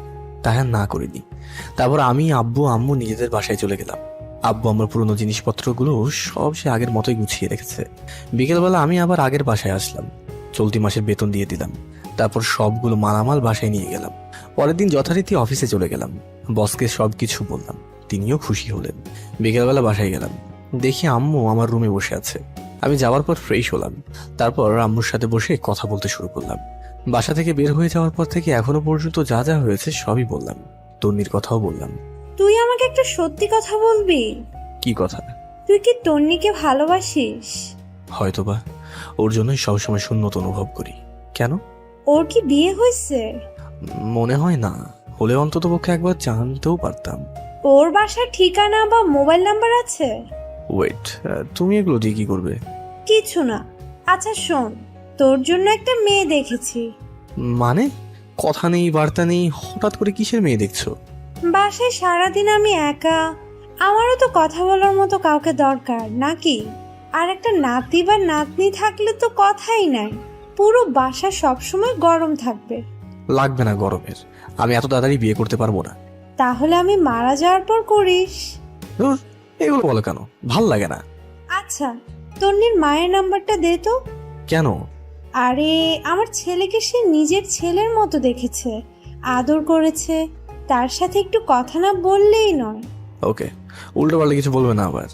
তাই আর না করিনি। তারপর আমি, আব্বু, আম্মু নিজেদের বাসায় চলে গেলাম। আব্বু আমার পুরনো জিনিসপত্রগুলো সব সে আগের মতোই গুছিয়ে রেখেছে। বিকেলবেলা আমি আবার আগের বাসায় আসলাম। চলতি মাসের বেতন দিয়ে দিলাম। তারপর সবগুলো মালামাল বাসায় নিয়ে গেলাম। পরের দিন যথারীতি অফিসে চলে গেলাম। বসকে সবকিছু বললাম, তিনিও খুশি হলেন। বিকেলবেলা বাসায় গেলাম। দেখি আম্মু আমার রুমে বসে আছে। আমি যাওয়ার পর ফ্রেশ হলাম। তারপর আম্মুর সাথে বসে কথা বলতে শুরু করলাম। বাসা থেকে বের হয়ে যাওয়ার পর থেকে এখনো পর্যন্ত যা যা হয়েছে সবই বললাম। তন্নির কথাও বললাম। তুই আমাকে একটা সত্যি কথা বলবি? কি কথা? তুই কি তন্নিকে ভালোবাসিস? হয়তোবা। ওর জন্যই সবসময় শূন্যতা অনুভব করি। কেন? ওর কি বিয়ে হয়েছে? মনে হয় না, হলে অন্তত পক্ষে একবার জানতেও পারতাম। ওর বাসার ঠিকানা বা মোবাইল নাম্বার আছে? ওয়েট, তুমি এগুলো দিয়ে কি করবে? কিছু না। আচ্ছা শোন, তোর জন্য একটা মেয়ে দেখেছি। মানে? কথা নেই বার্তা নেই, হঠাৎ করে কিসের মেয়ে দেখছো? বাসায় সারাদিন আমি একা, আমারও তো কথা বলার মতো কাউকে দরকার নাকি? আর একটা নাতি বা নাতনি থাকলে তো কথাই নাই, পুরো বাসা সবসময় গরম থাকবে। লাগবে না গরমের, আমি এত তাড়াতাড়ি বিয়ে করতে পারবো না। তাহলে আমি মারা যাওয়ার পর করিস। ধুর, এগুলো বলো কেন? ভাল লাগে না। আচ্ছা, তন্নির মায়ের নাম্বারটা দে তো। কেন? আরে আমার ছেলেকে সে নিজের ছেলের মতো দেখেছে, আদর করেছে, তার সাথে একটু কথা না বললেই নয়। ওকে, উল্টো পাল্টা কিছু বলবে না আবার।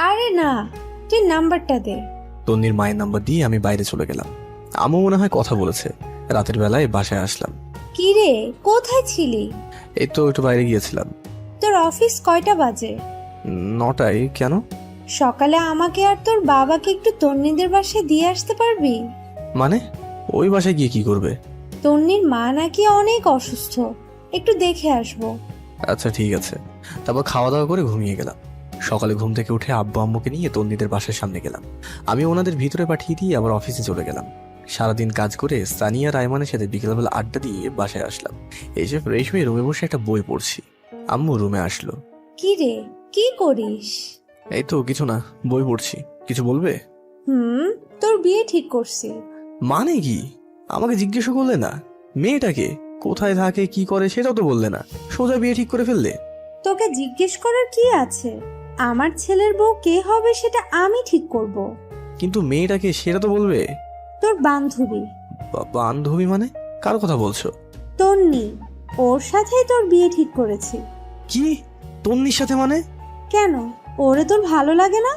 আরে না, মেয়েটির নাম্বারটা দে। তন্নির মায়ের নাম্বার দিয়ে আমি বাইরে চলে গেলাম। আম্মু মনে হয় কথা বলেছে। রাতের বেলায় বাসায় আসলাম। কি রে, কোথায় ছিলি? এই তো একটু বাইরে গিয়েছিলাম। তোর অফিস কয়টা বাজে? 9টায়। কেন? সকালে আমাকে আর তোর বাবাকে একটু তন্নিদের বাসায় দিয়ে আসতে পারবি? মানে ওই বাসায় গিয়ে কি করবে? তন্নির মা নাকি অনেক অসুস্থ, একটু দেখে আসবো। আচ্ছা ঠিক আছে। তারপর খাওয়া দাওয়া করে ঘুমিয়ে গেলাম। সকালে ঘুম থেকে উঠে আব্বু আম্মুকে নিয়ে তন্নিদের বাসার সামনে গেলাম। আমি ওনাদের ভিতরে পাঠিয়ে দিয়ে আবার অফিসে চলে গেলাম। সারাদিন কাজ করে সানিয়া রায়মানের সাথে বিকেলবেলা আড্ডা দিয়ে বাসায় আসলাম। এসে ফ্রেশ হয়ে রুমে বসে একটা বই পড়ছি। আম্মু রুমে আসলো। কি রে, কি করিস? এই তো কিছু না, বই পড়ছি। কিছু বলবে? তোর বিয়ে ঠিক করছি। মানে কি? আমাকে জিজ্ঞেস করলে না? মেয়েটাকে কোথায় থাকে কি করে সেটাও তো বললে না, সোজা বিয়ে ঠিক করে ফেললে। তোকে জিজ্ঞেস করার কি আছে? আমার ছেলের বউ কে হবে সেটা আমি ঠিক করব। কিন্তু মেয়েটাকে সেটা তো বলবে। তোর বান্ধবী। বান্ধবী মানে? কার কথা বলছো? তন্নি, ওর সাথেই তোর বিয়ে ঠিক করেছি। কি? তন্নির সাথে মানে? কেন, ওরে তোর ভালো লাগে না?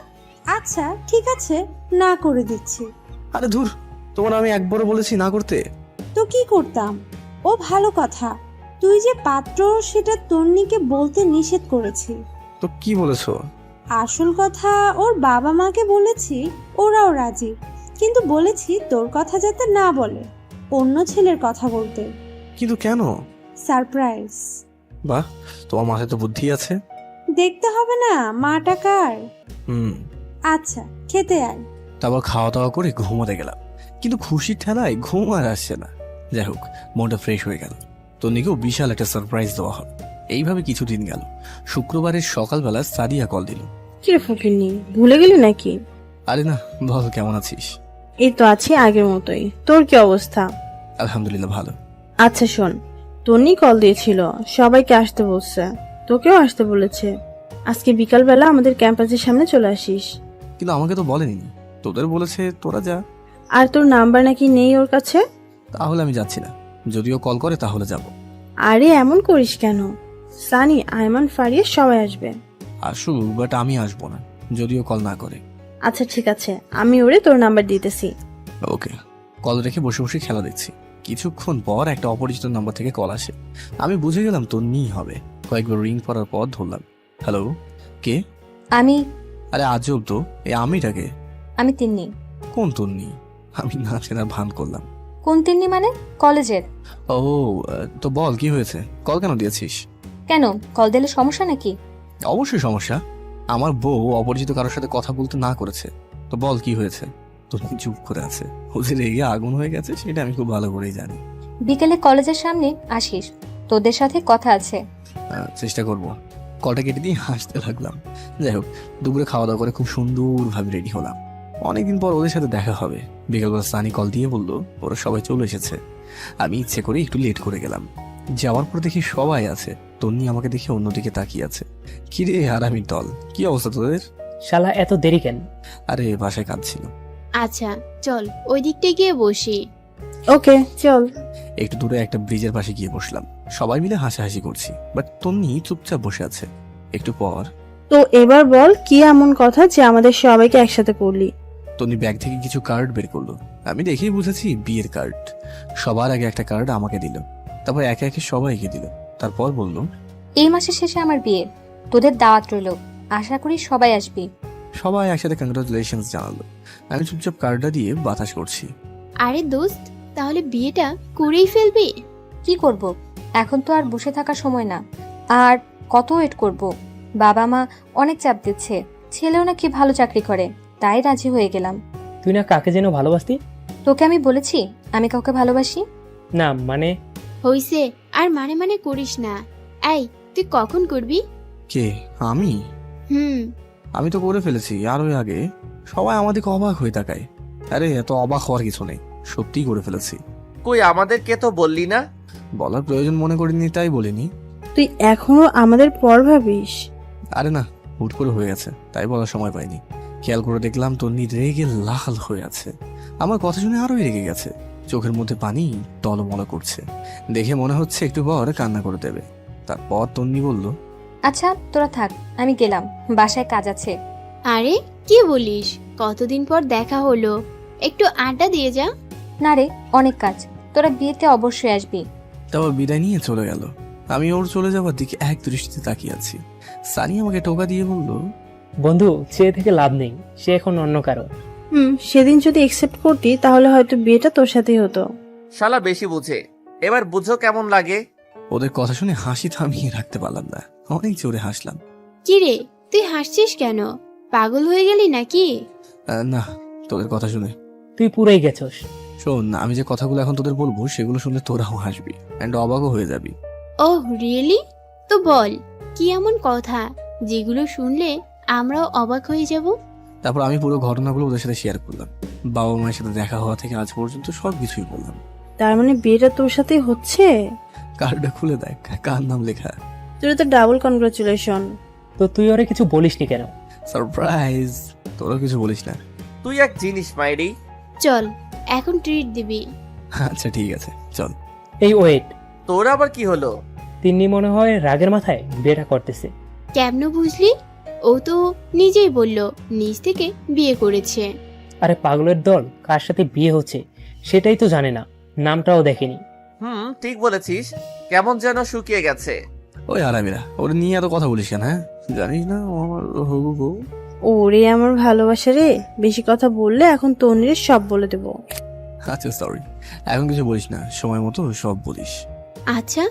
আচ্ছা ঠিক আছে, না করে দিচ্ছি। আরে ধুর, তোমার আমি একবারও বলেছি না করতে। তো কি করতাম? ও ভালো কথা, তুই যে পাত্র সেটা তন্নিকে বলতে নিষেধ করেছি। তো কি বলেছো? আসল কথা ওর বাবা মাকে বলেছি, ওরাও রাজি, কিন্তু বলেছি তোর কথা যাতে না বলে, অন্য ছেলের কথা বলতে। কিন্তু কেন? সারপ্রাইজ। বাহ, তোমার মাথায় তো বুদ্ধি আছে। দেখতে হবে না মাটা কার। হুম। আচ্ছা খেতে আয়। তারপর খাওয়া দাওয়া করে ঘুমোতে গেলাম, কিন্তু খুশির ঠেলায় ঘুম আর আসছে না। যাই হোক, মনটা ফ্রেশ হয়ে গেল। তন্নিকেও বিশাল একটা সারপ্রাইজ দেওয়া হবে। এইভাবে কিছুদিন গেল। শুক্রবারের সকালবেলা সাদিয়া কল দিল। কি রে ফকিন্নি, ভুলে গেলি নাকি? আরে না, বল কেমন আছিস? এই তো আছি আগের মতোই। তোর কি অবস্থা? আলহামদুলিল্লাহ ভালো। আচ্ছা শোন, টনি কল দিয়েছিল, সবাইকে আসতে বলছে, তোকেও আসতে বলেছে। আজকে বিকালবেলা আমাদের ক্যাম্পাসের সামনে চলে আসিস। কিন্তু আমাকে তো বলেনি। তোদের বলেছে তোরা যা। আর তোর নাম্বার নাকি নেই ওর কাছে? তাহলে আমি যাচ্ছি না, যদিও কল করে তাহলে যাব। আরে এমন করিস কেন? সানি, আয়মান, ফারিয়া সবাই আসবে। আসুক, বাট আমি আসবো না যদিও কল না করে। আচ্ছা ঠিক আছে, আমি ওরে তোর নাম্বার দিতেছি। ওকে। কল রেখে বসে বসে খেলা দেখছি। কিছুক্ষণ পর একটা অপরিচিত নাম্বার থেকে কল আসে। আমি বুঝে গেলাম তন্নিই হবে। কয়েকবার রিং করার পর ধরলাম। হ্যালো, কে? আমি। আরে আজব তো, এই আমিটাকে। আমি তিন্নি। কোন তন্নি? আমি না চেনার ভান করলাম। কোন তিন্নি মানে? কলেজের। ও, তো বল কি হয়েছে? কল কেন দিয়েছিস? কেন, কল দিলে সমস্যা নাকি? অবশ্যই সমস্যা। আমার বউ অপরিচিত কারোর সাথে কথা বলতে না করেছে। তো বল কি হয়েছে? তন্নি চুপ করে আছে। ওদের রেগে আগুন হয়ে গেছে, সেটা আমি খুব ভালো করেই জানি। বিকেলে কলেজের সামনে আসিস, তোদের সাথে কথা আছে। চেষ্টা করব। কলটা কেটে দিয়ে হাসতে লাগলাম। যাই হোক, দুপুরে খাওয়া দাওয়া করে খুব সুন্দরভাবে রেডি হলাম। অনেকদিন পর ওদের সাথে দেখা হবে। বিকেলবেলা সানি কল দিয়ে বলল ওরা সবাই চলে এসেছে। আমি ইচ্ছে করে একটু লেট করে গেলাম। যাওয়ার পর দেখি সবাই আছে। তন্নি আমাকে দেখে অন্যদিকে তাকিয়ে আছে। কিরে হারামির দল, কি অবস্থা তোদের? শালা এত দেরি কেন? আরে বাসায় কাজ ছিল। আচ্ছা চল ওই দিকটা গিয়ে বসি। ওকে চল। একটু দূরে একটা ব্রিজের পাশে গিয়ে বসলাম। সবাই মিলে হাসাহাসি করছি, বাট তন্নি চুপচাপ বসে আছে। একটু পর, তো এবার বল কি এমন কথা যে আমাদের সবাইকে একসাথে করলি? তন্নি ব্যাগ থেকে কিছু কার্ড বের করলো। আমি দেখেই বুঝেছি বিয়ের কার্ড। সবার আগে একটা কার্ড আমাকে দিল, তারপর একে একে সবাইকে দিল। তারপর বলল, এই মাসের শেষে আমার বিয়ে, তোদের দাওয়াত রইল, আশা করি সবাই আসবি। সবাই একসাথে কংগ্রাচুলেশনস জানালো। আমি চুপচাপ কার্ডটা দিয়ে বাতাস করছি। আরে দোস্ত, তাহলে বিয়েটা করেই ফেলবি? কি করব, এখন তো আর বসে থাকার সময় না। আর কত ওয়েট করব? বাবা মা অনেক চাপ দিচ্ছে, ছেলেও নাকি ভালো চাকরি করে, তাই রাজি হয়ে গেলাম। তুই না কাকে যেন ভালোবাসতি? তোকে আমি বলেছি আমি কাউকে ভালোবাসি? না মানে। হইছে, আর মানে করিস না। এই তুই কখন করবি? কে? আমি? হুম। আমি তো করে ফেলেছি আরো আগে। সবাই আমাদেরকে অবাক হয়ে তাকায়। আরে এত অবাক হওয়ার কিছু নেই, সত্যিই করে ফেলেছি। কই আমাদেরকে তো বললি না? বলার প্রয়োজন মনে করিনি তাই বলিনি। তুই এখনো আমাদের পর ভাবিস? আরে না, হুট করে হয়ে গেছে, তাই বলার সময় পাইনি। খেয়াল করে দেখলাম তন্নি রেগে লাল হয়ে আছে। আমার কথা শুনে আরোই রেগে গেছে। চোখের মধ্যে পানি টলমল করছে। দেখে মনে হচ্ছে একটু পর কান্না করে দেবে। তারপর তন্নি বলল, আচ্ছা তোরা থাক, আমি গেলাম, বাসায় কাজ আছে। আরে কি বলিস, কতদিন পর দেখা হলো, একটু আড্ডা দিয়ে যা। না রে, অনেক কাজ, তোরা বিয়েতে অবশ্যই আসবি। তারপর বিদায় নিয়ে চলে গেল। আমি ওর চলে যাওয়ার দিকে এক দৃষ্টিতে তাকিয়ে আছি। সানি আমাকে টোকা দিয়ে বলল, বন্ধু, চেয়ে থেকে লাভ নেই, সে এখন অন্য কারো। সেদিন যদি একসেপ্ট করতি তাহলে হয়তো বিয়েটা তোর সাথেই হতো। শালা বেশি বুঝে, এবার বুঝো কেমন লাগে। ওদের কথা শুনে হাসি থামিয়ে রাখতে পারলাম না, অনেক জোরে হাসলাম। কি রে, তুই হাসছিস কেন? পাগল হয়ে গেলি নাকি? না, তোদের কথা শুনে। তুই পুরাই গেছস। শোন, আমি যে কথাগুলো এখন তোদের বলবো সেগুলো শুনলে তোরাও হাসবি এন্ড অবাকও হয়ে যাবি। Oh really? তো বল, কি এমন কথা যেগুলো শুনলে আমরাও অবাক হয়ে যাব? তারপর আমি পুরো ঘটনাগুলো ওদের সাথে শেয়ার করলাম। বাবা মায়ের সাথে দেখা হওয়া থেকে আজ পর্যন্ত সবকিছুই বললাম। তার মানে বিয়েটা তোর সাথেই হচ্ছে? কার্ডটা খুলে দেখ, কার নাম লেখা। তোর তো ডাবল কনগ্রাচুলেশন। তো তুই ওরে কিছু বলিসনি কেন? সারপ্রাইজ, তোরা কিছু বলিস না। তুই এক জিনিস মাইরি। চল, এখন ট্রিট দিবি। আচ্ছা ঠিক আছে, চল। এই ওয়েট, তোর আবার কি হলো? তিন্নি মনে হয় রাগের মাথায় বিয়েটা করতেছে। কেমন বুঝলি? ও তো নিজেই বলল নিজ থেকে বিয়ে করেছে। আরে পাগলের দল, কার সাথে বিয়ে হচ্ছে সেটাই তো জানে না, নামটাও দেখেনি। ঠিক বলেছিস, কেমন যেন শুকিয়ে গেছে। ওই আরামিরা, ওরা নিয়ে এত কথা বলিস কেন? হ্যাঁ, জানিস না ও আমার হবু বউ। ওরে আমার ভালোবাসা রে, বেশি কথা বললে এখন তন্নির সব বলে দেবো। আচ্ছা সরি, এখন কিছু বলিস না, সময় মতো সব বলিস। আচ্ছা,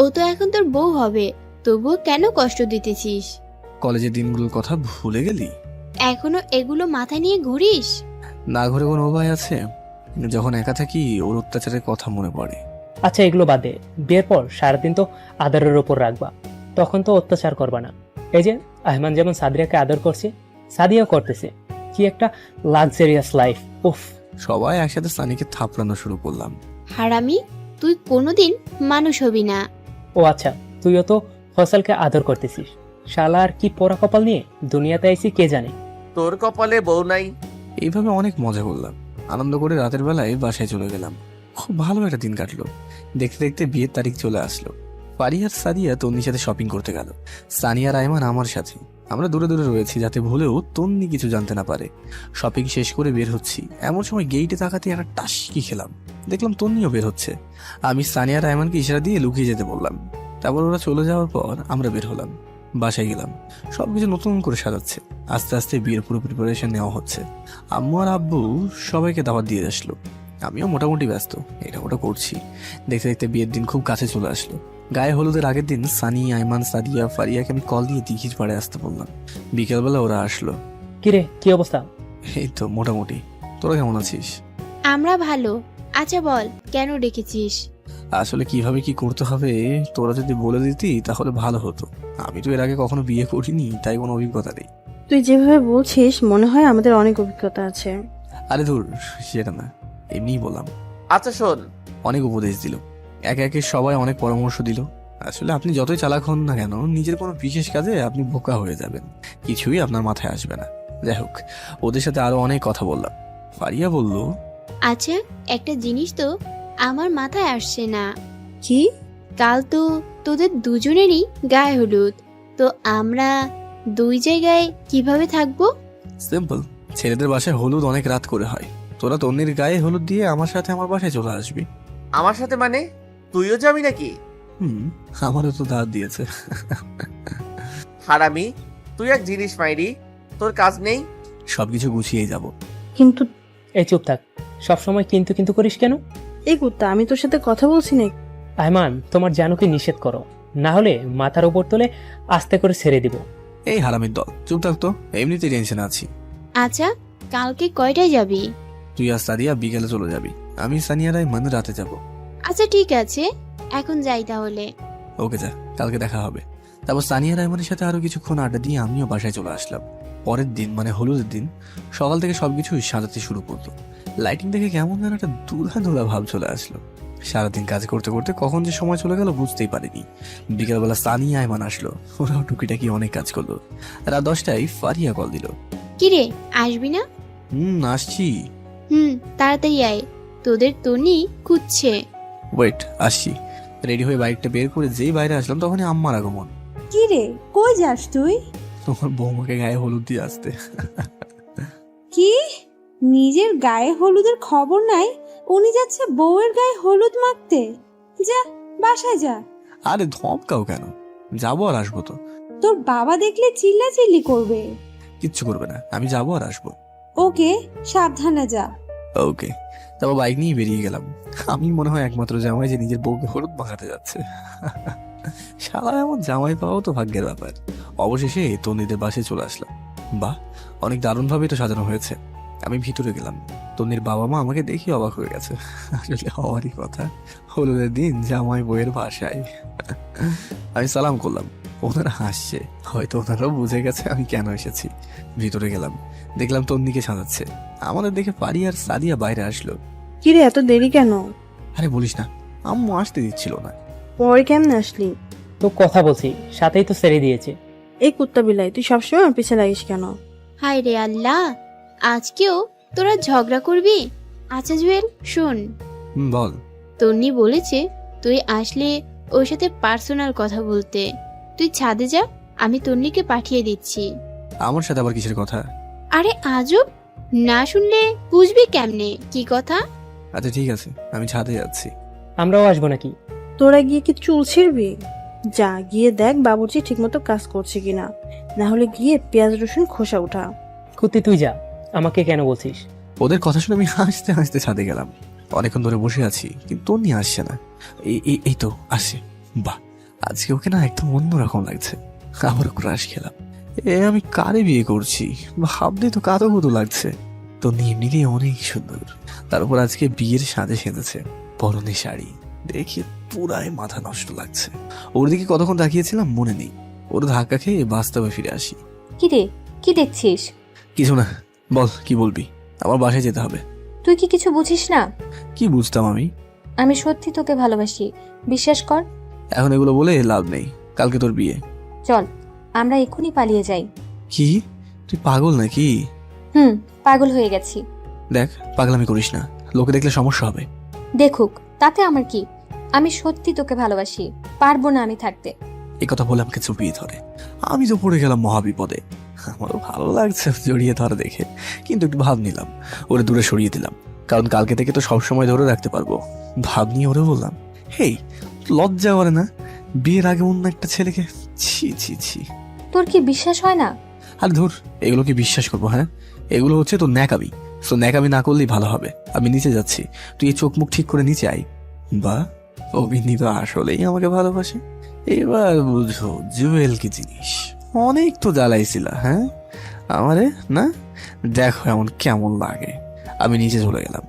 ও তো এখন তোর বউ হবে, তবুও কেন কষ্ট দিতেছিস? কলেজের দিনগুলোর কথা ভুলে গেলি? এখনো এগুলো মাথায় নিয়ে ঘুরিস? না ঘুরে কোনো উপায় আছে? যখন একা থাকি ওর অত্যাচারের কথা মনে পড়ে। আচ্ছা এগুলো বাদে, বিয়ের পর সারাদিন তো আদরের ওপর রাখবা, তখন তো অত্যাচার করবা না। এই যে আহমান যেমন সাদিয়াকে আদর করছে, সাদিয়াও করতেছে। কি একটা লাক্সারিয়াস লাইফ। উফ। সবাই একসাথে সানিকে থাপড়ানো শুরু করলাম। হারামি, তুই কোনোদিন মানুষ হবি না। ও আচ্ছা, তুইও তো ফসলকে আদর করতেছিস। শালার কি পোড়া কপাল নিয়ে দুনিয়াতে আইছি কে জানে। তোর কপালে বউ নাই। এইভাবে অনেক মজা করলাম, আনন্দ করে রাতের বেলায় বাসায় চলে গেলাম। খুব ভালো একটা দিন কাটলো। দেখতে দেখতে বিয়ের তারিখ চলে আসলো। ফারিয়া আর সাদিয়া তন্নির সাথে শপিং করতে গেল। সানিয়া আর আয়মান আমার সাথে। আমরা দূরে দূরে রয়েছি যাতে ভুলেও তন্নি কিছু জানতে না পারে। শপিং শেষ করে বের হচ্ছি, এমন সময় গেইটে তাকাতে একটা টাসকি খেলাম। দেখলাম তন্নিও বের হচ্ছে। আমি সানিয়া আর আয়মানকে ইশারা দিয়ে লুকিয়ে যেতে বললাম। তারপর ওরা চলে যাওয়ার পর আমরা বের হলাম, বাসায় গেলাম। সবকিছু নতুন করে সাজাচ্ছে। আস্তে আস্তে বিয়ের পুরো প্রিপারেশন নেওয়া হচ্ছে। আম্মু আর আব্বু সবাইকে দাওয়াত দিয়ে আসলো। আমিও মোটামুটি ব্যস্ত, এটা ওটা করছি। দেখতে দেখতে বিয়ের দিন খুব কাছে চলে আসলো। গায়ে হলুদের আগের দিন সানি, আইমান, সাদিয়া, ফারিয়াকে আমি কল দিয়ে দিঘির পাড়ে আসতে বললাম। বিকেলবেলা ওরা আসলো। কিরে, কি অবস্থা? এই তো মোটামুটি। তোরা কেমন আছিস? আমরা ভালো। আচ্ছা বল, কেন ডেকেছিস? আসলে কিভাবে কি করতে হবে তোরা যদি বলে দিতি তাহলে ভালো হতো। আমি তো এর আগে কখনো বিয়ে করিনি, তাই কোনো অভিজ্ঞতা নেই। তুই যেভাবে বলছিস মনে হয় আমাদের অনেক অভিজ্ঞতা আছে। আরে ধুর, সেটা না, এমনিই বললাম। আচ্ছা শোন। অনেক উপদেশ দিল, একে একে সবাই অনেক পরামর্শ দিল। আসলে আপনি যতই চালাক হন না কেন, নিজের কোনো বিশেষ কাজে আপনি বোকা হয়ে যাবেন, কিছুই আপনার মাথায় আসবে না। যাই হোক, ওদের সাথে আরো অনেক কথা বললাম। ফারিয়া বলল, আচ্ছা একটা জিনিস তো আমার মাথায় আসছে না। কি? কাল তো তোদের দুজনেরই গায়ে হলুদ, তো আমরা দুই জায়গায় কিভাবে থাকবো? সিম্পল, ছেলেদের বাসায় হলুদ অনেক রাত করে হয়। তোরা তন্নির গায়ে হলুদ দিয়ে আমার সাথে আমার বাসায় চলে আসবি। আমার সাথে মানে? তুইও যাবি নাকি? আমারও তো দাঁত দিয়েছে। হারামি, তুই এক জিনিস মাইরি, তোর কাজ নেই? সবকিছু গুছিয়ে যাব। কিন্তু এই চুপ থাক, সবসময় কিন্তু কিন্তু করিস কেন? এই কুত্তা, আমি তোর সাথে কথা বলছি না। আয়মান, তোমার জানুকে নিষেধ করো, না হলে মাথার উপর তুলে আস্তে করে ছেড়ে দিব। এই হারামির দল, চুপ থাক তো, এমনিতেই টেনশন আছি। আচ্ছা কালকে কয়টায় যাবি? তুই আর সাদিয়া বিকেলে চলে যাবি, আমি সানিয়া রাইমান রাতে যাব। আচ্ছা ঠিক আছে, এখন যাই তাহলে। ওকে যা, কালকে দেখা হবে। তারপর সানিয়া রাইমানের সাথে আরো কিছুক্ষণ আড্ডা দিয়ে আমিও বাসায় চলে আসলাম। পরের দিন মানে হলুদের দিন সকাল থেকে সবকিছু সাজাতে শুরু করলো। লাইটিং দেখে কেমন যেন একটা দুলা দুলা ভাব চলে আসলো। সারাদিন কাজ করতে করতে কখন যে সময় চলে গেল বুঝতেই পারিনি। বিকালবেলা সানিয়া আয়মান আসলো, ওরাও টুকিটাকি অনেক কাজ করলো। রাত 10টায় ফারিয়া কল দিল। কিরে, আসবি না? আসছি। তাড়াতাড়ি আয়, তোদের তনি খুঁজছে। ওয়েট, আসছি। রেডি হয়ে বাইকটা বের করে যেই বাইরে আসলাম তখনই আম্মার আগমন। কি রে, কই যাস তুই? তোমার বৌমাকে গায়ে হলুদ দিয়ে আসতে। কি? নিজের গায়ে হলুদের খবর নাই, উনি যাচ্ছে বউয়ের গায়ে হলুদ মাখতে? যা, বাসায় যা। আরে ধমকাও কেন? যাবো আর আসবো তো। তোর বাবা দেখলে চিল্লাচিল্লি করবে। কিচ্ছু করবে না, আমি যাবো আর আসবো। ওকে, সাবধানে যা। ওকে। তারপর বাইক নিয়ে বেরিয়ে গেলাম। আমি মনে হয় একমাত্র জামাই যে নিজের বউকে হলুদ মাখাতে যাচ্ছে। শালা এমন জামাই পাওয়াও তো ভাগ্যের ব্যাপার। অবশেষে তন্নিদের বাসায় চলে আসলাম। বাহ, অনেক দারুণ ভাবে তো সাজানো হয়েছে। আমি ভিতরে গেলাম। তন্নির বাবা মা আমাকে দেখি অবাক হয়ে গেছে। আসলে হওয়ারই কথা, হলুদের দিন জামাই বউয়ের বাসায়। আমি সালাম করলাম, ওনারা হাসছে। হয়তো ওনারাও বুঝে গেছে আমি কেন এসেছি। ভিতরে গেলাম, দেখলাম তন্নিকে সাজাচ্ছে। আমাদের দেখে পারি আর সাদিয়া বাইরে আসলো। কিরে, এত দেরি কেন? আরে বলিস না, আম্মু আসতে দিচ্ছিল না। পরে কেমনে আসলি? তো কথা বলছি, সাথেই তো ছেড়ে দিয়েছে। এই কুত্তা বিলাই, তুই সবসময় আমার পিছে লাগিস কেন? হায় রে আল্লাহ, আজকেও তোরা ঝগড়া করবি? আচ্ছা জুয়েল, শোন, বল। তন্নি বলেছে তুই আসলে ওর সাথে পার্সোনাল কথা বলতে। তুই ছাদে যা, আমি তন্নিকে পাঠিয়ে দিচ্ছি। আমার সাথে আবার কিসের কথা? আরে আজব, না শুনলে বুঝবি কেমনে কি কথা? আচ্ছা ঠিক আছে, আমি ছাদে যাচ্ছি। আমরাও আসবো নাকি? তোরা গিয়ে কি চুল ছিড়বি? যা, গিয়ে দেখ বাবুর্চি ঠিকমতো কাজ করছে কিনা, না হলে গিয়ে পেঁয়াজ রসুন খোসা উঠা। কুত্তি তুই যা, আমাকে কেন বলছিস? ওদের কথা শুনে আমি হাসতে হাসতে ছাদে গেলাম। অনেকক্ষণ ধরে বসে আছি, কিন্তু তন্নি আসছে না। এই তো আসছে। বাহ, আজকে ওকে না একদম অন্যরকম লাগছে। আবার ক্রাশ খেলাম। আমি কারে বিয়ে করছি ভাবতে তো কাঁদো মতো লাগছে। তন্নি এমনিতেই অনেক সুন্দর, তার উপর আজকে বিয়ের সাজে সেজেছে। পরনে শাড়ি দেখে পুরাই মাথা নষ্ট লাগছে। ওর দিকে কতক্ষণ তাকিয়েছিলাম মনে নেই। ওর ধাক্কা খেয়ে বাস্তবে ফিরে আসি। কি রে, কি দেখছিস? কিছু না, বল কি বলবি? আমার বাসায় যেতে হবে। তুই কি কিছু বুঝিস না? কি বুঝতাম আমি? আমি সত্যি তোকে ভালোবাসি, বিশ্বাস কর। এখন এগুলো বলে লাভ নেই, কালকে তোর বিয়ে। চল, আমরা এক্ষুনি পালিয়ে যাই। কি, তুই পাগল নাকি? পাগল হয়ে গেছি। দেখ, পাগলামি করিস না, লোকে দেখলে সমস্যা হবে। দেখুক, তাতে আমার কি? আমি সত্যি তোকে ভালোবাসি, পারবো না আমি থাকতে। এই কথা বলে আমাকে চুপিয়ে ধরে। আমি তো পড়ে গেলাম মহাবিপদে। আমারও ভালো লাগছে জড়িয়ে ধরে দেখে, কিন্তু একটু ভাব নিলাম, ওরে দূরে সরিয়ে দিলাম। কারণ কালকে থেকে তো সবসময় ধরে রাখতে পারবো। ভাব নিয়ে ওরে বললাম, হেই, লজ্জা করে না বিয়ের আগে অন্য একটা ছেলেকে? ছি ছি ছি। তোর কি বিশ্বাস হয় না? আর ধুর, এগুলো কি বিশ্বাস করবো? হ্যাঁ, এগুলো হচ্ছে তো ন্যাকামি। তো ন্যাকামি না করলেই ভালো হবে। আমি নিচে যাচ্ছি, তুই এই চোখ মুখ ঠিক করে নিচে আই। বা, অভিনীত আসলেই আমাকে ভালোবাসে। এবার বুঝো জুয়েল কি জিনিস। অনেক তো জ্বালাইছিল, হ্যাঁ আমারে না? দেখো এমন কেমন লাগে। আমি নিচে চলে গেলাম।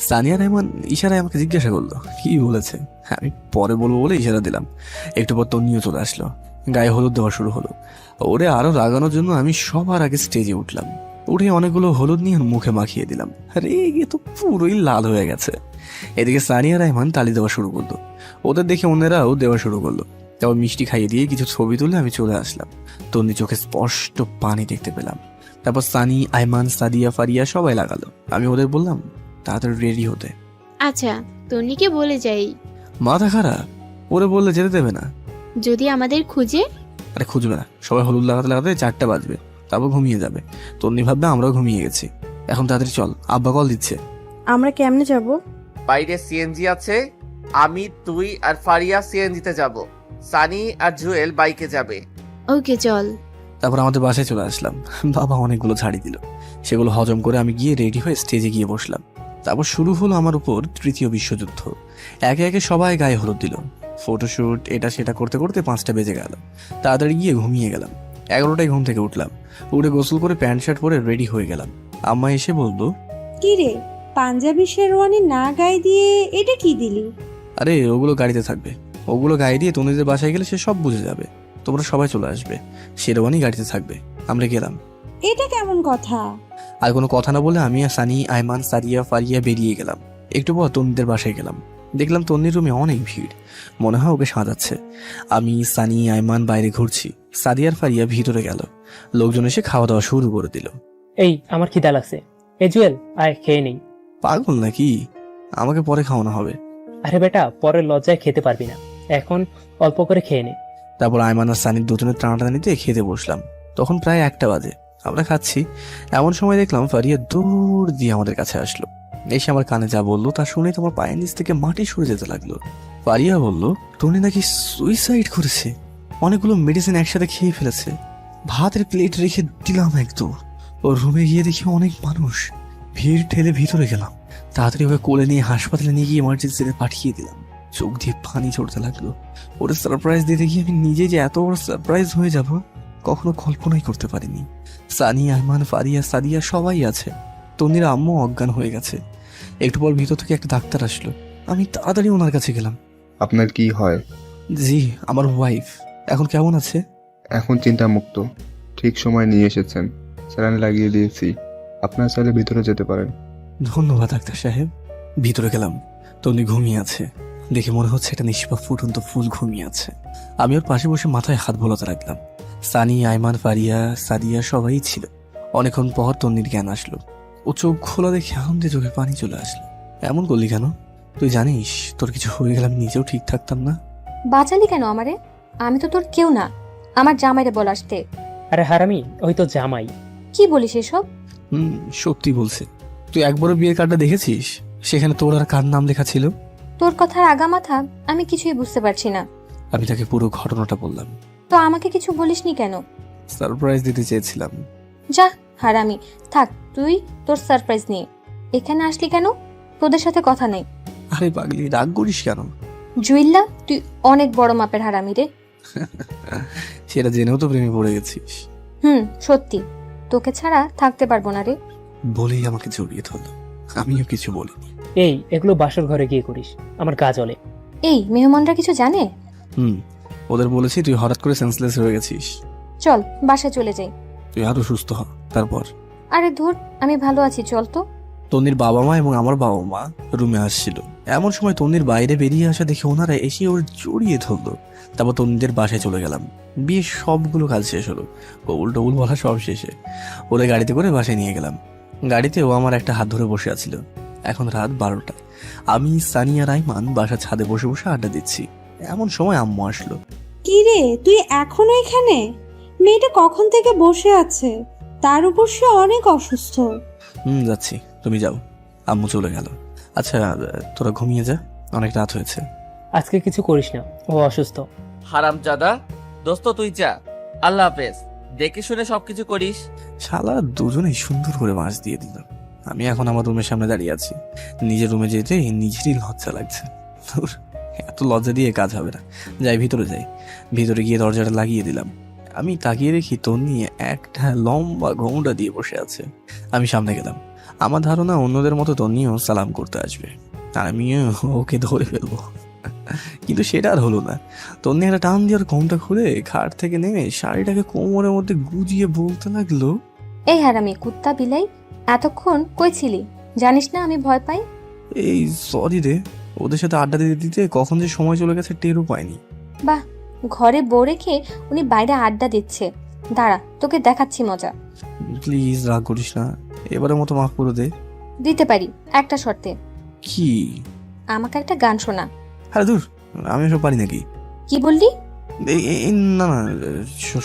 সানিয়া রহমান ইশারায় আমাকে জিজ্ঞাসা করলো কি বলেছে। আমি পরে বলবো বলে ইশারা দিলাম। একটু পর তন্নিও চলে আসলো, গায়ে হলুদ দেওয়া শুরু হলো। ওরে আরো রাগানোর জন্য আমি সবার আগে স্টেজে উঠলাম। উঠে অনেকগুলো হলুদ নিয়ে মুখে মাখিয়ে দিলাম। রেগে তো পুরোই লাল হয়ে গেছে। এদিকে সানিয়া রহমান তালি দেওয়া শুরু করলো। ওদের দেখে অন্যেরাও দেওয়া শুরু করলো। তারপর মিষ্টি খাইয়ে দিয়ে কিছু ছবি তুলে আমি চলে আসলাম। তন্নি চোখে স্পষ্ট পানি দেখতে পেলাম। তারপর সানি, আইমান, সাদিয়া, ফারিয়া সবাই লাগালো। আমি ওদের বললাম তাড়াতাড়ি রেডি হতে। আচ্ছা, তন্নিকে বলে যাই। মাথা খারাপ, ওরে বললে যেতে দেবে না। যদি আমাদের খুঁজে? আরে খুঁজবে না, সবাই হলুদ লাগাতে লাগাতে 4টা বাজবে, তারপর ঘুমিয়ে যাবে। তন্নি ভাববে আমরাও ঘুমিয়ে গেছি। এখন তাড়াতাড়ি চল, আব্বা কল দিচ্ছে। আমরা কেমনে যাব? বাইরে সিএনজি আছে, আমি, তুই আর ফারিয়া সিএনজিতে যাব। সানি আর জুয়েল বাইকে যাবে। ওকে চল। তারপর আমাদের বাসায় চলে আসলাম। বাবা অনেকগুলো ঝাড়ি দিল, সেগুলো হজম করে আমি গিয়ে রেডি হয়ে স্টেজে গিয়ে বসলাম। তারপর শুরু হলো আমার উপর তৃতীয় বিশ্বযুদ্ধ। একে একে সবাই গায়ে হলুদ দিল। ফটোশুট এটা সেটা করতে করতে 5টা বেজে গেল। তাড়াতাড়ি গিয়ে ঘুমিয়ে গেলাম। 11টায় ঘুম থেকে উঠলাম। উঠে গোসল করে প্যান্ট শার্ট পরে রেডি হয়ে গেলাম। আম্মা এসে বললো, কি রে, পাঞ্জাবি শেরওয়ানি না গায়ে দিয়ে এটা কি দিলি? আরে ওগুলো গাড়িতে থাকবে, ওগুলো গায়ে দিয়ে তনুদের বাসায় গেলে সে সব বুঝে যাবে। তোমরা সবাই চলে আসবে, শেরওয়ানি গাড়িতে থাকবে। আমরা গেলাম। এটা কেমন কথা? আর কোনো কথা না বলে আমি আর সানি, আইমান, সারিয়া, ফারিয়া বেরিয়ে গেলাম। একটু পর তন্নিদের বাসায় গেলাম। দেখলাম তন্নির রুমে অনেক ভিড়, মনে হয় ওকে সাজাচ্ছে। আমি, সানি, আইমান বাইরে ঘুরছি। সাদিয়ার ফারিয়া ভিতরে গেল। লোকজন এসে খাওয়া দাওয়া শুরু করে দিল। এই আমার খিদা লাগছে, এই জুয়েল আয় খেয়ে নেই। পাগল নাকি? আমাকে পরে খাওয়ানো হবে। আরে বেটা, পরের লজ্জায় খেতে পারবি না, এখন অল্প করে খেয়ে নে। তারপর আইমান আর সানির দুজনের টানাটানিতে খেতে বসলাম। তখন প্রায় 1টা বাজে। আমরা খাচ্ছি, এমন সময় দেখলাম ফারিয়া দৌড় দিয়ে আমাদের কাছে আসলো। এসে আমার কানে যা বললো তা শুনে তোমার পায়ের নিচ থেকে মাটি সরে যেতে লাগলো। ফারিয়া বলল, টনি নাকি সুইসাইড করেছে, অনেকগুলো মেডিসিন একসাথে খেয়ে ফেলেছে। ভাতের প্লেট রেখে দিলাম একদম। ও রুমে গিয়ে দেখি অনেক মানুষ, ভিড় ঠেলে ভিতরে গেলাম। তাড়াতাড়ি ওকে কোলে নিয়ে হাসপাতালে নিয়ে গিয়ে ইমার্জেন্সিতে পাঠিয়ে দিলাম। চোখ দিয়ে পানি ঝরতে লাগলো। ওর সারপ্রাইজ দিতে গিয়ে আমি নিজে যে এত বড় সারপ্রাইজ হয়ে যাব কখনো কল্পনাই করতে পারিনি। সানি, আরমান, ফারিয়া, সাদিয়া সবাই আছে। তন্নির আম্মু অজ্ঞান হয়ে গেছে। একটু পর ভিতর থেকে একটা ডাক্তার আসলো। আমি তাড়াতাড়ি ওনার কাছে গেলাম। আপনার কি হয়? জি, আমার ওয়াইফ এখন কেমন আছে? এখন চিন্তামুক্ত, ঠিক সময় নিয়ে এসেছেন, স্যালাইন লাগিয়ে দিয়েছি। আপনার চাইলে ভিতরে যেতে পারেন। ধন্যবাদ ডাক্তার সাহেব। ভিতরে গেলাম, তন্নি ঘুমিয়ে আছে। দেখে মনে হচ্ছে এটা নিষ্পাপ ফুটন্ত ফুল ঘুমিয়ে আছে। আমি ওর পাশে বসে মাথায় হাত বোলাতে লাগলাম। সানি, আইমান, ফারিয়া, সাদিয়া সবাই ছিল। অনেকক্ষণ পর তন্নির জ্ঞান আসলো। ও চোখ খোলা দেখে আনন্দে চোখে পানি চলে আসলো। এমন করলি কেন? তুই জানিস তোর কিছু হয়ে গেলে আমি নিজেও ঠিক থাকতাম না। বাঁচালি কেন আমারে? আমি তো তোর কেউ না, আমার জামাইরে বল আসতে। আরে হারামি, ওই তো জামাই। কি বলিস এসব? সত্যি বলছে। তুই একবারও বিয়ের কার্ডটা দেখেছিস? সেখানে তোর আর কার নাম লেখা ছিল? তোর কথার আগামাথা আমি কিছুই বুঝতে পারছি না। আমি তাকে পুরো ঘটনাটা বললাম। তো আমাকে কিছু বলিসনি কেন? সারপ্রাইজ দিতে চেয়েছিলাম। যা হারামি, থাক তুই তোর সারপ্রাইজ নিয়ে। এখানে আসলি কেন? তোদের সাথে কথা নেই। আরে পাগলি, রাগ করিস কেন? জুইল্লা, তুই অনেক বড় মাপের হারামি রে। সেটা জেনেও তো প্রেমে পড়ে গেছিস। সত্যি, তোকে ছাড়া থাকতে পারবো না রে। বলেই আমাকে জড়িয়ে ধরলো। আমিও কিছু বলিনি। এই, এগুলো বাসর ঘরে গিয়ে করিস, আমার গা জ্বলে। এই মেহমানরা কিছু জানে? ওদের বলেছি তুই হঠাৎ করে সেন্সলেস হয়ে গেছিস। চল বাসায় চলে যাই। তুই আরো সুস্থ হ তারপর। আরে ধুর, আমি ভালো আছি, চল তো। তন্নির বাবা মা এবং আমার বাবা মা রুমে আসছিল। এমন সময় তন্নির বাইরে বেরিয়ে আসা দেখে ওনারা এসে ওর জড়িয়ে ধরলো। তারপর তন্নিদের বাসায় চলে গেলাম। বিয়ের সবগুলো কাজ শেষ হলো, কবুল টবুল বলা সব শেষে ওদের গাড়িতে করে বাসায় নিয়ে গেলাম। গাড়িতে ও আমার একটা হাত ধরে বসে আছিল। এখন রাত 12টা। আমি, সানি আর আইমান বাসার ছাদে বসে বসে আড্ডা দিচ্ছি। এমন সময় আম্মু আসলো। কি রে, তুই এখনো এখানে? মেয়েটা কখন থেকে বসে আছে, তার উপর সে অনেক অসুস্থ। যাচ্ছি, তুমি যাও। আম্মু চলে গেল। আচ্ছা তোরা ঘুমিয়ে যা, অনেক রাত হয়েছে। আজকে কিছু করিস না, ও অসুস্থ। হারামজাদা, দোস্ত তুই যা। আল্লাহ হাফেজ। দেখে শুনে সবকিছু করিস। শালা দুজনেই সুন্দর করে মাছ দিয়ে দিল। আমি এখন আমার রুমের সামনে দাঁড়িয়ে আছি। নিজের রুমে যেতে নিজেরই লজ্জা লাগছে। এত লজ্জা দিয়ে কাজ হবে না, যাই ভিতরে যাই। ভিতরে গিয়ে দরজাটা লাগিয়ে দিলাম। আমি তাকিয়ে দেখি তন্নি একটা লম্বা ঘোমটা দিয়ে বসে আছে। আমি সামনে গেলাম। আমার ধারণা অন্যদের মতো তন্নিও সালাম করতে আসবে, আর আমিও ওকে ধরে ফেলবো। কিন্তু সেটা আর হলো না। তন্নি একটা টান দিয়ে ওর ঘোমটা খুলে খাট থেকে নেমে শাড়িটাকে কোমরের মধ্যে গুজিয়ে বলতে লাগলো, এই হারামি কুত্তা বিলাই, এতক্ষণ কই ছিলি? জানিস না আমি ভয় পাই? এই সরি রে, ওদের সাথে আড্ডা দিতে দিতে কখন যে সময় চলে গেছে টেরও পাইনি। বাহ, ঘরে বউ রেখে উনি বাইরে আড্ডা দিচ্ছে। দাঁড়া, তোকে দেখাচ্ছি মজা। প্লিজ রাগ করিস না, এবারের মতো মাফ করে দে। দিতে পারি, একটা শর্তে। কি? আমাকে একটা গান শোনা। আরে দূর, আমি এসব পারি নাকি? কি বললি? না না,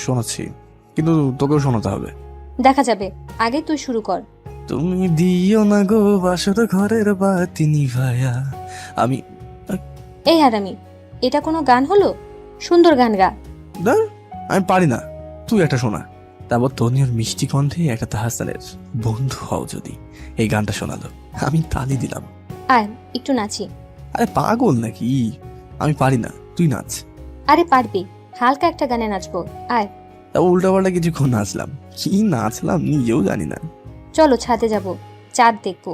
শোনাচ্ছি, কিন্তু তোকেও শোনাতে হবে। দেখা যাবে, আগে তুই শুরু কর। তুমি দিও না গো বাসর ঘরের বাতি নিভায়া। আমি এই হারামি, এটা কোনো গান হলো? সুন্দর গান গা। আমি পারি না, তুই একটা শোনা। তারপর তনির মিষ্টি কণ্ঠে একটা তাহাসানের বন্ধু হও যদি এই গানটা শোনালো। আমি তালি দিলাম। আয় একটু নাচি। আরে পাগল নাকি? আমি পারি না, তুই নাচ। আরে পারবি, হালকা একটা গানে নাচবো, আয়। তারপর উল্টাপাল্টা কিছুক্ষণ নাচলাম। কি নাচলাম নিজেও জানি না। চলো ছাদে যাব, চাঁদ দেখবো।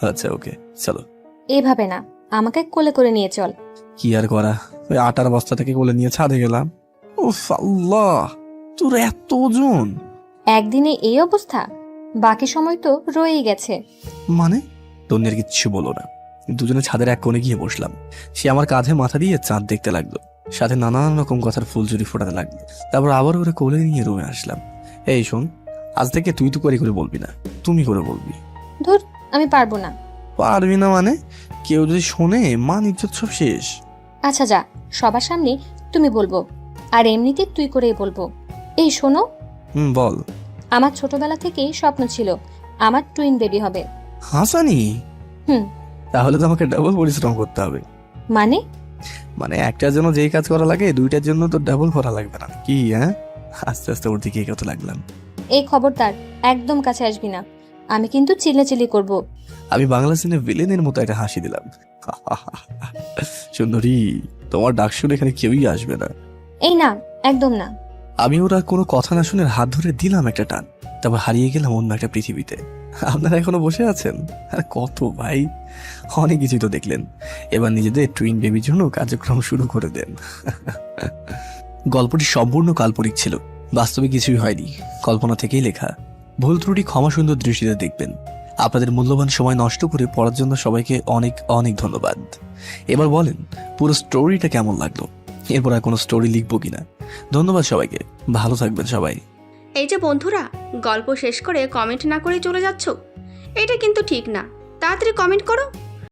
আচ্ছা ওকে চলো। এইভাবে না, আমাকে কোলে করে নিয়ে চল। কি আর করা, ওই আটার বস্তা থেকে কোলে নিয়ে ছাদে গেলাম। উফ আল্লাহ, তোর এত ওজন! একদিনে এই অবস্থা, বাকি সময় তো রয়েই গেছে। মানে? তন্নির কিচ্ছু বলো না। দুজনে ছাদের এক কোণে গিয়ে বসলাম। সে আমার কাঁধে মাথা দিয়ে চাঁদ দেখতে লাগলো, সাথে নানান রকম কথার ফুলঝুরি ফোটাতে লাগলো। তারপর আবার ওরে কোলে নিয়ে রুমে আসলাম। এই শোন, আজ থেকে তুই তো করে বলবি না, তুমি করে বলবি। ধুর, আমি পারবো না। পারবি না মানে? কেউ যদি শোনে মান ইজ্জত সব শেষ। আচ্ছা যা, সবার সামনে তুমি বলবো, আর এমনিতে তুই করেই বলবো। এই শোনো, বল। আমার ছোটবেলা থেকেই স্বপ্ন ছিল আমার টুইন বেবি হবে। হাসানি? হুম। তাহলে তো আমাকে ডাবল পরিশ্রম করতে হবে। মানে? মানে একটার জন্য যেই কাজ করা লাগে দুইটার জন্য তো ডাবল করা লাগবে না কি? হ্যাঁ, আস্তে আস্তে ওর দিকে কত লাগলাম। এই খবরদার একদম কাছে আসবি না, আমি কিন্তু চিল্লাচিল্লি করব। আমি বাংলা সিনে ভিলেনের মতো একটা হাসি দিলাম। সুন্দরী, তোমার ডাক শুনে এখানে কেউই আসবে না। এই না, একদম না। আমি ওরা কোনো কথা না শুনে হাত ধরে দিলাম একটা টান, তারপর হারিয়ে গেলাম অন্য একটা পৃথিবীতে। আপনারা এখনো বসে আছেন? আর কত ভাই, অনেক কিছুই তো দেখলেন। এবার নিজেদের টুইন বেবির জন্য কার্যক্রম শুরু করে দেন। গল্পটি সম্পূর্ণ কাল্পনিক ছিল, বাস্তবে কিছুই হয়নি, কল্পনা থেকেই লেখা। ভুল ত্রুটি ক্ষমা সুন্দর দৃষ্টিতে দেখবেন। আপনাদের মূল্যবান সময় নষ্ট করে পড়ার জন্য সবাইকে অনেক অনেক ধন্যবাদ। এবার বলেন পুরো স্টোরিটা কেমন লাগলো, এরপর আর কোনো স্টোরি লিখবো কিনা। ধন্যবাদ সবাইকে, ভালো থাকবেন সবাই। এই যে বন্ধুরা, গল্প শেষ করে কমেন্ট না করে চলে যাচ্ছ, এটা কিন্তু ঠিক না। তাড়াতাড়ি কমেন্ট করো।